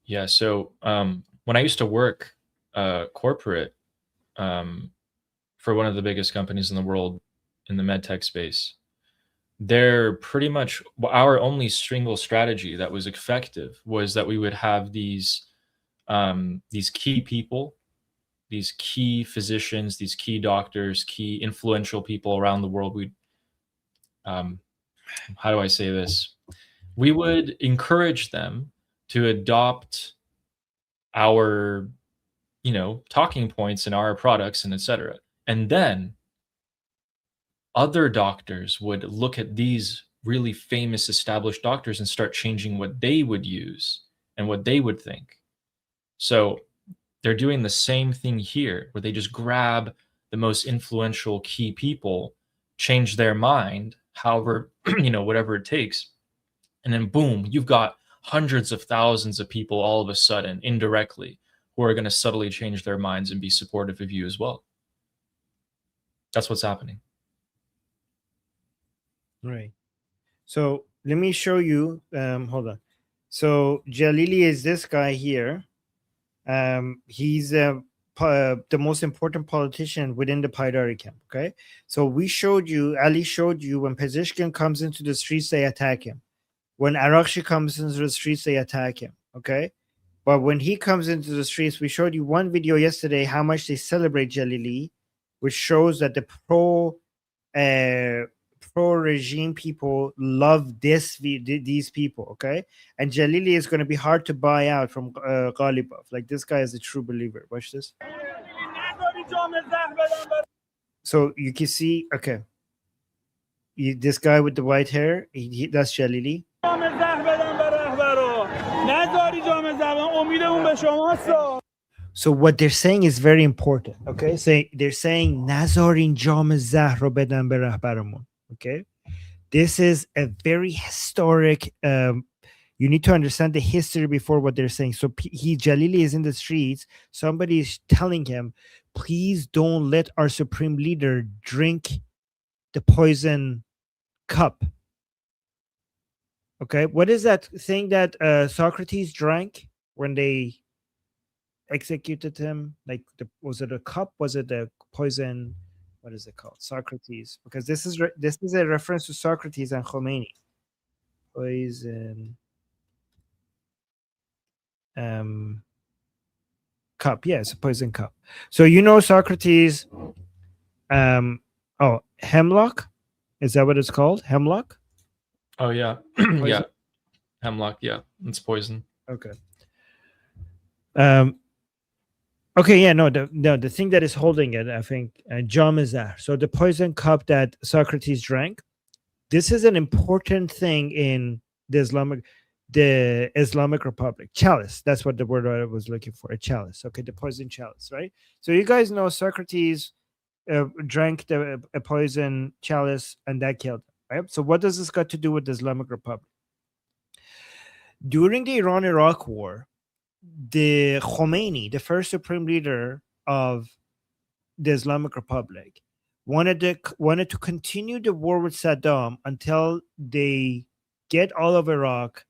Yeah. So when I used to work corporate for one of the biggest companies in the world in the medtech space, they're pretty much our only single strategy that was effective was that we would have these key people, these key physicians, these key doctors, key influential people around the world. We'd how do I say this? We would encourage them to adopt our talking points in our products and etc. And then other doctors would look at these really famous established doctors and start changing what they would use and what they would think. So they're doing the same thing here, where they just grab the most influential key people, change their mind, however, whatever it takes. And then boom, you've got hundreds of thousands of people all of a sudden, indirectly, who are going to subtly change their minds and be supportive of you as well. That's what's happening. Right. So let me show you. Hold on. So Jalili is this guy here. He's the most important politician within the Paidari camp. Okay. So Ali showed you when Pezeshkian comes into the streets, they attack him. When Arakshi comes into the streets, they attack him. Okay. But when he comes into the streets, we showed you one video yesterday how much they celebrate Jalili, which shows that the pro-regime people love these people, okay? And Jalili is going to be hard to buy out from Ghalibaf. Like, this guy is a true believer. Watch this. So you can see, okay. This guy with the white hair, that's Jalili. So what they're saying is very important. Okay, so they're saying nazarin jam zahr ro bedan be rahbaramon. Okay, this is a very historic. You need to understand the history before what they're saying. So Jalili is in the streets. Somebody is telling him, please don't let our supreme leader drink the poison cup. Okay, what is that thing that Socrates drank when they executed him? Like, was it a cup? Was it a poison? What is it called? Socrates, because this is a reference to Socrates and Khomeini. Poison cup. Yeah, it's a poison cup. So Socrates. Hemlock. Is that what it's called? Hemlock. Oh yeah, yeah, hemlock. Yeah, it's poison. Okay. Okay. Yeah. No. The thing that is holding it, I think, jam is there. So the poison cup that Socrates drank. This is an important thing in the Islamic Republic. Chalice. That's what the word I was looking for. A chalice. Okay. The poison chalice. Right. So you guys know Socrates drank a poison chalice and that killed him. Right. So what does this got to do with the Islamic Republic? During the Iran-Iraq War, the Khomeini, the first supreme leader of the Islamic Republic, wanted to continue the war with Saddam until they get all of Iraq,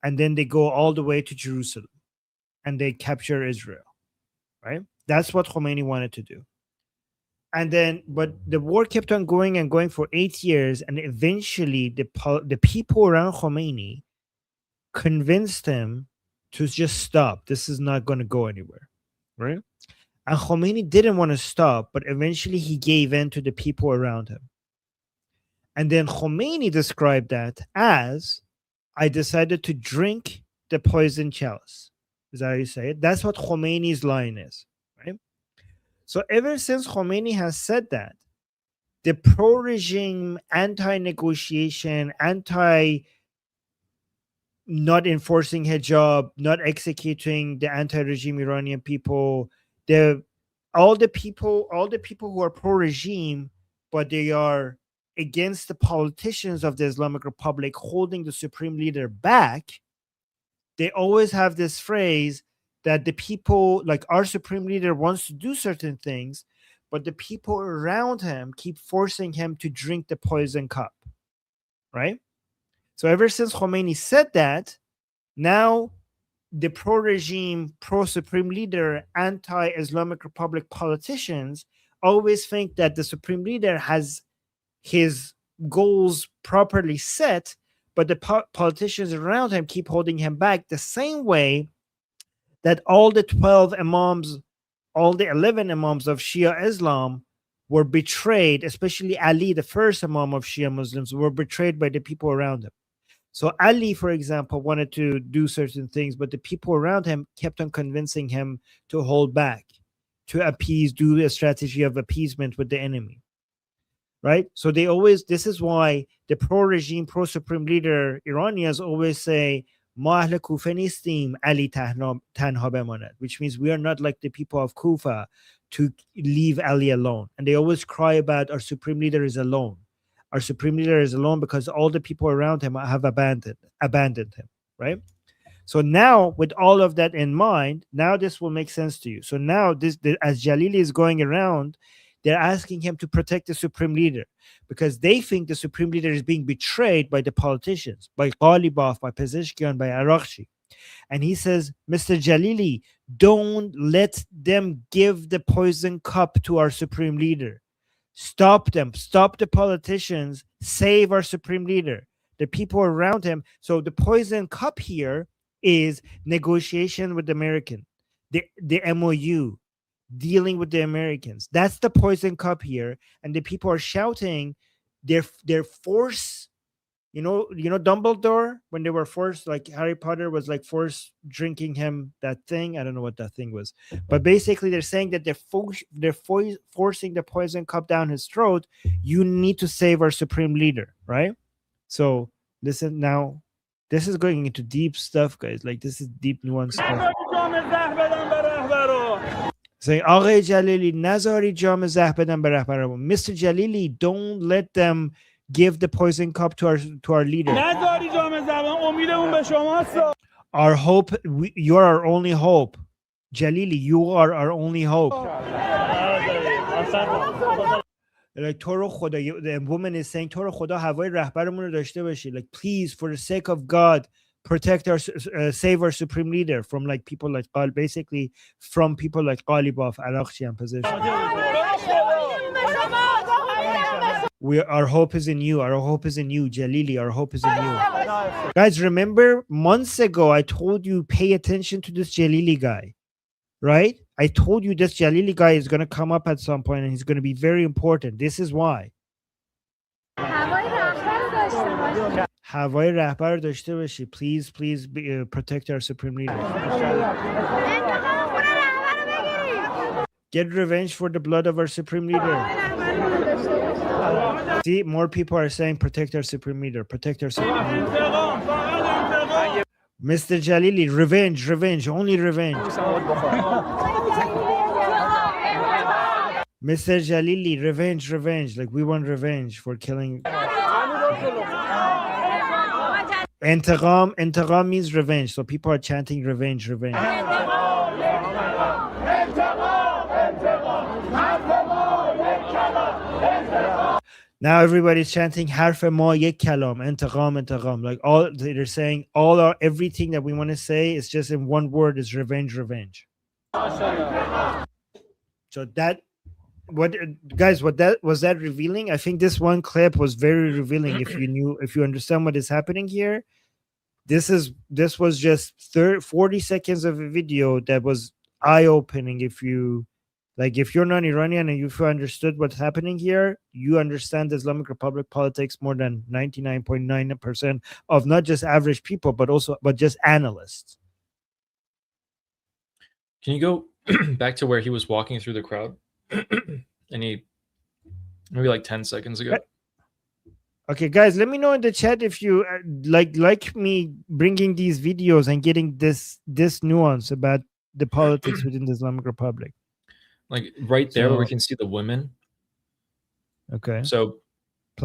and then they go all the way to Jerusalem and they capture Israel. Right? That's what Khomeini wanted to do. And then, but the war kept on going and going for 8 years, and eventually the people around Khomeini convinced him to just stop. This is not going to go anywhere, right? And Khomeini didn't want to stop, but eventually he gave in to the people around him. And then Khomeini described that as, I decided to drink the poison chalice. Is that how you say it? That's what Khomeini's line is, right? So ever since Khomeini has said that, the pro-regime, anti-negotiation, not enforcing hijab, not executing the anti-regime Iranian people, all the people who are pro-regime, but they are against the politicians of the Islamic Republic holding the supreme leader back, they always have this phrase that the people, like our supreme leader wants to do certain things, but the people around him keep forcing him to drink the poison cup, right? So ever since Khomeini said that, now the pro-regime, pro-supreme leader, anti-Islamic Republic politicians always think that the supreme leader has his goals properly set, but the politicians around him keep holding him back, the same way that all the 12 imams, all the 11 imams of Shia Islam were betrayed, especially Ali, the first imam of Shia Muslims, were betrayed by the people around him. So Ali, for example, wanted to do certain things, but the people around him kept on convincing him to hold back, to appease, do a strategy of appeasement with the enemy, right? So this is why the pro-regime, pro-supreme leader Iranians always say, Ma ahl Kufa nistim, Ali tanha bemanet, which means we are not like the people of Kufa to leave Ali alone. And they always cry about our supreme leader is alone. Our supreme leader is alone because all the people around him have abandoned him, right? So now, with all of that in mind, now this will make sense to you. So now, as Jalili is going around, they're asking him to protect the supreme leader because they think the supreme leader is being betrayed by the politicians, by Ghalibaf, by Pezeshkian, by ARGC. And he says, Mr. Jalili, don't let them give the poison cup to our supreme leader. Stop them. Stop the politicians. Save our supreme leader. The people around him. So the poison cup here is negotiation with the American, the MOU, dealing with the Americans. That's the poison cup here. And the people are shouting their force. You know Dumbledore, when they were forced, like Harry Potter was like forced drinking him that thing. I don't know what that thing was, but basically they're saying that they're forcing the poison cup down his throat. You need to save our supreme leader, right? So listen now. This is going into deep stuff, guys. Like this is deep nuanced stuff. Saying آقای جلیلی نذاری جام زهر بدن به رهبرمون. Mr. Jalili, don't let them give the poison cup to our leader. Our hope, you are our only hope. Jalili, you are our only hope. Like تو رو خدا, the woman is saying تو رو خدا هوای رهبرمون رو داشته باشی. Like please, for the sake of God, protect our save our supreme leader from like people like basically from people like Ghalibaf, Arakchian position. Our hope is in you. Our hope is in you, Jalili. Our hope is in you. Guys, remember months ago I told you pay attention to this Jalili guy, right? I told you this Jalili guy is going to come up at some point and he's going to be very important. This is why. هوای رهبر داشته باشی. Please protect our supreme leader. Get revenge for the blood of our supreme leader. See, more people are saying protect our supreme leader. Protect our supreme leader. Mr. Jalili, revenge, only revenge. Mr. Jalili, revenge. Like we want revenge for killing. Integam means revenge. So people are chanting revenge. Now everybody's chanting harf ma yek kalam, integam. Like all they're saying, everything that we want to say is just in one word is revenge. So that was that revealing? I think this one clip was very revealing. If you understand what is happening here, this was just 40 seconds of a video that was eye-opening. If you're not Iranian and if you understood what's happening here, you understand the Islamic Republic politics more than 99.9% of not just average people, but just analysts. Can you go back to where he was walking through the crowd? Maybe like 10 seconds ago. Okay, guys, let me know in the chat if you like me bringing these videos and getting this nuance about the politics within the Islamic Republic. Like right there where we can see the women. Okay. So,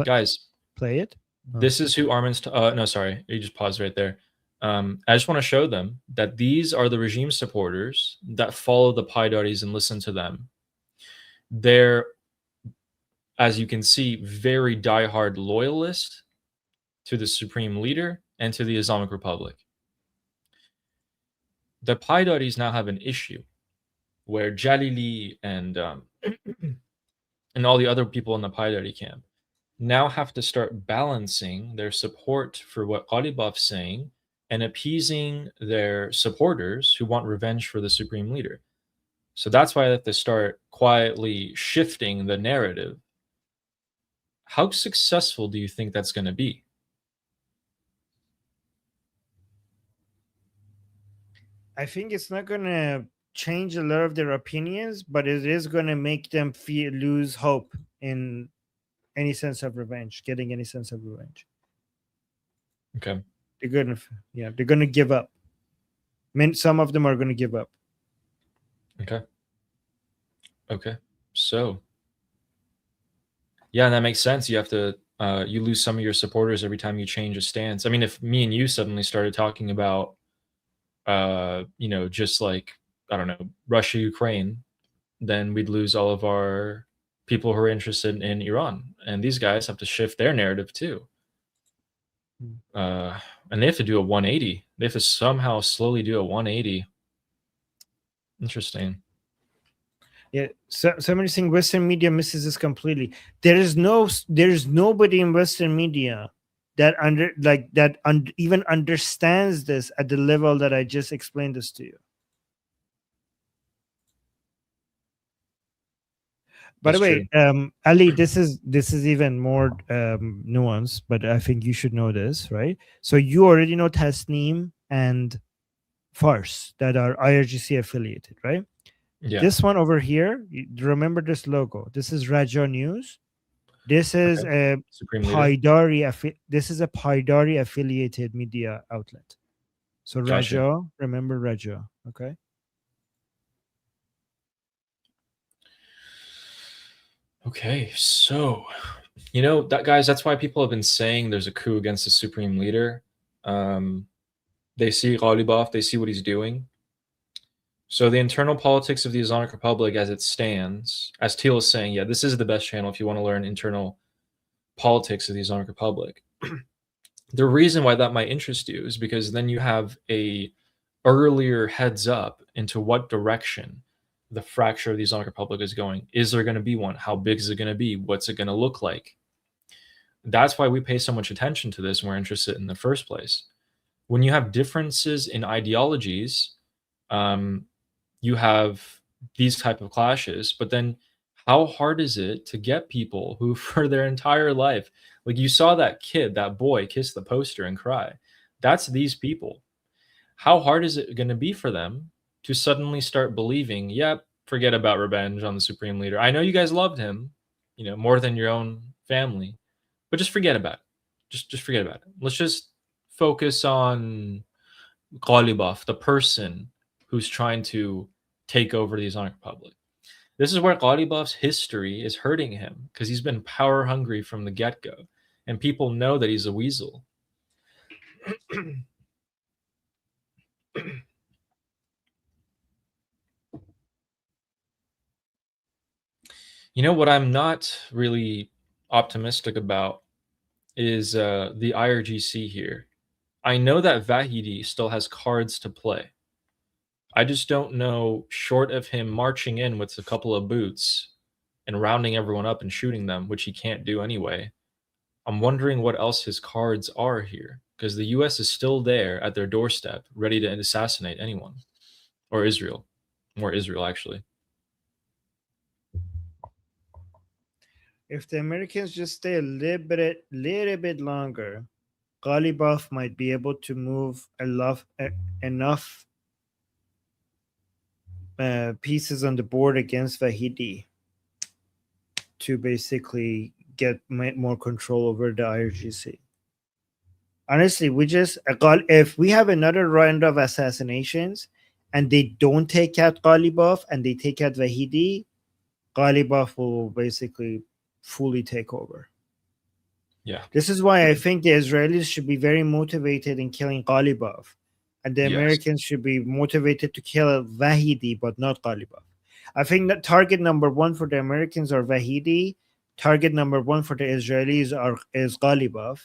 guys, play it. This is who Armin's. No, sorry, you just paused right there. I just want to show them that these are the regime supporters that follow the Paidaris and listen to them. They're, as you can see, very diehard loyalist to the supreme leader and to the Islamic Republic. The Paidaris now have an issue where Jalili and all the other people in the Paidari camp now have to start balancing their support for what Ghalibaf's saying and appeasing their supporters who want revenge for the supreme leader. So that's why they have to start quietly shifting the narrative. How successful do you think that's going to be? I think it's not going to change a lot of their opinions, but it is going to make them lose hope in any sense of revenge, getting any sense of revenge. Okay. They're going to give up. Some of them are going to give up. Okay. So, yeah, that makes sense. You have to, you lose some of your supporters every time you change a stance. I mean, if me and you suddenly started talking about, just like, I don't know, Russia, Ukraine, then we'd lose all of our people who are interested in Iran. And these guys have to shift their narrative too. And they have to do a 180. They have to somehow slowly do a 180. Interesting. Yeah, somebody saying Western media misses this completely. There's nobody in Western media that even understands this at the level that I just explained this to you. By the way, Ali, this is even more nuanced, but I think you should know this, right? So you already know Tasneem and Fars that are IRGC affiliated, right? Yeah. This one over here, remember this logo. This is Raja News. This is a Supreme Leader. This is a Paidari affiliated media outlet. So Gotcha. Raja, remember Raja, okay? Okay, so you know that, guys. That's why people have been saying there's a coup against the Supreme Leader. They see Ghalibaf, they see what he's doing. So the internal politics of the Islamic Republic as it stands, as Teal is saying, yeah, this is the best channel if you want to learn internal politics of the Islamic Republic. The reason why that might interest you is because then you have a earlier heads up into what direction the fracture of the Islamic Republic is going. Is there going to be one? How big is it going to be? What's it going to look like? That's why we pay so much attention to this and we're interested in the first place. When you have differences in ideologies, you have these type of clashes, but then how hard is it to get people who for their entire life, like you saw that kid, that boy kiss the poster and cry. That's these people. How hard is it going to be for them to suddenly start believing, yep, forget about revenge on the Supreme Leader. I know you guys loved him, you know, more than your own family, but just forget about it. Just forget about it. Let's just focus on Ghalibaf, the person who's trying to take over the Islamic Republic. This is where Ghalibaf's history is hurting him because he's been power hungry from the get-go, and people know that he's a weasel. You know what I'm not really optimistic about is the IRGC here. I know that Vahidi still has cards to play. I just don't know, short of him marching in with a couple of boots and rounding everyone up and shooting them, which he can't do anyway. I'm wondering what else his cards are here, because the US is still there at their doorstep, ready to assassinate anyone. Or Israel. More Israel, actually. If the Americans just stay a little bit longer, Ghalibaf might be able to move enough pieces on the board against Vahidi to basically get more control over the IRGC. Honestly, if we have another round of assassinations and they don't take out Ghalibaf and they take out Vahidi, Ghalibaf will basically fully take over. Yeah. This is why I think the Israelis should be very motivated in killing Ghalibaf, and the Americans should be motivated to kill Vahidi, but not Ghalibaf. I think that target number one for the Americans are Vahidi. Target number one for the Israelis is Ghalibaf.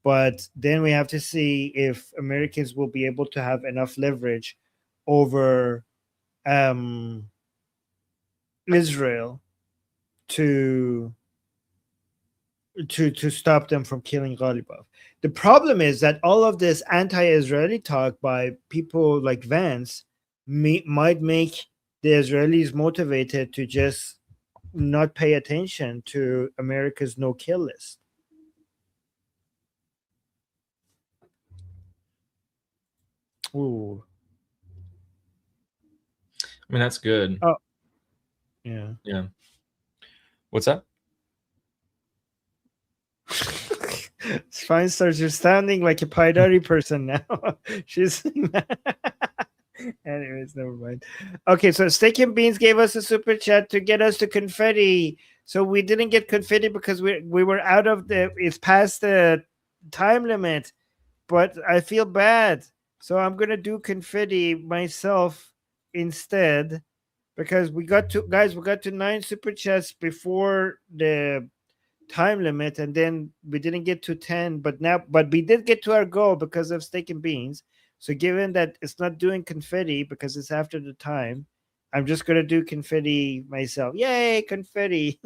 But then we have to see if Americans will be able to have enough leverage over Israel to stop them from killing Ghalibaf. The problem is that all of this anti-Israeli talk by people like Vance might make the Israelis motivated to just not pay attention to America's no-kill list. Ooh. I mean, that's good. Oh. Yeah. Yeah. What's that? Fine stars, you're sounding like a Paidari person now. She's anyways, never mind. Okay, so Steak and Beans gave us a super chat to get us to confetti. So we didn't get confetti because we were out of it's past the time limit, but I feel bad. So I'm gonna do confetti myself instead because we got to 9 super chats before the time limit, and then we didn't get to 10, but we did get to our goal because of Steak and Beans. So given that it's not doing confetti because it's after the time, I'm just gonna do confetti myself. Yay, confetti!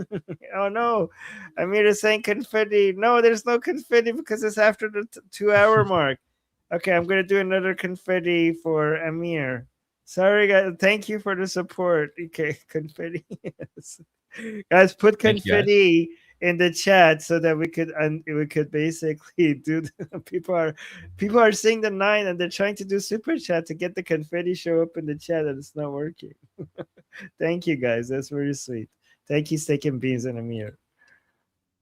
Oh no, Amir is saying confetti. No, there's no confetti because it's after the 2-hour mark. Okay, I'm gonna do another confetti for Amir. Sorry guys, thank you for the support. Okay, confetti. Yes. Guys, put confetti in the chat so that we could basically do people are seeing the 9 and they're trying to do super chat to get the confetti show up in the chat and it's not working. Thank you guys, that's very sweet. Thank you, Steak and Beans and Amir.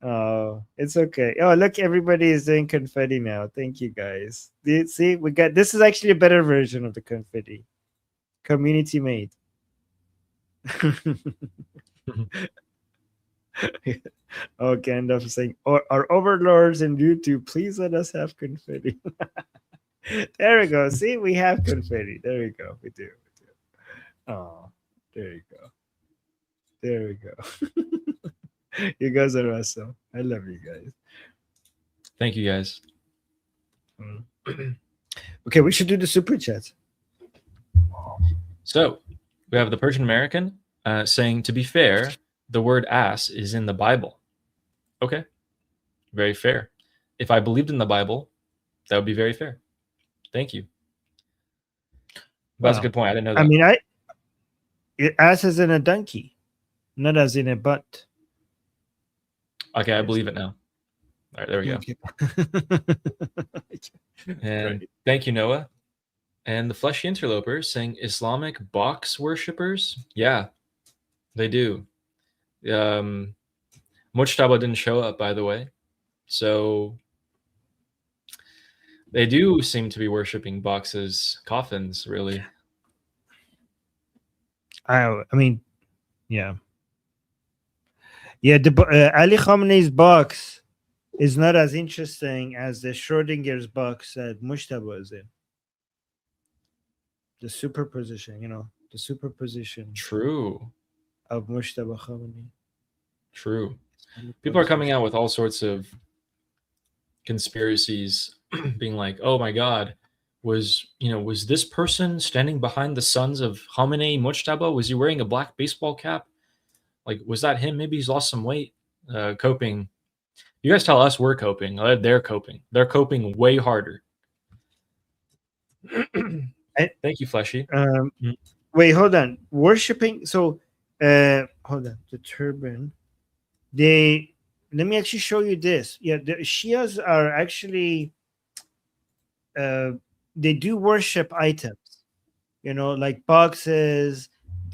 Oh, it's okay. Oh, look, everybody is doing confetti now. Thank you, guys. See, we got this is actually a better version of the confetti, community made. Oh, Gandalf is saying, our overlords in YouTube, please let us have confetti. There we go. See, we have confetti. There we go. We do. Oh, there you go. There we go. You guys are awesome. I love you guys. Thank you, guys. Okay, we should do the super chat. So we have the Persian American saying, to be fair, the word ass is in the Bible. Okay, very fair. If I believed in the Bible, that would be very fair. Thank you. That's a good point. I didn't know that. I mean, ass as in a donkey, not as in a butt. Okay, I believe it now. All right, there we go. And Right. thank you, Noah. And the Fleshy Interloper saying Islamic box worshippers. Yeah, they do. Mujtaba didn't show up, by the way. So they do seem to be worshipping boxes, coffins, really. I mean, yeah. Yeah, Ali Khamenei's box is not as interesting as the Schrodinger's box that Mujtaba is in. The superposition, the superposition True. of Mujtaba Khamenei. True. People are coming out with all sorts of conspiracies, being like, "Oh my God, was this person standing behind the sons of Khamenei Mujtaba? Was he wearing a black baseball cap? Like, was that him? Maybe he's lost some weight." Coping. You guys tell us we're coping. They're coping. They're coping way harder. Thank you, Fleshy. Wait, hold on. Worshipping. So, hold on. The turban. Let me actually show you this. Yeah, the Shias are actually, they do worship items. Like boxes.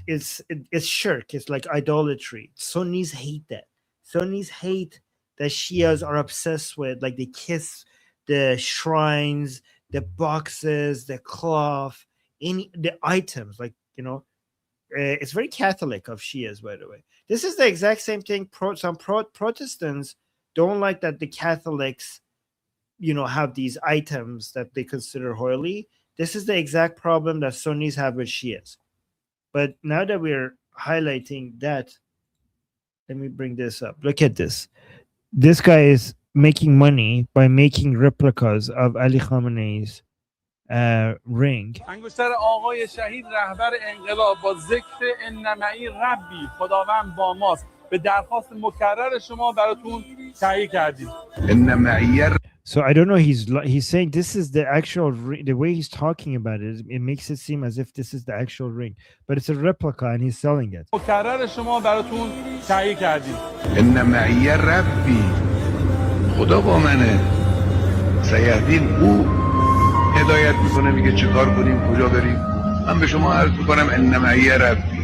It's shirk. It's like idolatry. Sunnis hate that. Sunnis hate that Shias are obsessed with. Like they kiss the shrines, the boxes, the cloth, the items. Like it's very Catholic of Shias, by the way. This is the exact same thing. Some Protestants don't like that the Catholics, have these items that they consider holy. This is the exact problem that Sunnis have with Shias. But now that we're highlighting that, let me bring this up. Look at this. This guy is making money by making replicas of Ali Khamenei's ring. انگشتر آقای شهید رهبر انقلاب با ذکر انمعی ربی خداوند با ماست به درخواست مکرر شما براتون تهیه کردیم. So I don't know. He's saying this is the actual ring. The way he's talking about it, it makes it seem as if this is the actual ring, but it's a replica and he's selling it. مکرر شما براتون تهیه کردیم. انمعی ربی خدا با منه. سیهدین او هدایت میکنه میگه چه کار کنیم کجا بریم. من به شما عرض میکنم انمعی ربی.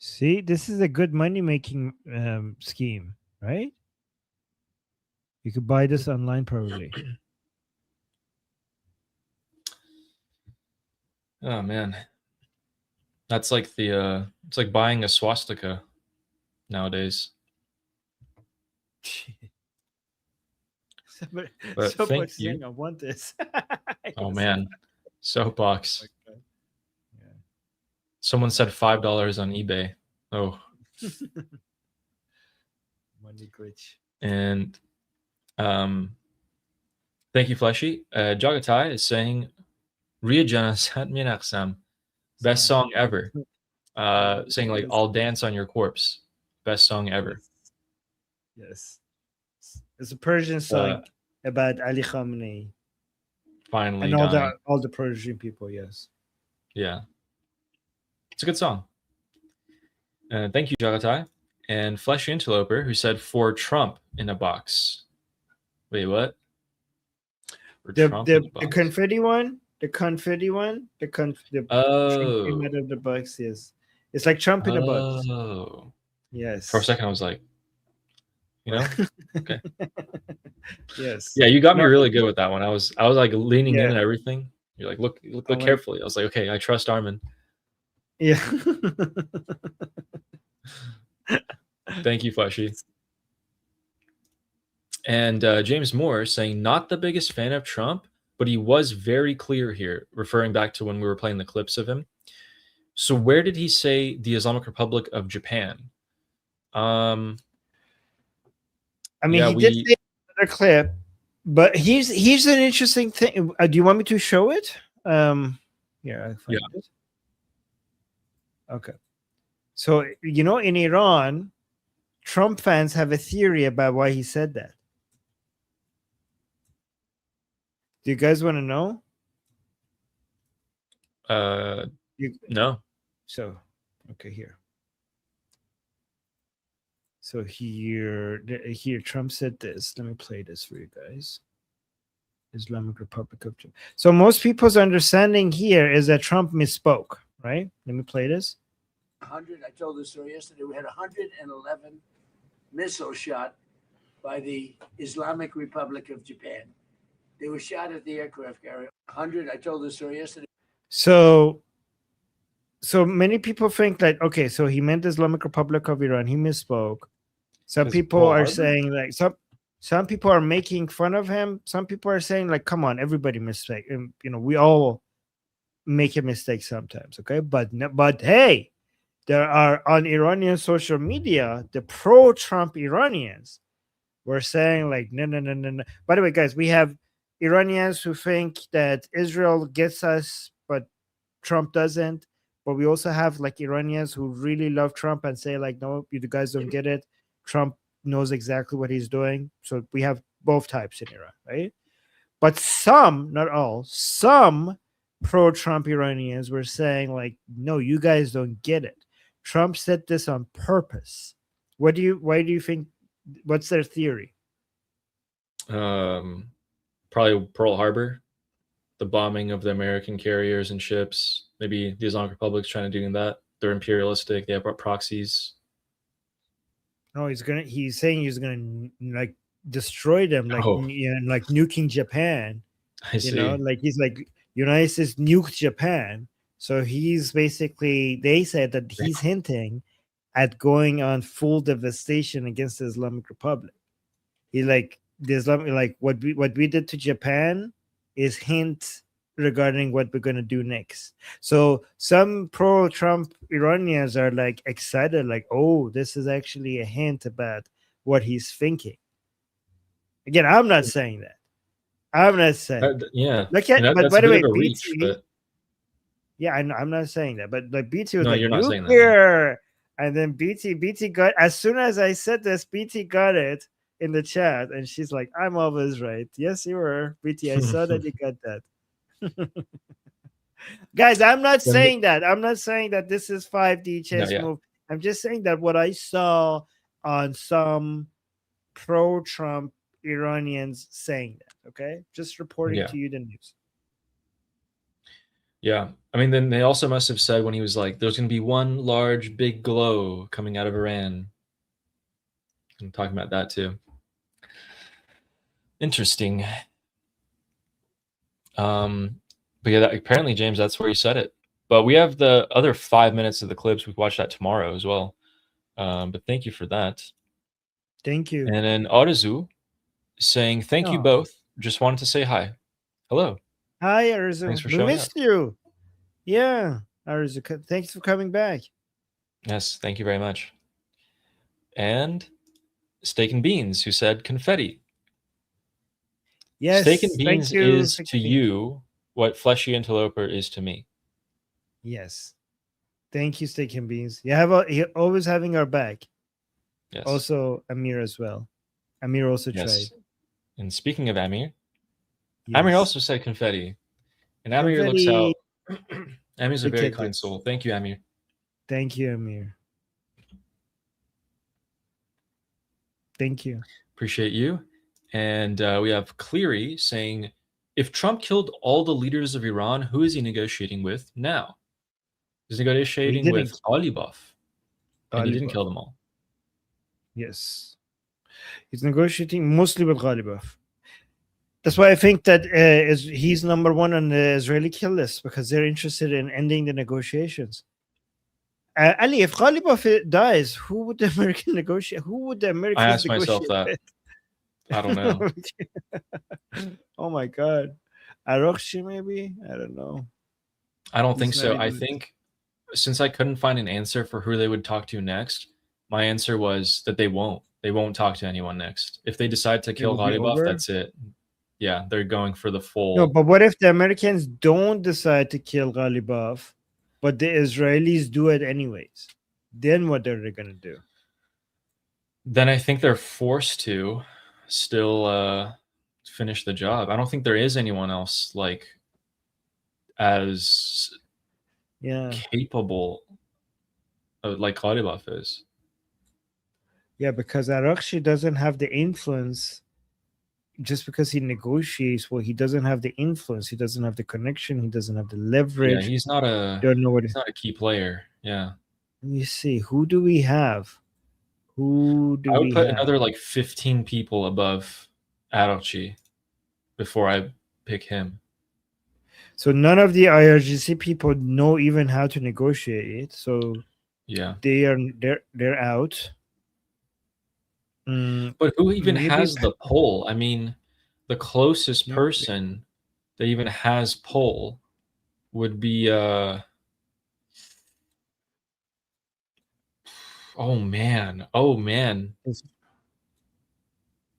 See, this is a good money making scheme, right? You could buy this online probably. Oh man, that's like it's like buying a swastika nowadays. But thank you. Saying, I want this. Oh man, soapbox. Okay. Yeah. Someone said $5 on eBay. Oh. Money glitch. And thank you, Fleshy. Jagatai is saying Ria Janasat Minaksam, best song ever. Saying like I'll dance on your corpse. Best song ever. Yes. It's a Persian song about Ali Khamenei. Finally. And all the Persian people, yes. Yeah. It's a good song. Thank you, Jagatai. And Fleshy Interloper, who said for Trump in a box. Wait, what? The confetti one? The confetti one? The Trump came out of the box, yes. It's like Trump in a box. Oh. Yes. For a second, I was like, You know? Okay. Yes. Yeah, you got me No, really good with that one. I was like leaning in Yeah. and everything. You're like, look like- carefully. I was like, okay, I trust Armin. Yeah. Thank you, Flashy. And James Moore saying, not the biggest fan of Trump, but he was very clear here, referring back to when we were playing the clips of him. So where did he say the Islamic Republic of Japan? I mean, Yeah, he did say another clip, but here's an interesting thing. Do you want me to show it? Yeah, I find it. Okay. So in Iran, Trump fans have a theory about why he said that. Do you guys want to know? No. So, okay, here. So here Trump said this. Let me play this for you guys. Islamic Republic of Japan. So most people's understanding here is that Trump misspoke, right? Let me play this. 100. I told this story yesterday. We had 111 missiles shot by the Islamic Republic of Japan. They were shot at the aircraft carrier. 100. I told this story yesterday. So many people think that, okay, so he meant the Islamic Republic of Iran. He misspoke. Some people are saying like some people are making fun of him. Some people are saying like, come on, everybody mistake. We all make a mistake sometimes. Okay, but hey, there are on Iranian social media, the pro-Trump Iranians were saying like, no. By the way, guys, we have Iranians who think that Israel gets us, but Trump doesn't. But we also have like Iranians who really love Trump and say like, no, you guys don't get it. Trump knows exactly what he's doing. So we have both types in Iran, right? But some, not all, some pro-Trump Iranians were saying like, no, you guys don't get it. Trump said this on purpose. Why do you think? What's their theory? Probably Pearl Harbor, the bombing of the American carriers and ships. Maybe the Islamic Republic's trying to do that. They're imperialistic. They have proxies. No, he's saying he's gonna like destroy them, like like nuking Japan. I see. Like he's like United States nuked Japan. So he's basically, they said that he's hinting at going on full devastation against the Islamic Republic. He like the Islamic, like what we did to Japan is hint regarding what we're gonna do next. So some pro-Trump Iranians are like excited, like, oh, this is actually a hint about what he's thinking. Again, I'm not saying that. I'm not saying. Yeah. Look at, but by the way, BT, but... yeah, I'm not saying that, but like BT was no, like, you're not saying that. And then BT got, as soon as I said this, BT got it in the chat, and she's like, I'm always right. Yes, you were, BT. I saw that you got that. Guys, I'm not saying that. I'm not saying that this is 5D chess move. I'm just saying that what I saw on some pro-Trump Iranians saying that. Okay, just reporting to you the news. Yeah, I mean, then they also must have said when he was like, "There's going to be one large, big glow coming out of Iran." I'm talking about that too. Interesting. But yeah, apparently, James, that's where he said it. But we have the other 5 minutes of the clips. We can watch that tomorrow as well. But thank you for that. Thank you. And then Arzu saying, thank you both. Just wanted to say hi. Hello. Hi, Arzu. Thanks for showing up. We missed you. Yeah, Arzu. Thanks for coming back. Yes, thank you very much. And Steak and Beans, who said confetti. Yes, Steak and Beans is to you what Fleshy Interloper is to me. Yes. Thank you, Steak and Beans. You're always having our back. Yes. Also, Amir as well. Amir also tried. And speaking of Amir, Amir also said confetti. And Amir looks out. Amir's a very kind soul. Thank you, Amir. Thank you, Amir. Thank you. Appreciate you. And we have Cleary saying, if Trump killed all the leaders of Iran, who is he negotiating with now? He's negotiating with Alibov. And he didn't kill them all. Yes. He's negotiating mostly with Ghalibaf. That's why I think that he's number one on the Israeli kill list, because they're interested in ending the negotiations. Ali, if Ghalibaf dies, who would the American negotiate? Who would the Americans I asked negotiate myself that. with? I don't know. Oh my God. Arokhshi, maybe? I don't know. I don't think He's so. not I even- think since I couldn't find an answer for who they would talk to next, my answer was that they won't. They won't talk to anyone next. If they decide to kill will be Ghalibaf, over? that's it. Yeah, they're going for the full. No, but what if the Americans don't decide to kill Ghalibaf, but the Israelis do it anyways? Then what are they going to do? Then I think they're forced to still finish the job. I don't think there is anyone else like as capable like Ghalibaf is. Yeah, because Arakshi doesn't have the influence. Just because he negotiates, well, he doesn't have the influence. He doesn't have the connection. He doesn't have the leverage. Yeah, he's not a. Don't know what he's not a key player. Yeah. Let me see. Who do we have? Who do I would we put have? another like 15 people above Arakshi before I pick him. So none of the IRGC people know even how to negotiate. So yeah, they're out. But who even has the pull? I mean, the closest person that even has pull would be oh man.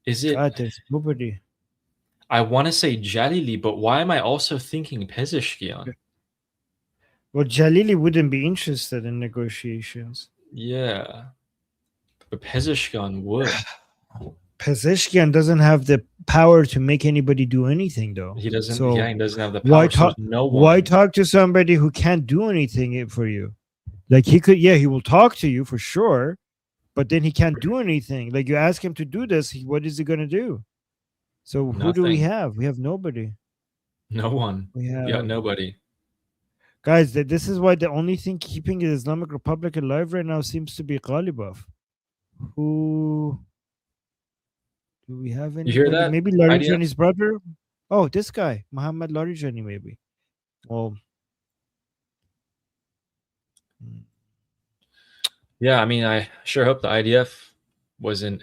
Is it? God, there's nobody. I want to say Jalili, but why am I also thinking Pezeshkian? Well, Jalili wouldn't be interested in negotiations. Yeah. But Pezeshkian would. Pezeshkian doesn't have the power to make anybody do anything, though. He doesn't. So he doesn't have the power. Why talk to somebody who can't do anything for you? Like he could, he will talk to you for sure, but then he can't do anything. Like you ask him to do this, what is he gonna do? So who do we have? We have nobody. No one. We got nobody. Guys, this is why the only thing keeping the Islamic Republic alive right now seems to be Ghalibaf. Who do we have? Anybody? You hear that? Maybe Larijani's brother. Oh, this guy, Muhammad Larijani, maybe. Well, yeah. I mean, I sure hope the IDF wasn't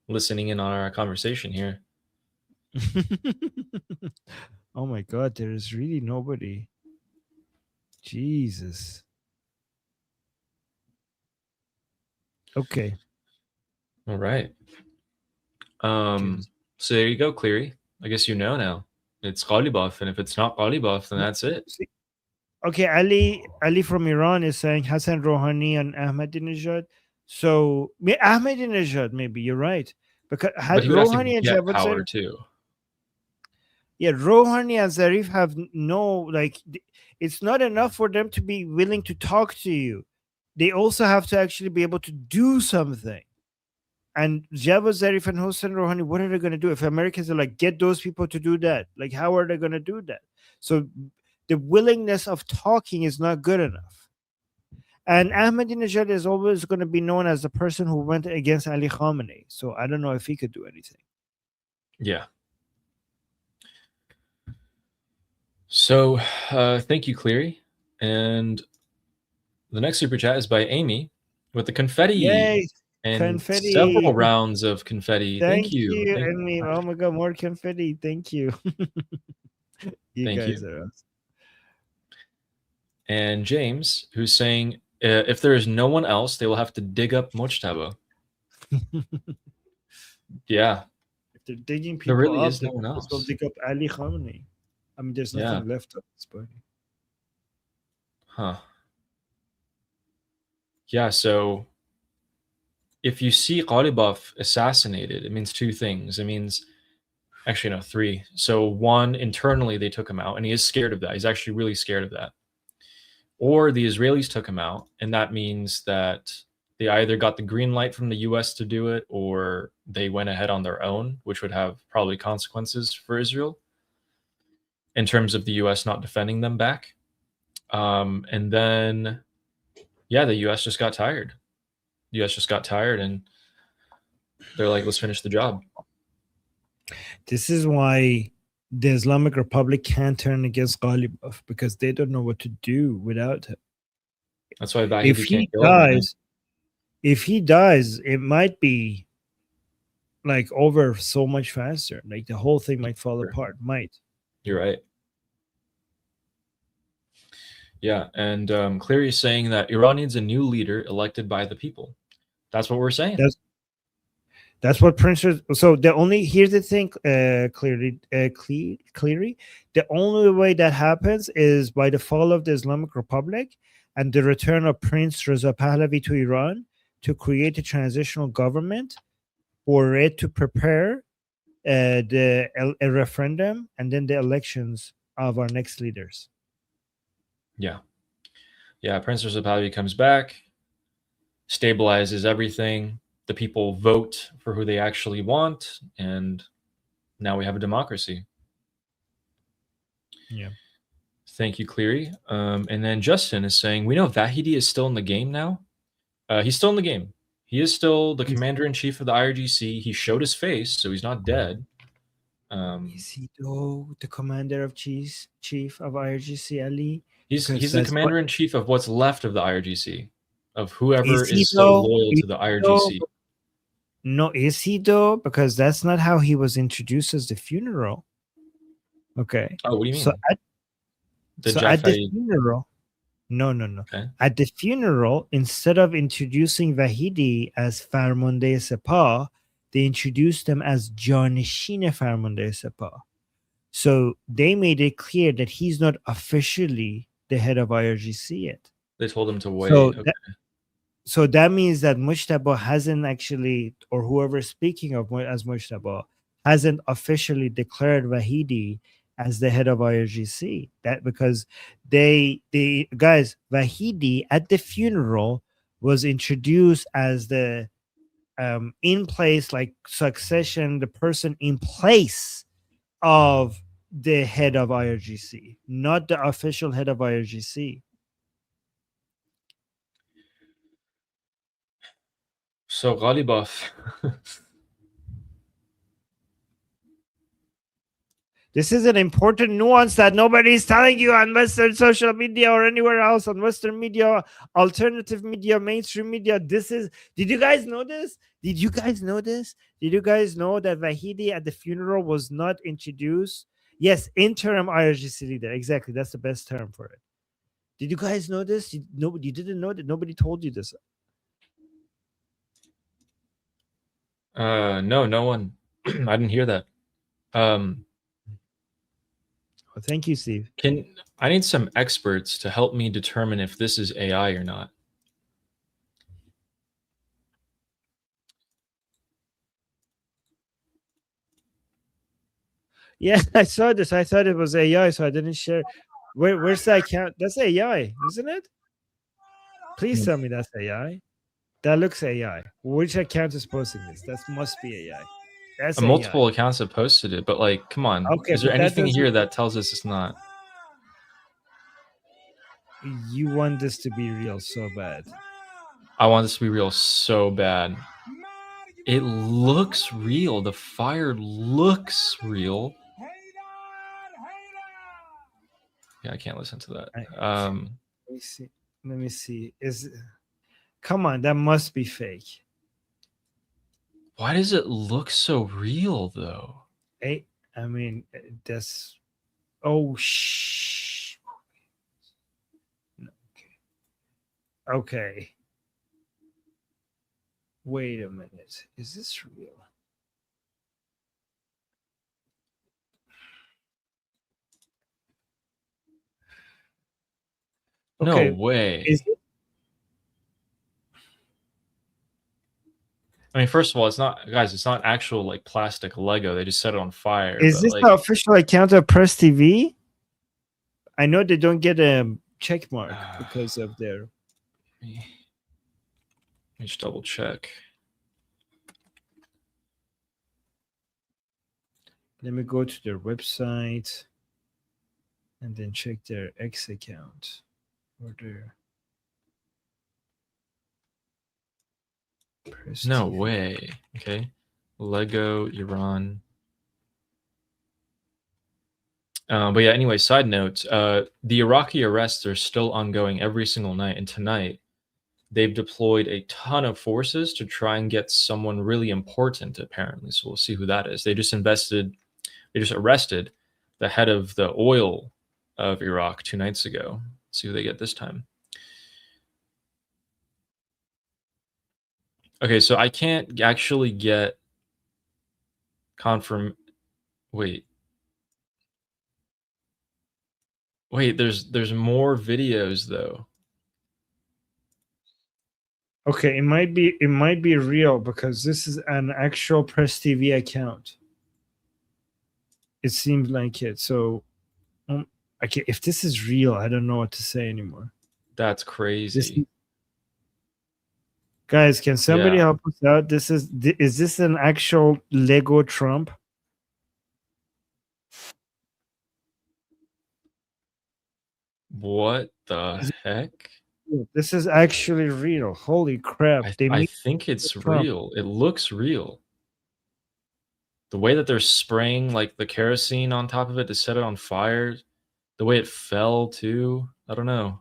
listening in on our conversation here. Oh my God, there is really nobody. Jesus. Okay. All right. So there you go, Cleary. I guess you know now. It's Ghalibaf, and if it's not Ghalibaf, then that's it. Okay, Ali from Iran is saying Hassan Rouhani and Ahmadinejad. So Ahmadinejad, maybe you're right. Because Rouhani and Javad power too. Yeah, Rouhani and Zarif have it's not enough for them to be willing to talk to you. They also have to actually be able to do something. And Javad Zarif and Hossein Rouhani, what are they going to do? If Americans are like, get those people to do that, like, how are they going to do that? So the willingness of talking is not good enough. And Ahmadinejad is always going to be known as the person who went against Ali Khamenei. So I don't know if he could do anything. Yeah. So thank you, Cleary. And the next super chat is by Amy with the confetti. Yay! And confetti. Several rounds of confetti. Thank you. Amy. Oh my God, more confetti. Thank you. You guys are awesome. And James, who's saying, if there is no one else, they will have to dig up Mojtaba. Yeah. If they're digging people there really up, is no one else. They'll dig up Ali Khamenei. I mean, there's nothing left of this body. Huh. Yeah, so if you see Ghalibaf assassinated, it means two things. It means, actually, no, three. So one, internally, they took him out, and he is scared of that. He's actually really scared of that. Or the Israelis took him out, and that means that they either got the green light from the U.S. to do it, or they went ahead on their own, which would have probably consequences for Israel in terms of the U.S. not defending them back. And then, yeah, the U.S. just got tired. The U.S. just got tired, and They're like, let's finish the job. This is why the Islamic Republic can't turn against Ghalibaf, because they don't know what to do without him. That's why If Vahidi he can't kill everything. dies, it might be like over so much faster. Like the whole thing might fall apart. Might. You're right. Yeah, and Cleary is saying that Iran needs a new leader elected by the people. That's what we're saying. That's what Prince. So the only here's the thing, Cleary. The only way that happens is by the fall of the Islamic Republic and the return of Prince Reza Pahlavi to Iran to create a transitional government for it to prepare a referendum and then the elections of our next leaders. Yeah. Prince Reza Pahlavi comes back, stabilizes everything. The people vote for who they actually want, and now we have a democracy. Yeah. Thank you, Cleary. And then Justin is saying, we know Vahidi is still in the game now. He's still in the game. He is still the commander-in-chief of the IRGC. He showed his face, so he's not dead. Is he though the commander of chief of IRGC, Ali? He's the commander-in-chief of what's left of the IRGC, of whoever is still loyal to the IRGC. No, is he though? Because that's not how he was introduced as the funeral. Okay. Oh, what do you mean? So at the funeral, no. Okay. At the funeral, instead of introducing Vahidi as Farmande Sepah, they introduced him as Janishin Farmande Sepah. So they made it clear that he's not officially the head of IRGC yet. They told him to wait. So that means that Mujtaba hasn't actually, or whoever is speaking of as Mujtaba, hasn't officially declared Vahidi as the head of IRGC. That because they guys, Vahidi at the funeral was introduced as the in place, like succession, the person in place of the head of IRGC, not the official head of IRGC. So Ghalibaf. This is an important nuance that nobody's telling you on Western social media or anywhere else, on Western media, alternative media, mainstream media. Did you guys know this? Did you guys know that Vahidi at the funeral was not introduced? Yes, interim IRGC leader. Exactly. That's the best term for it. Did you guys know this? You didn't know that? Nobody told you this? No, no one. I didn't hear that. Well, thank you, Steve. I need some experts to help me determine if this is AI or not. Yeah, I saw this. I thought it was AI, so I didn't share. Where's the account? That's AI, isn't it? Please tell me that's AI. That looks AI. Which account is posting this? That must be AI. That's multiple accounts have posted it, but like, come on. Okay, is there anything here that tells us it's not? You want this to be real so bad. I want this to be real so bad. It looks real. The fire looks real. Yeah, I can't listen to that. Let me see. Come on, that must be fake. Why does it look so real though? I mean, that's shh. Okay. Wait a minute. Is this real? Okay. No way. Is it? I mean, first of all, it's not, guys, it's not actual like plastic Lego. They just set it on fire. Is this the official account of Press TV? I know they don't get a check mark because of their. Let me just double check. Let me go to their website and then check their X account or their. Press No TV. way. Okay. Lego Iran. But yeah, anyway, side note, the Iraqi arrests are still ongoing every single night. And tonight, they've deployed a ton of forces to try and get someone really important, apparently. So we'll see who that is. They just arrested the head of the oil of Iraq 2 nights ago. Let's see who they get this time. Okay, so I can't actually get Wait, there's more videos though. Okay, it might be real because this is an actual Press TV account. It seems like it. So, okay, if this is real, I don't know what to say anymore. That's crazy. Guys, can somebody Yeah. help us out? Is this an actual Lego Trump? What the heck? This is actually real. Holy crap. I think it's Trump. real. It looks real. The way that they're spraying like the kerosene on top of it to set it on fire, the way it fell too. I don't know.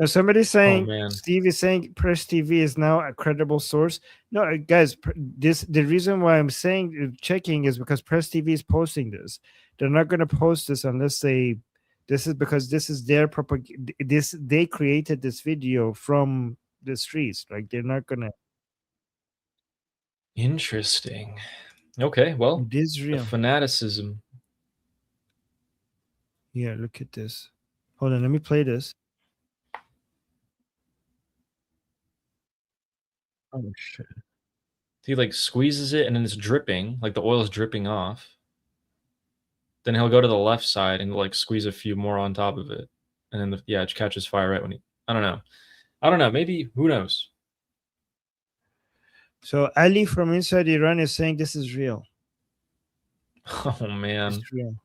Somebody saying, man. Steve is saying Press TV is now a credible source. No, guys, the reason why I'm saying checking is because Press TV is posting this. They're not going to post this unless this is because this is their they created this video from the streets. Like they're not going to. Interesting. Okay, well, It is real. the fanaticism. Yeah, look at this. Hold on, let me play this. Oh shit. He like squeezes it and then it's dripping, like the oil is dripping off. Then he'll go to the left side and like squeeze a few more on top of it. And then it catches fire right when I don't know. Maybe, who knows? So Ali from inside Iran is saying this is real. Oh man. It's real.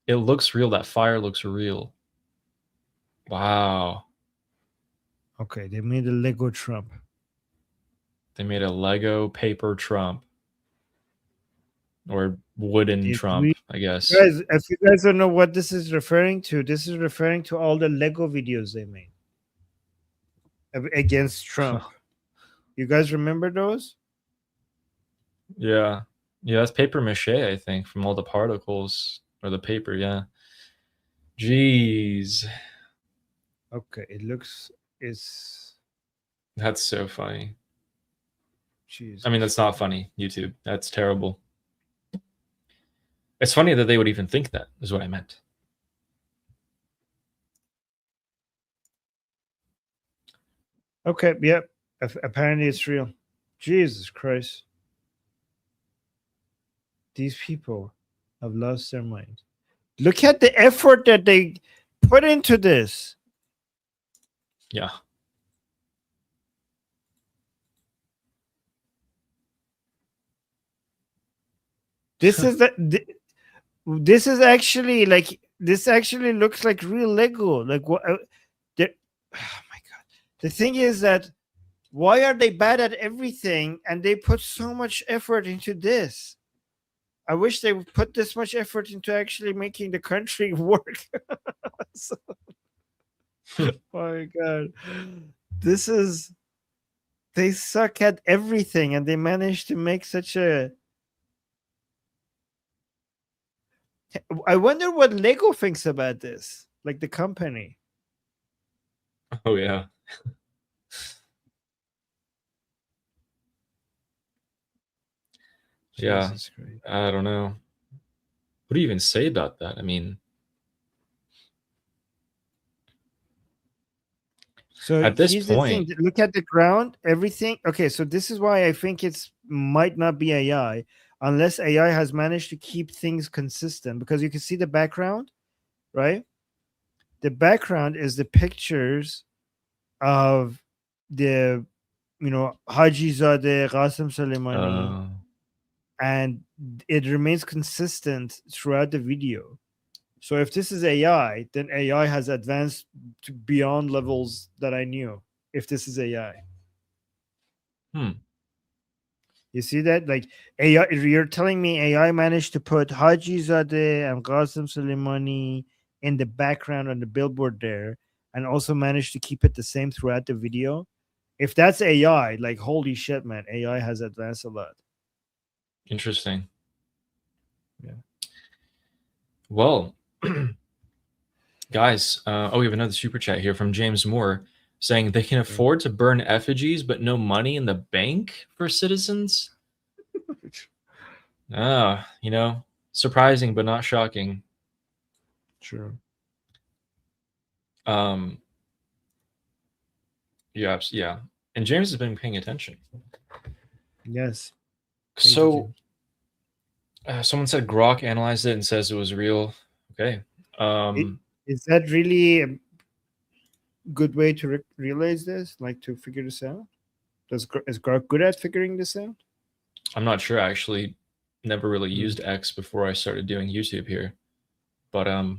It looks real. That fire looks real. Wow. Okay, they made a Lego Trump. They made a Lego paper Trump. Or wooden Trump, I guess. Guys, if you guys don't know what this is referring to, this is referring to all the Lego videos they made against Trump. You guys remember those? Yeah. Yeah, that's paper mache, I think, from all the particles or the paper, yeah. Jeez. Okay, That's so funny. Jeez. I mean, that's not funny, YouTube. That's terrible. It's funny that they would even think that, is what I meant. Okay, yep. Apparently it's real. Jesus Christ. These people have lost their mind. Look at the effort that they put into this. Yeah. This is actually like this actually looks like real Lego. Like what? Oh my god! The thing is that why are they bad at everything and they put so much effort into this? I wish they would put this much effort into actually making the country work. Oh my god! They suck at everything and they managed to make such a. I wonder what Lego thinks about this, like the company. Oh, yeah. Yeah. I don't know. What do you even say about that? I mean, so at this here's point, the thing. Look at the ground, everything. Okay, so this is why I think might not be AI. Unless AI has managed to keep things consistent, because you can see the background, right? The background is the pictures of the, Haji Zadeh, Qasem Soleimani, and it remains consistent throughout the video. So if this is AI, then AI has advanced to beyond levels that I knew. If this is AI. You see that? Like AI, you're telling me AI managed to put Hajizadeh and Qasim Soleimani in the background on the billboard there, and also managed to keep it the same throughout the video. If that's AI, like holy shit, man, AI has advanced a lot. Interesting. Yeah. Well, guys, we have another super chat here from James Moore saying they can afford to burn effigies, but no money in the bank for citizens. Surprising but not shocking. True. Yeah. And James has been paying attention. Yes. So, someone said Grok analyzed it and says it was real. Okay. Is that really a good way to realize this? Like to figure this out? Is Grok good at figuring this out? I'm not sure. I actually never really used X before I started doing YouTube here. But a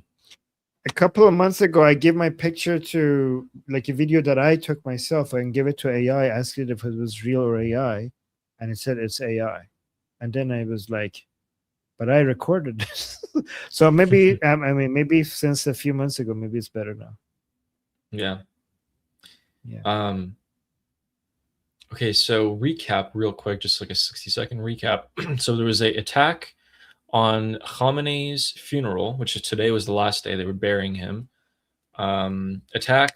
couple of months ago, I gave my picture to like a video that I took myself and give it to AI, asked it if it was real or AI, and it said it's AI. And then I was like, but I recorded this. So maybe, maybe since a few months ago, maybe it's better now. Yeah. Yeah. Okay, so recap real quick, just like a 60-second recap. So there was a attack on Khamenei's funeral, which is today was the last day they were burying him. Attack,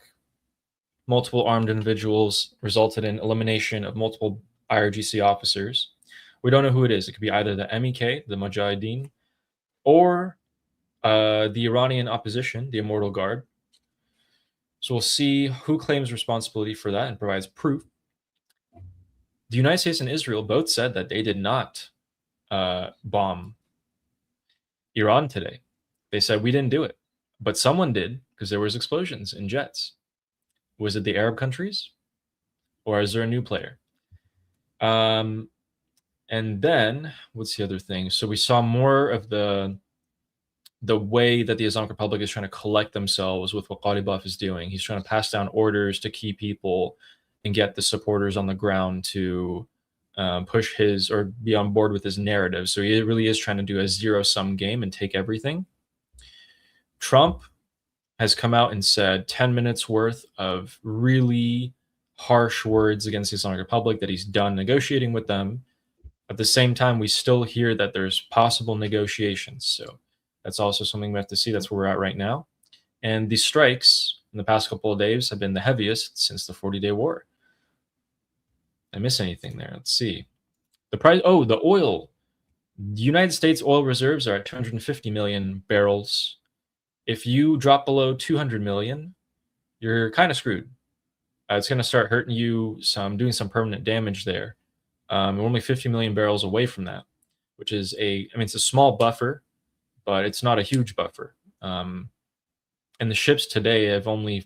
multiple armed individuals, resulted in elimination of multiple IRGC officers. We don't know who it is. It could be either the MEK, the Mujahideen, or the Iranian opposition, the Immortal Guard. So we'll see who claims responsibility for that and provides proof. The United States and Israel both said that they did not bomb Iran today. They said we didn't do it, but someone did because there was explosions in jets. Was it the Arab countries, or is there a new player? And then what's the other thing? So we saw more of the way that the Islamic Republic is trying to collect themselves with what Qaribaf is doing. He's trying to pass down orders to key people and get the supporters on the ground to push his or be on board with his narrative. So he really is trying to do a zero-sum game and take everything. Trump has come out and said 10 minutes worth of really harsh words against the Islamic Republic, that he's done negotiating with them. At the same time, we still hear that there's possible negotiations. So that's also something we have to see. That's where we're at right now. And the strikes in the past couple of days have been the heaviest since the 40-day war. I miss anything there? Let's see. The price. Oh, the oil. The United States oil reserves are at 250 million barrels. If you drop below 200 million, you're kind of screwed. It's going to start hurting you, doing some permanent damage there. We're only 50 million barrels away from that, which is it's a small buffer, but it's not a huge buffer. And the ships today there's only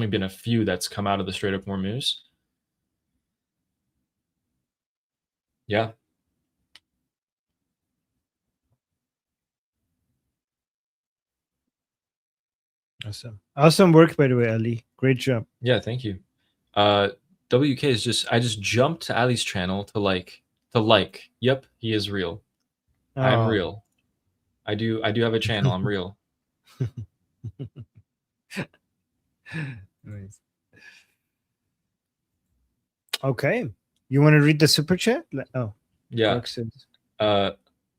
been a few that's come out of the Strait of Hormuz. Yeah. Awesome work, by the way, Ali. Great job. Yeah, thank you. WK is I just jumped to Ali's channel to like. Yep, he is real. Oh. I'm real. I do have a channel. I'm real. Nice. Okay. You want to read the super chat? Oh. Yeah.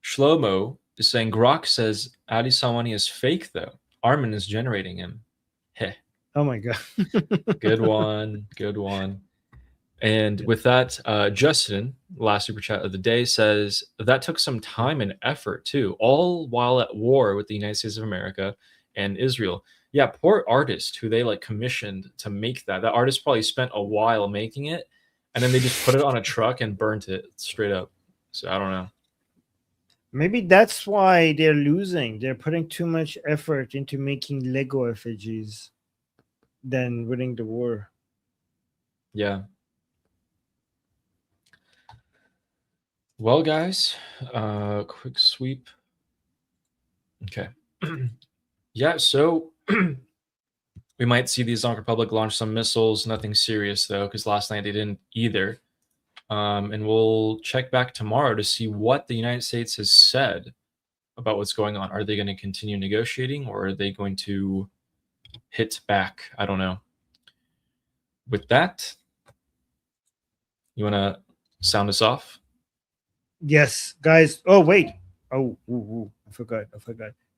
Shlomo is saying Grok says Ali Salwani is fake though. Armin is generating him. Heh. Oh my god. Good one. Good one. And with that, Justin, last super chat of the day, says that took some time and effort too, all while at war with the United States of America and Israel. Yeah, poor artist who they commissioned to make that. That artist probably spent a while making it, and then they just put it on a truck and burnt it straight up. So I don't know. Maybe that's why they're losing. They're putting too much effort into making Lego effigies than winning the war. Yeah. Well, guys, quick sweep. Okay. Yeah, so we might see the Islamic Republic launch some missiles. Nothing serious, though, because last night they didn't either. And we'll check back tomorrow to see what the United States has said about what's going on. Are they going to continue negotiating, or are they going to hit back? I don't know. With that, you want to sound us off? Yes, guys. Oh, wait. Oh, I forgot.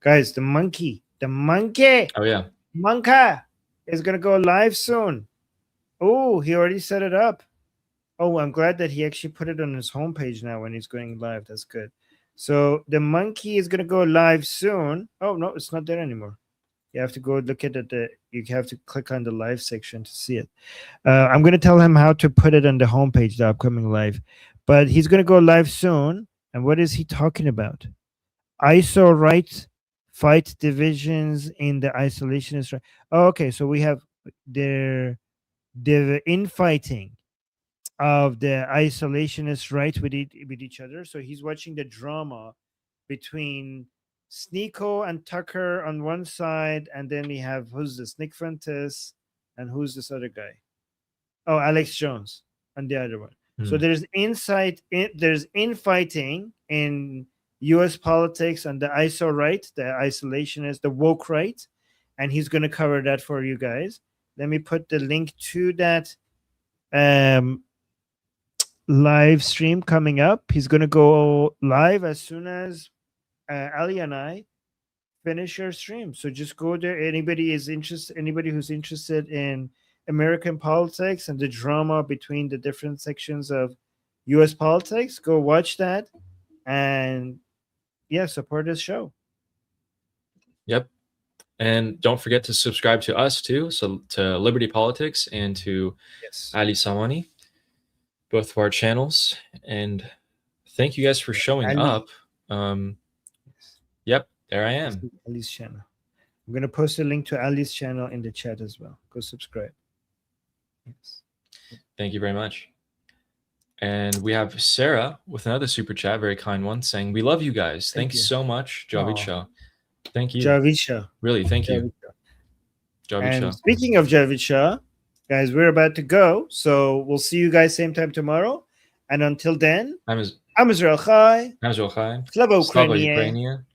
Guys, the monkey Oh, yeah. Monka is going to go live soon. Oh, he already set it up. Oh, I'm glad that he actually put it on his homepage now when he's going live. That's good. So the monkey is going to go live soon. Oh, no, it's not there anymore. You have to go look at it. You have to click on the live section to see it. I'm going to tell him how to put it on the homepage, the upcoming live. But he's going to go live soon. And what is he talking about? ISO right fight divisions in the isolationist. Oh, okay, so we have the infighting of the isolationists right with each other. So he's watching the drama between Sneeko and Tucker on one side, and then we have, who's this, Nick Fuentes, and who's this other guy? Oh, Alex Jones on the other one. So there's there's infighting in U.S. politics on the ISO right, the isolationist, the woke right, and he's going to cover that for you guys. Let me put the link to that live stream coming up. He's going to go live as soon as Ali and I finish your stream. So just go there. Anybody who's interested in American politics and the drama between the different sections of U.S. politics, go watch that and support this show. Yep. And don't forget to subscribe to us too, so to Liberty Politics and to Ali Samani, both of our channels. And thank you guys for showing up. Yep, there I am. Ali's channel. I'm going to post a link to Ali's channel in the chat as well. Go subscribe. Yes. Thank you very much. And we have Sarah with another super chat, very kind one, saying, "We love you guys. Thank you so much, Javid Shah." Thank you. Javid Shah. Really, thank you. Javid Shah. Speaking of Javid Shah, guys, we're about to go. So we'll see you guys same time tomorrow. And until then, I'm Israel Chai. Slava Ukraine.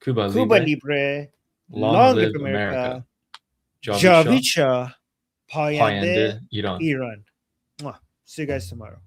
Cuba Libre. Long live America. Javid Shah. Payende Iran. See you guys tomorrow.